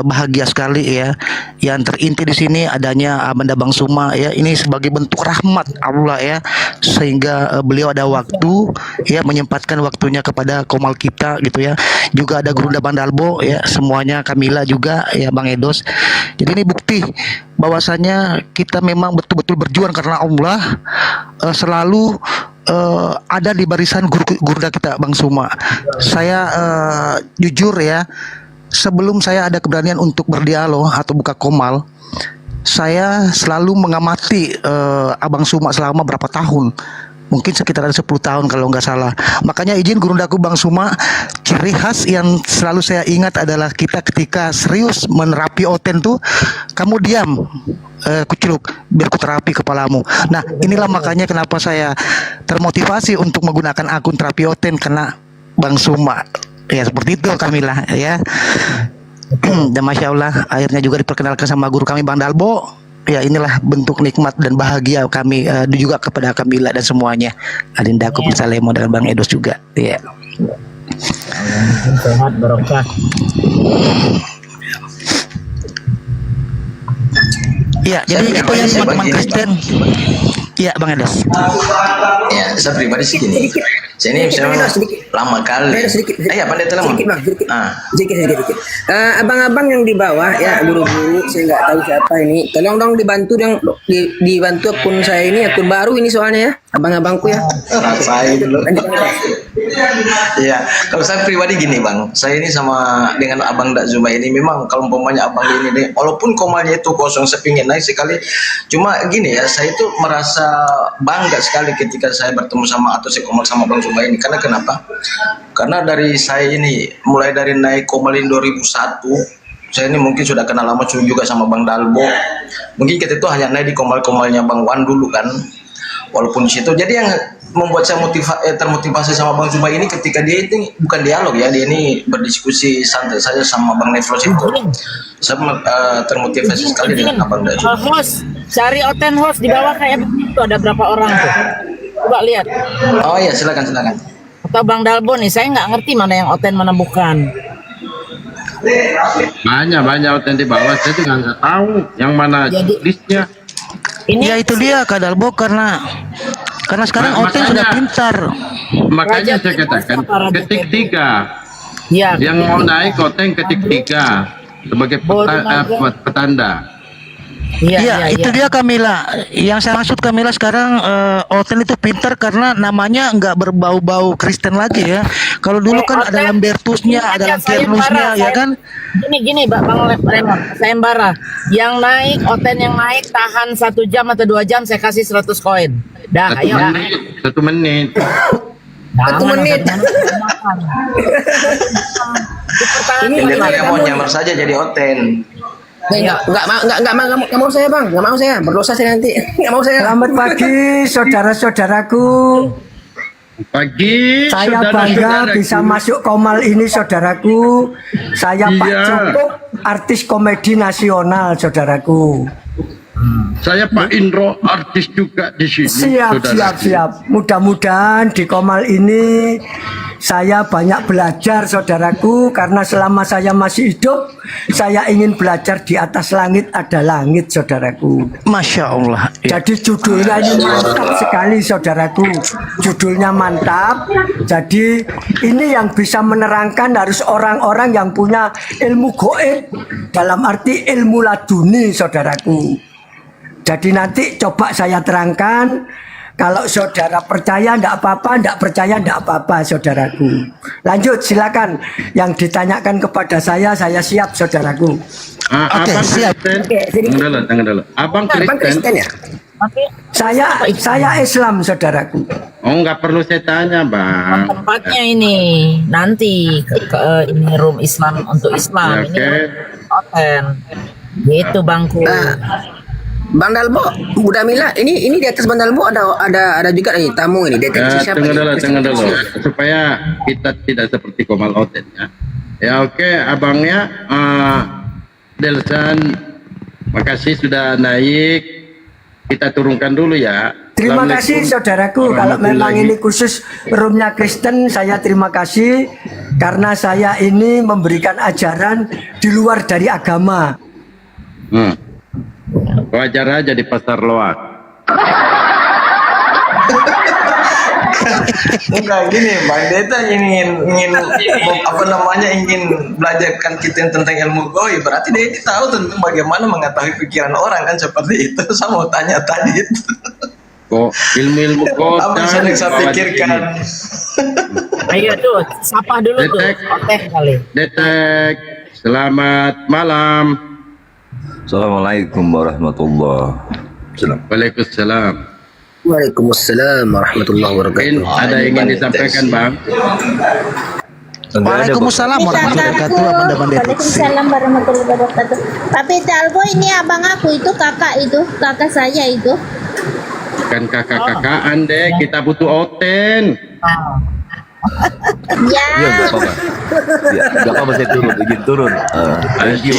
bahagia sekali ya. Yang terinti di sini adanya Banda Bang Suma ya. Ini sebagai bentuk rahmat Allah ya, sehingga beliau ada waktu ya, menyempatkan waktunya kepada komal kita gitu ya. Juga ada Guru Bang Dalbo ya, semuanya, Kamila juga ya, Bang Edos. Jadi ini bukti bahwasanya kita memang betul-betul berjuang karena Allah selalu ada di barisan guru kita Bang Suma. Saya jujur ya, sebelum saya ada keberanian untuk berdialog atau buka komal, saya selalu mengamati Abang Suma selama berapa tahun, mungkin sekitar 10 tahun kalau nggak salah. Makanya izin gurundaku Bang Suma, ciri khas yang selalu saya ingat adalah kita ketika serius menerapi oten tuh, kamu diam, kuculuk, biar ku terapi kepalamu. Nah inilah makanya kenapa saya termotivasi untuk menggunakan akun terapi oten, karena Bang Suma. Ya seperti itu Kamila ya. Dan Masya Allah akhirnya juga diperkenalkan sama guru kami Bang Dalbo. Ya inilah bentuk nikmat dan bahagia kami juga kepada Kamila dan semuanya. Adindaku Pendeta Lemon dan Bang Edos juga. Ya. Sehat barokah. Ya, jadi itu ya teman-teman Kristen. Iya, Bang Edos. Ya, saya pribadi sih gini. Saya ini lama kali. Iya, Pendeta Lemon. Sedikit. Abang-abang yang di bawah ya, guru-guru, saya nggak tahu siapa ini. Tolong dong dibantu dibantu akun saya ini, akun baru ini soalnya ya, abang-abangku ya. Rasain dulu. Iya, kalau saya pribadi gini Bang, saya ini sama dengan Abang Dak Zuma ini memang kalau umpamanya Abang ini deh, walaupun komalnya itu kosong, saya pingin naik sekali. Cuma gini ya, saya itu merasa bangga sekali ketika saya bertemu sama atau saya komal sama Bang Zuma ini. Karena kenapa? Karena dari saya ini mulai dari naik komalin 2001, saya ini mungkin sudah kenal lama juga sama Bang Dalbo. Mungkin kita itu hanya naik di komal-komalnya Bang Wan dulu kan. Walaupun di situ, jadi yang membuat saya termotivasi sama Bang Zuma ini ketika dia itu bukan dialog ya, dia ini berdiskusi santai saja sama Bang Nefros itu. Saya termotivasi sekali dengan Abang Dak Zuma. Host, cari oten host di bawah kayak begitu, ada berapa orang tuh? Coba lihat. Oh iya, silakan. Atau Bang Dalbo nih, saya nggak ngerti mana yang oten mana bukan. Banyak oten di bawah, saya juga nggak tahu yang mana listnya. Ya itu dia Kak Dalbo, karena sekarang oten sudah pintar. Makanya saya katakan ketik 3. Ya. Yang mau naik oten ketik 3 sebagai petanda. Iya, itu dia Kamila. Yang saya maksud Kamila sekarang oten itu pintar karena namanya nggak berbau-bau Kristen lagi ya. Kalau dulu kan ada Lambertusnya, ada Lampernusnya ya kan. Gini Bang Lemon, sayembara. Yang naik oten yang naik tahan 1 jam atau 2 jam saya kasih 100 koin. Dah, ayo. 1 menit. 1 menit. Ini dia mau nyamar saja jadi oten. Nggak mau saya Bang, nggak mau saya, berdosa saya nanti, nggak mau saya. Selamat pagi saudara-saudaraku. Pagi. Saya bangga bisa masuk komal ini saudaraku. Saya Pak Cukup, artis komedi nasional saudaraku. Saya Pak Indro, artis juga di sini. Siap. Mudah-mudahan di Komal ini saya banyak belajar, saudaraku, karena selama saya masih hidup, saya ingin belajar di atas langit ada langit, saudaraku. Masya Allah. Jadi judulnya ini mantap sekali, saudaraku. Judulnya mantap. Jadi ini yang bisa menerangkan harus orang-orang yang punya ilmu goib, dalam arti ilmu laduni, saudaraku. Jadi nanti coba saya terangkan. Kalau saudara percaya enggak apa-apa, enggak percaya enggak apa-apa, saudaraku. Lanjut, silakan. Yang ditanyakan kepada saya siap, saudaraku. Oke, siap. Tunggu dulu. Abang Kristen ya? Saya Islam, saudaraku. Oh, nggak perlu saya tanya, Bang. Tempatnya ini nanti ini room Islam untuk Islam. Oke. Ini Oten. Gitu, Bangku. Bang Dalbo, Buddha Mila, ini di atas Bang Dalbo ada juga nih tamu ini. Tunggu dulu. Supaya kita tidak seperti Komal Oten ya. Ya oke, abangnya Delsan, makasih sudah naik. Kita turunkan dulu ya. Terima kasih saudaraku. Kalau memang ini khusus roomnya Kristen, saya terima kasih karena saya ini memberikan ajaran di luar dari agama. Wajar aja di pasar loak. Enggak gini, Bang Deta ingin belajarkan kita tentang ilmu goib. Berarti dia tahu tentang bagaimana mengetahui pikiran orang kan seperti itu. Saya mau tanya tadi itu. Kok ilmu kota? Apa yang saya pikirkan? Ayo tuh, sapa dulu tuh. Otek kali. Detek, selamat malam. Assalamualaikum warahmatullahi wabarakatuh. Waalaikumsalam. Waalaikumsalam warahmatullahi wabarakatuh. Ada yang ingin disampaikan, Bang? Waalaikumsalam warahmatullahi wabarakatuh. Waalaikumsalam warahmatullahi wabarakatuh. Tapi Dalbo ini abang aku itu kakak saya itu. Kan kakak-kakaan deh, kita butuh Oten. Ya. Iya, enggak apa-apa. Ya, enggak apa-apa saya turun. Thank you.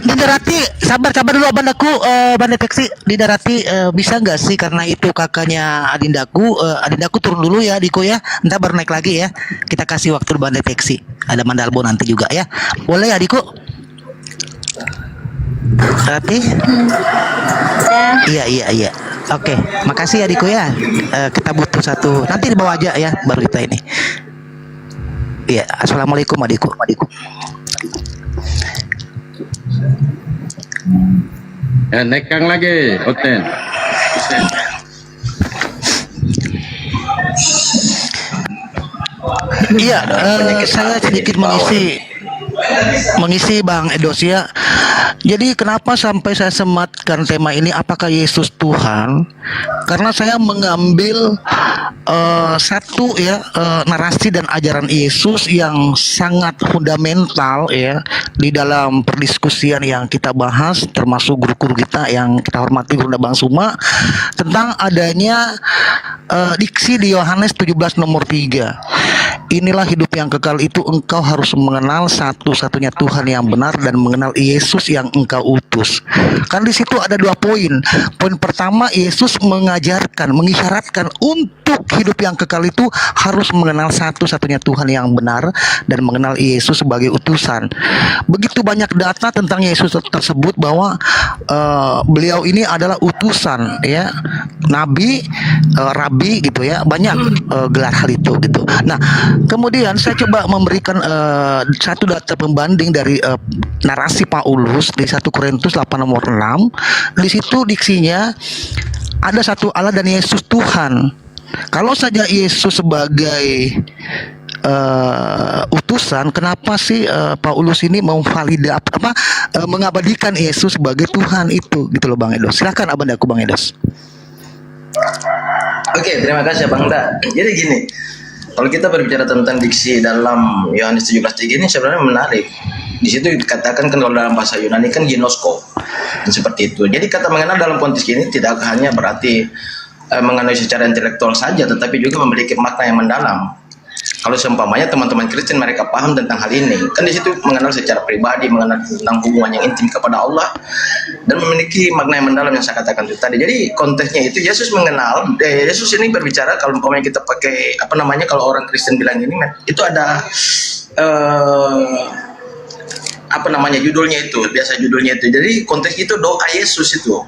Didarati, sabar dulu abandaku, Bang Deteksi. Didarati bisa nggak sih karena itu kakaknya adindaku turun dulu ya, Diko ya. Ntar baru naik lagi ya. Kita kasih waktu Bang Deteksi. Ada Mandalbo nanti juga ya. Boleh ya, Diko? Berarti? Iya. Oke, makasih ya Diko ya. Kita butuh satu. Nanti dibawa aja ya, baru kita ini. Iya, assalamualaikum Adiko. Ya, nekang lagi, Oten. Iya, saya sedikit mengisi Bang Edos ya. Jadi kenapa sampai saya sematkan tema ini apakah Yesus Tuhan? Karena saya mengambil satu ya narasi dan ajaran Yesus yang sangat fundamental ya di dalam perdiskusian yang kita bahas, termasuk guru-guru kita yang kita hormati Guru Bang Suma, tentang adanya diksi di Yohanes 17 nomor 3. Inilah hidup yang kekal itu engkau harus mengenal satu-satunya Tuhan yang benar dan mengenal Yesus yang engkau utus. Kan di situ ada 2 poin. Poin pertama, Yesus mengajarkan, mengisyaratkan untuk hidup yang kekal itu harus mengenal satu-satunya Tuhan yang benar dan mengenal Yesus sebagai utusan. Begitu banyak data tentang Yesus tersebut bahwa beliau ini adalah utusan ya, nabi, rabi gitu ya, banyak gelar hal itu gitu. Nah, kemudian saya coba memberikan satu data pembanding dari narasi Paulus di 1 Korintus 8 nomor 6. Di situ diksinya ada satu Allah dan Yesus Tuhan. Kalau saja Yesus sebagai utusan, kenapa sih Paulus ini mengabadikan Yesus sebagai Tuhan itu gitu loh Bang Edos. Silakan abandaku Bang Edos. Oke, terima kasih Bang Da. Jadi gini, kalau kita berbicara tentang diksi dalam Yohanes 17:3 ini sebenarnya menarik. Di situ dikatakan kan kalau dalam bahasa Yunani kan ginosko, seperti itu. Jadi kata mengenal dalam konteks ini tidak hanya berarti mengenai secara intelektual saja, tetapi juga memiliki makna yang mendalam. Kalau seumpamanya teman-teman Kristen mereka paham tentang hal ini, kan di situ mengenal secara pribadi, mengenal tentang hubungan yang intim kepada Allah dan memiliki makna yang mendalam yang saya katakan itu tadi. Jadi konteksnya itu Yesus mengenal, Yesus ini berbicara kalau umpamanya kita pakai apa namanya kalau orang Kristen bilang ini itu ada apa namanya judulnya itu, biasa judulnya itu. Jadi konteks itu doa Yesus itu.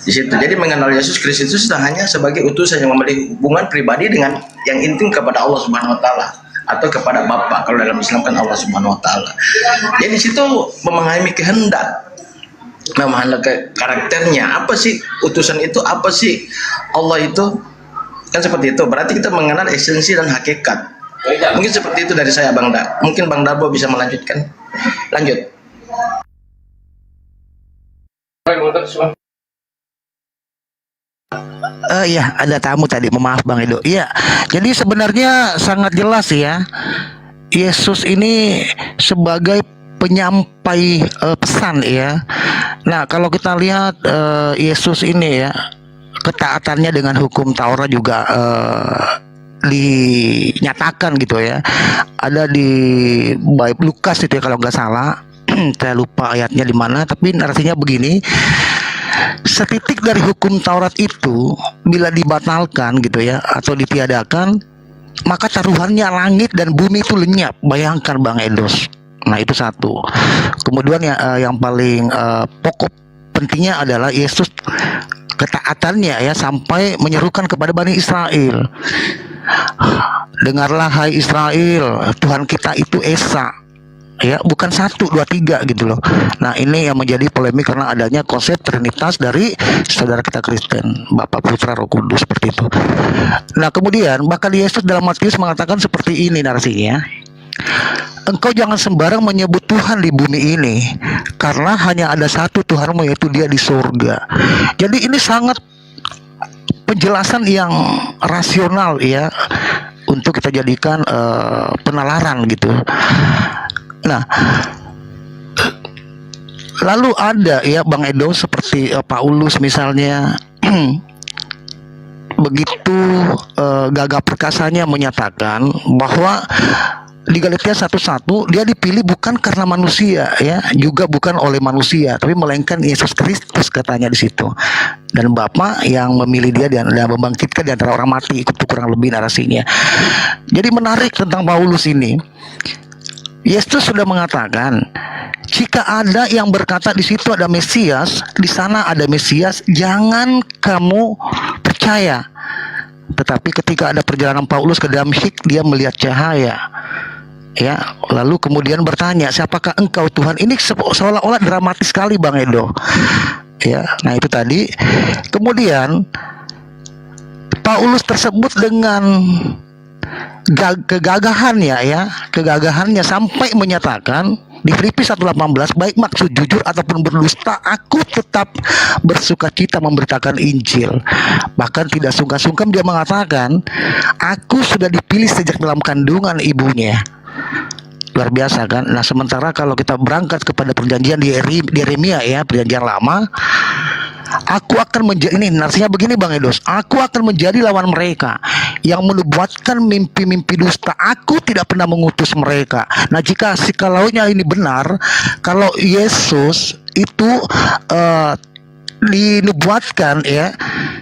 Di situ. Jadi mengenal Yesus Kristus itu hanya sebagai utusan yang memiliki hubungan pribadi dengan yang intim kepada Allah Subhanahu wa taala atau kepada Bapa. Kalau dalam Islam kan Allah Subhanahu wa taala. Jadi di situ memahami kehendak, memahami karakternya, apa sih utusan itu, apa sih Allah itu, kan seperti itu. Berarti kita mengenal esensi dan hakikat. Mungkin seperti itu dari saya Bang Da. Mungkin Bang Darbo bisa melanjutkan. Lanjut. Ya, ada tamu tadi. Maaf Bang Edo. Iya, jadi sebenarnya sangat jelas ya. Yesus ini sebagai penyampai pesan ya. Nah, kalau kita lihat Yesus ini ya, ketaatannya dengan hukum Taurat juga dinyatakan gitu ya. Ada di bait Lukas itu ya kalau nggak salah. Saya lupa ayatnya di mana, tapi narasinya begini. Setitik dari hukum Taurat itu bila dibatalkan gitu ya atau ditiadakan, maka taruhannya langit dan bumi itu lenyap. Bayangkan Bang Edos. Nah itu satu. Kemudian yang paling pokok pentingnya adalah Yesus ketaatannya ya sampai menyerukan kepada Bani Israel. Dengarlah hai Israel, Tuhan kita itu Esa. Ya, bukan 1, 2, 3 gitu loh. Nah ini yang menjadi polemik karena adanya konsep Trinitas dari saudara kita Kristen, Bapa, Putra, Roh Kudus seperti itu. Nah kemudian bahkan Yesus dalam Matius mengatakan seperti ini narasinya. Engkau jangan sembarang menyebut Tuhan di bumi ini, karena hanya ada satu Tuhanmu, yaitu Dia di surga. Jadi ini sangat penjelasan yang rasional ya untuk kita jadikan penalaran gitu. Nah, lalu ada ya Bang Edo seperti Paulus misalnya begitu gagah perkasanya menyatakan bahwa di Galatia 1:1 dia dipilih bukan karena manusia ya, juga bukan oleh manusia, tapi melainkan Yesus Kristus katanya di situ. Dan Bapa yang memilih dia dan membangkitkan di antara orang mati, itu kurang lebih narasinya. Jadi menarik tentang Paulus ini. Yesus sudah mengatakan, jika ada yang berkata di situ ada Mesias, di sana ada Mesias, jangan kamu percaya. Tetapi ketika ada perjalanan Paulus ke Damsyik, dia melihat cahaya. Ya, lalu kemudian bertanya, siapakah engkau Tuhan? Ini seolah-olah dramatis sekali Bang Edo. Ya, nah itu tadi. Kemudian Paulus tersebut dengan kegagahannya ya, kegagahannya sampai menyatakan di Filipi 1:18, baik maksud jujur ataupun berdusta, aku tetap bersukacita memberitakan Injil. Bahkan tidak sungkan-sungkan dia mengatakan, aku sudah dipilih sejak dalam kandungan ibunya. Luar biasa kan. Nah sementara kalau kita berangkat kepada perjanjian di Yeremia ya, perjanjian lama, aku akan menjadi, ini narasinya begini Bang Edos, aku akan menjadi lawan mereka yang menubuatkan mimpi-mimpi dusta. Aku tidak pernah mengutus mereka. Nah jika sikalaunya ini benar, kalau Yesus itu dinubuatkan ya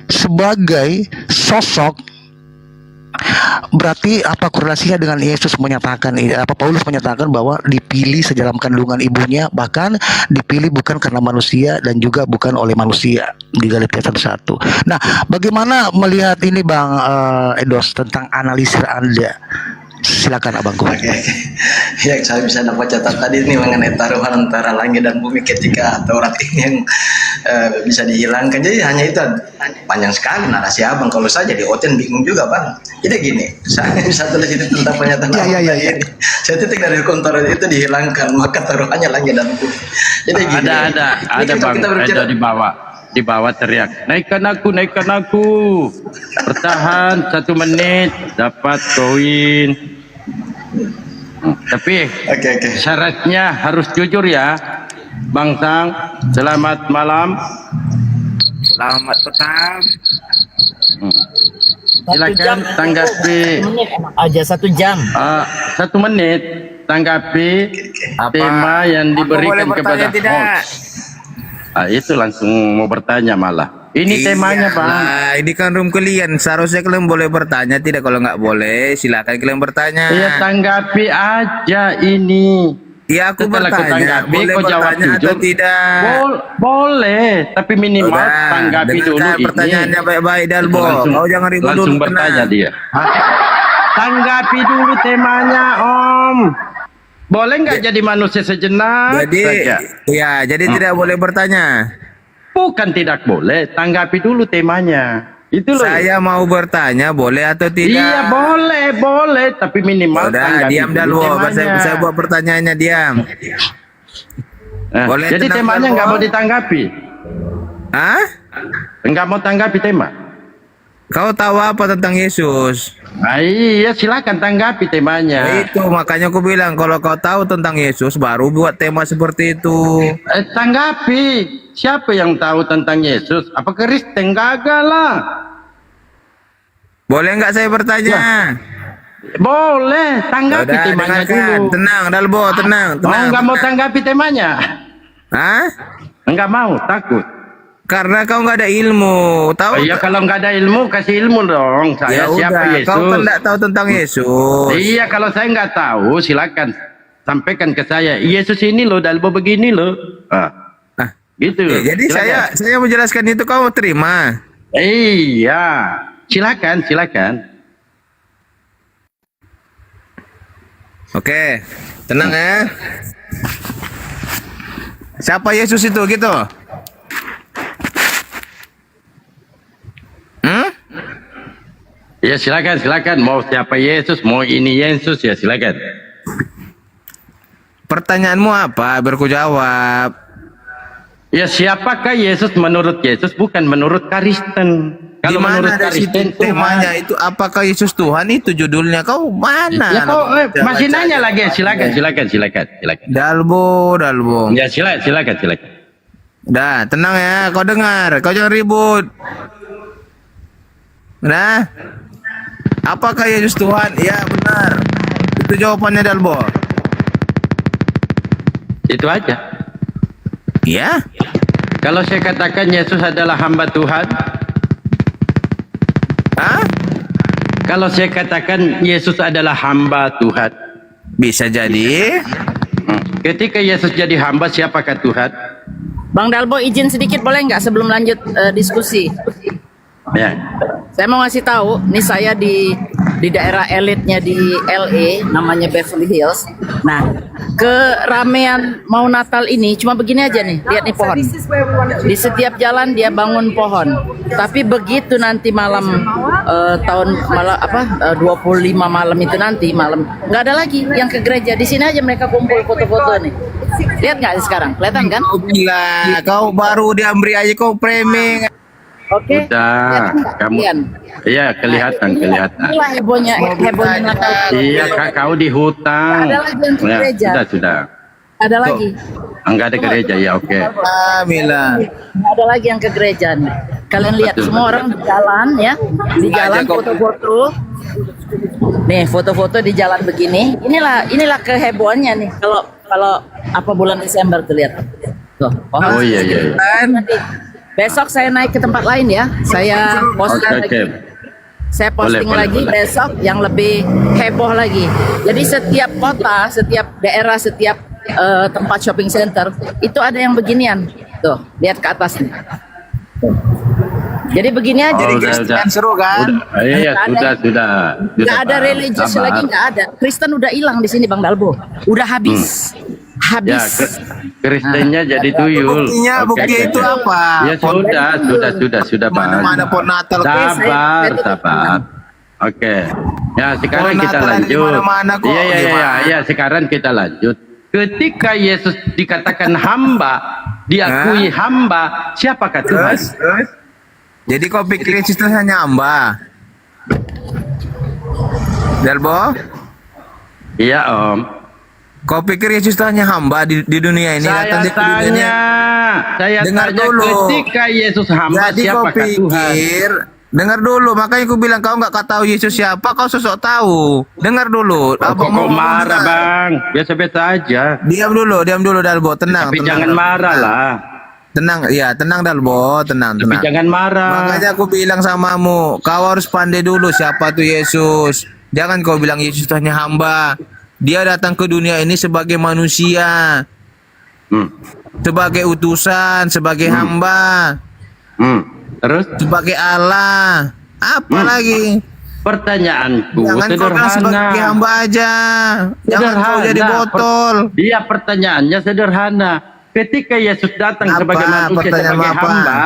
sebagai sosok, berarti apa korelasinya dengan Yesus menyatakan, apa Paulus menyatakan bahwa dipilih sedalam kandungan ibunya, bahkan dipilih bukan karena manusia dan juga bukan oleh manusia di Galatia 1:1. Nah, bagaimana melihat ini Bang Edos tentang analisis Anda? Silakan abangku. Oke. Ya, saya bisa dapat catat tadi ini mengenai taruhan antara langit dan bumi ketika Taurat ini yang bisa dihilangkan. Jadi hanya itu, panjang sekali narasi abang. Kalau saya jadi Oten bingung juga Bang. Jadi gini, saya bisa tulis itu tentang pernyataan abang ini. Saya titik dari hukum Taurat itu dihilangkan, maka taruhannya langit dan bumi. Jadi gini. Ada Bang, ada di bawah teriak, naikkan aku, bertahan 1 menit dapat koin. Tapi syaratnya harus jujur ya Bang Sang. Selamat malam. Selamat petang. silakan tanggapi. 1 menit enak aja 1 jam. 1 menit tanggapi tema yang diberikan kepada host. Itu langsung mau bertanya malah. Ini temanya Bang. Nah, ini kan room kalian. Seharusnya kalian boleh bertanya. Tidak, kalau nggak boleh silakan kalian bertanya. Ya tanggapi aja ini. Ya aku Setelah bertanya. tanggapi, Boleh kau jawab bertanya atau jujur. tidak? Boleh, tapi minimal Udah, tanggapi dulu dengarkan ini. pertanyaannya baik-baik Dalbo. Langsung- Kau jangan ribut dulu. Langsung bertanya dia. Tanggapi dulu temanya Om. Boleh nggak jadi manusia sejenak Jadi, saja? ya, jadi tidak boleh bertanya. Bukan tidak boleh, tanggapi dulu temanya. Itu loh. Saya mau bertanya, boleh atau tidak? Iya boleh, tapi minimal Udah, tanggapi diam dulu Dalbo. temanya. Saya buat pertanyaannya, diam. Nah, Boleh jadi tenang, temanya Dalbo? nggak mau ditanggapi? Hah? Nggak mau tanggapi tema? Kau tahu apa tentang Yesus? Iya, silakan tanggapi temanya. Itu makanya aku bilang kalau kau tahu tentang Yesus baru buat tema seperti itu. Tanggapi. Siapa yang tahu tentang Yesus? Apa Kristen? Gagal lah. Boleh nggak saya bertanya? Boleh, tanggapi Udah, temanya dengarkan. dulu. Tenang, Dalbo, tenang. Nggak mau tanggapi temanya? Hah? Nggak mau, takut. Karena kau nggak ada ilmu, tahu? Iya, kalau nggak ada ilmu, kasih ilmu dong. Saya Ya siapa udah, Yesus? kau kan nggak tahu tentang Yesus. Iya, kalau saya nggak tahu, silakan sampaikan ke saya. Yesus ini loh, Dalbo begini loh. Gitu. Ya, jadi Silakan. saya menjelaskan itu kau terima. Iya, silakan. Oke, tenang ya. Siapa Yesus itu gitu? Ya silakan. Mau siapa Yesus, mau ini Yesus ya silakan. Pertanyaanmu apa? Biar ku jawab. Ya siapakah Yesus menurut Yesus, bukan menurut Kristen. Kalau menurut Kristen temanya itu apakah Yesus Tuhan itu judulnya kau mana? Ya kok masih nanya lagi, silakan. Dalbo. Ya silakan. Dah, tenang ya, kau dengar, kau jangan ribut. Nah, apakah Yesus Tuhan? Ya benar. Itu jawabannya Dalbo. Itu aja. Ya. Kalau saya katakan Yesus adalah hamba Tuhan. Kalau saya katakan Yesus adalah hamba Tuhan. Bisa jadi. Ketika Yesus jadi hamba, siapakah Tuhan? Bang Dalbo izin sedikit boleh nggak sebelum lanjut diskusi? Ya. Saya mau ngasih tahu, nih saya di daerah elitnya di LA, namanya Beverly Hills. Nah, keramaian mau Natal ini cuma begini aja nih, lihat nih pohon. Di setiap jalan dia bangun pohon. Tapi begitu nanti malam malam 25 malam itu nanti malam nggak ada lagi yang ke gereja. Di sini aja mereka kumpul foto-foto nih. Lihat nggak sekarang? Kelihatan kan? Gila, kau baru diambil aja kau framing. Oke. Udah, kamu. Iya, kelihatan. Inilah hebohnya Natal. Iya, kau di hutan. Ada lagi yang ke Ya, gereja. Sudah. Ada lagi. Enggak ada gereja ya, oke. Mila. Ada lagi yang ke gereja nih. Kalian lihat semua orang di jalan ya, di jalan foto-foto. Nih foto-foto di jalan begini. Inilah kehebohannya nih. Kalau apa bulan Desember tuh lihat. Tuh. Oh iya. Nanti besok saya naik ke tempat lain ya. Saya posting lagi. Saya posting lagi besok yang lebih heboh lagi. Jadi setiap kota, setiap daerah, setiap tempat shopping center itu ada yang beginian. Tuh, lihat ke atas nih. Jadi begini aja. Oh, Kristen seru kan? Iya, sudah. Nggak ada religius lagi, nggak ada. Kristen udah hilang di sini Bang Dalbo. Udah habis. Ya, Kristennya jadi tuyul. Buktinya itu apa? Ya sudah Bang. Mana pohon Natal? Sabar. Oke. Ya, sekarang kita lanjut. Iya, sekarang kita lanjut. Ketika Yesus dikatakan hamba, diakui hamba, siapakah Tuhan? Jadi kau pikir Yesus itu hanya hamba? Dalbo? Iya, Om. Kau pikir Yesus itu hanya hamba di dunia ini? Saya tanya, dengar dengar tanya dulu. ketika Yesus hamba, Jadi kau siapakah Tuhan? pikir Dengar dulu, makanya aku bilang kau nggak tahu Yesus siapa, kau sosok tahu. Dengar dulu. Kok marah bang? Biasa-biasa aja. Diam dulu Dalbo, tenang. Tapi tenang, jangan marah lah. Tenang, ya tenang Dalbo, tenang. Tapi jangan marah. Makanya aku bilang samamu, kau harus pandai dulu siapa tuh Yesus. Jangan kau bilang Yesus itu hanya hamba. Dia datang ke dunia ini sebagai manusia, sebagai utusan, sebagai hamba. Terus? Sebagai Allah. Apa lagi? Pertanyaanku Jangan kau bilang sederhana. sebagai hamba aja. Jangan kau jadi botol. Iya, pertanyaannya sederhana. Ketika Yesus datang sebagai manusia, Pertanyaan sebagai apa? hamba,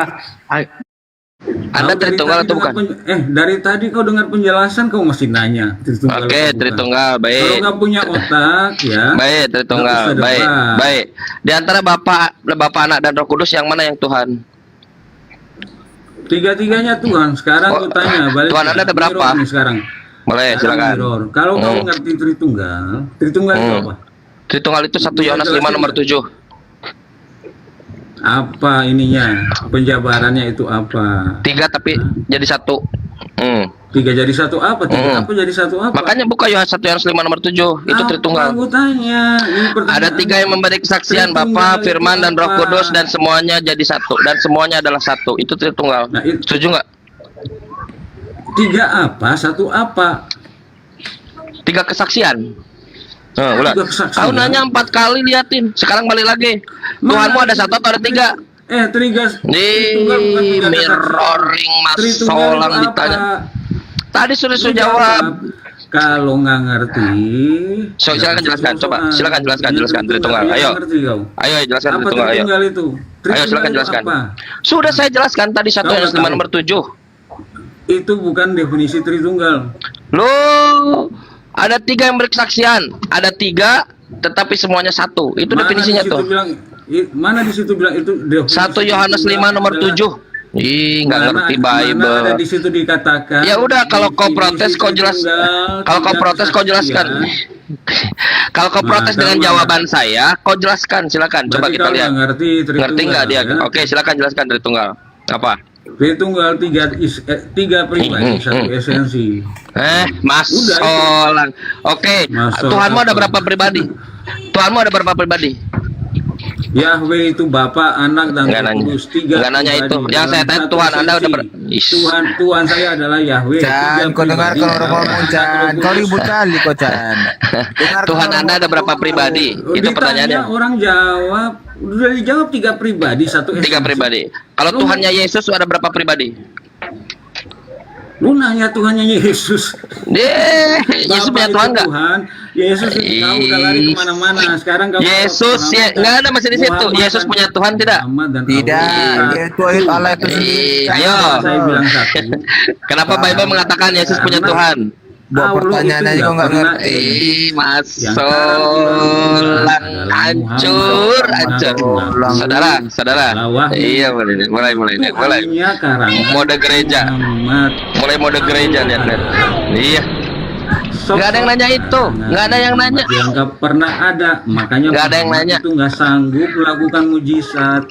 Anda Tritunggal atau bukan? Dari tadi kau dengar penjelasan kau masih nanya Tritunggal. Oke, Tritunggal, Kalau baik. nggak punya otak ya. Baik, Tritunggal, nggak usah baik, debat. baik. Di antara Bapa, Anak, dan Roh Kudus yang mana yang Tuhan? Tiga-tiganya Tuhan. Sekarang aku tanya balik. Tuhan Anda ada berapa? Mirror nih sekarang. Boleh, silakan. Mirror. Kalau kau ngerti Tritunggal itu apa? Tritunggal itu 1 Yohanes 5 nomor 7. Apa ininya? Penjabarannya itu apa? 3 tapi jadi 1. 3 jadi 1 apa? 3 apa jadi 1 apa? Makanya buka Yohanes 1 Yohanes 5 nomor 7. Itu Tritunggal. Aku tanya. Ada 3 yang memberi kesaksian, Bapa, Firman, dan Roh Kudus, dan semuanya jadi 1. Dan semuanya adalah 1. Itu Tritunggal. Setuju nggak? 3 apa? 1 apa? 3 kesaksian. Ulah. Kau nanya 4 kali, liatin. Sekarang balik lagi. Tuhanmu ada 1 atau ada 3? 3. Di mirroring masolang ditanya. Tadi sudah jawab. Kalau nggak ngerti, silakan jelaskan. Coba, silakan jelaskan Tritunggal. Ayo. Ayo jelaskan apa Tritunggal. Ayo. Tritunggal itu? Ayo silakan jelaskan. Sudah saya jelaskan tadi 1 Yohanes 5 nomor 7. Itu bukan definisi Tritunggal. Loh, ada 3 yang berkesaksian, ada 3 tetapi semuanya 1. Itu definisinya tuh. Mana di situ bilang itu definisi 1 Yohanes 5 nomor 7. Ih, nggak ngerti Bible. Mana ada di situ dikatakan. Ya udah, kalau kau protes kau jelaskan. Kalau kau protes kau jelaskan. Kalau kau protes dengan jawaban saya, kau jelaskan. Silakan. Coba kita lihat. Ngerti nggak dia? Oke, silakan jelaskan Tritunggal. Apa? Tritunggal 3 pribadi, 1 esensi. Masolang. Oke, Tuhanmu ada berapa pribadi? Tuhanmu ada berapa pribadi? Yahweh itu Bapa, Anak, dan Roh Kudus. 3 Nggak nanya itu. Yang saya tanya Tuhan Anda udah Tuhan saya adalah Yahweh. Chan, kau dengar kalau orang ngomong Chan. Kau ribut kali kau Chan. Tuhan Anda ada berapa pribadi? Itu pertanyaannya. Orang jawab. Udah dijawab 3 pribadi, 1 esensi. 3 pribadi. Kalau Tuhannya Yesus ada berapa pribadi? Lu nanya Tuhannya Yesus. Yesus punya Tuhan nggak? Yesus itu kau udah lari kemana-mana. Sekarang kau Yesus ya nggak ada masih di situ. Yesus punya Tuhan tidak? Tidak. Itu Allah itu. Ayo. Saya bilang 1. Kenapa Bible mengatakan Yesus punya Tuhan? Buat pertanyaan aja kok nggak ngerti. Masolang hancur. Saudara. Iya mulai. Mode gereja. Mulai mode gereja lihat. Iya. Nggak ada yang nanya itu. Nggak ada yang nanya. Yang nggak pernah ada. Makanya nggak ada yang nanya. Itu nggak sanggup melakukan mujizat.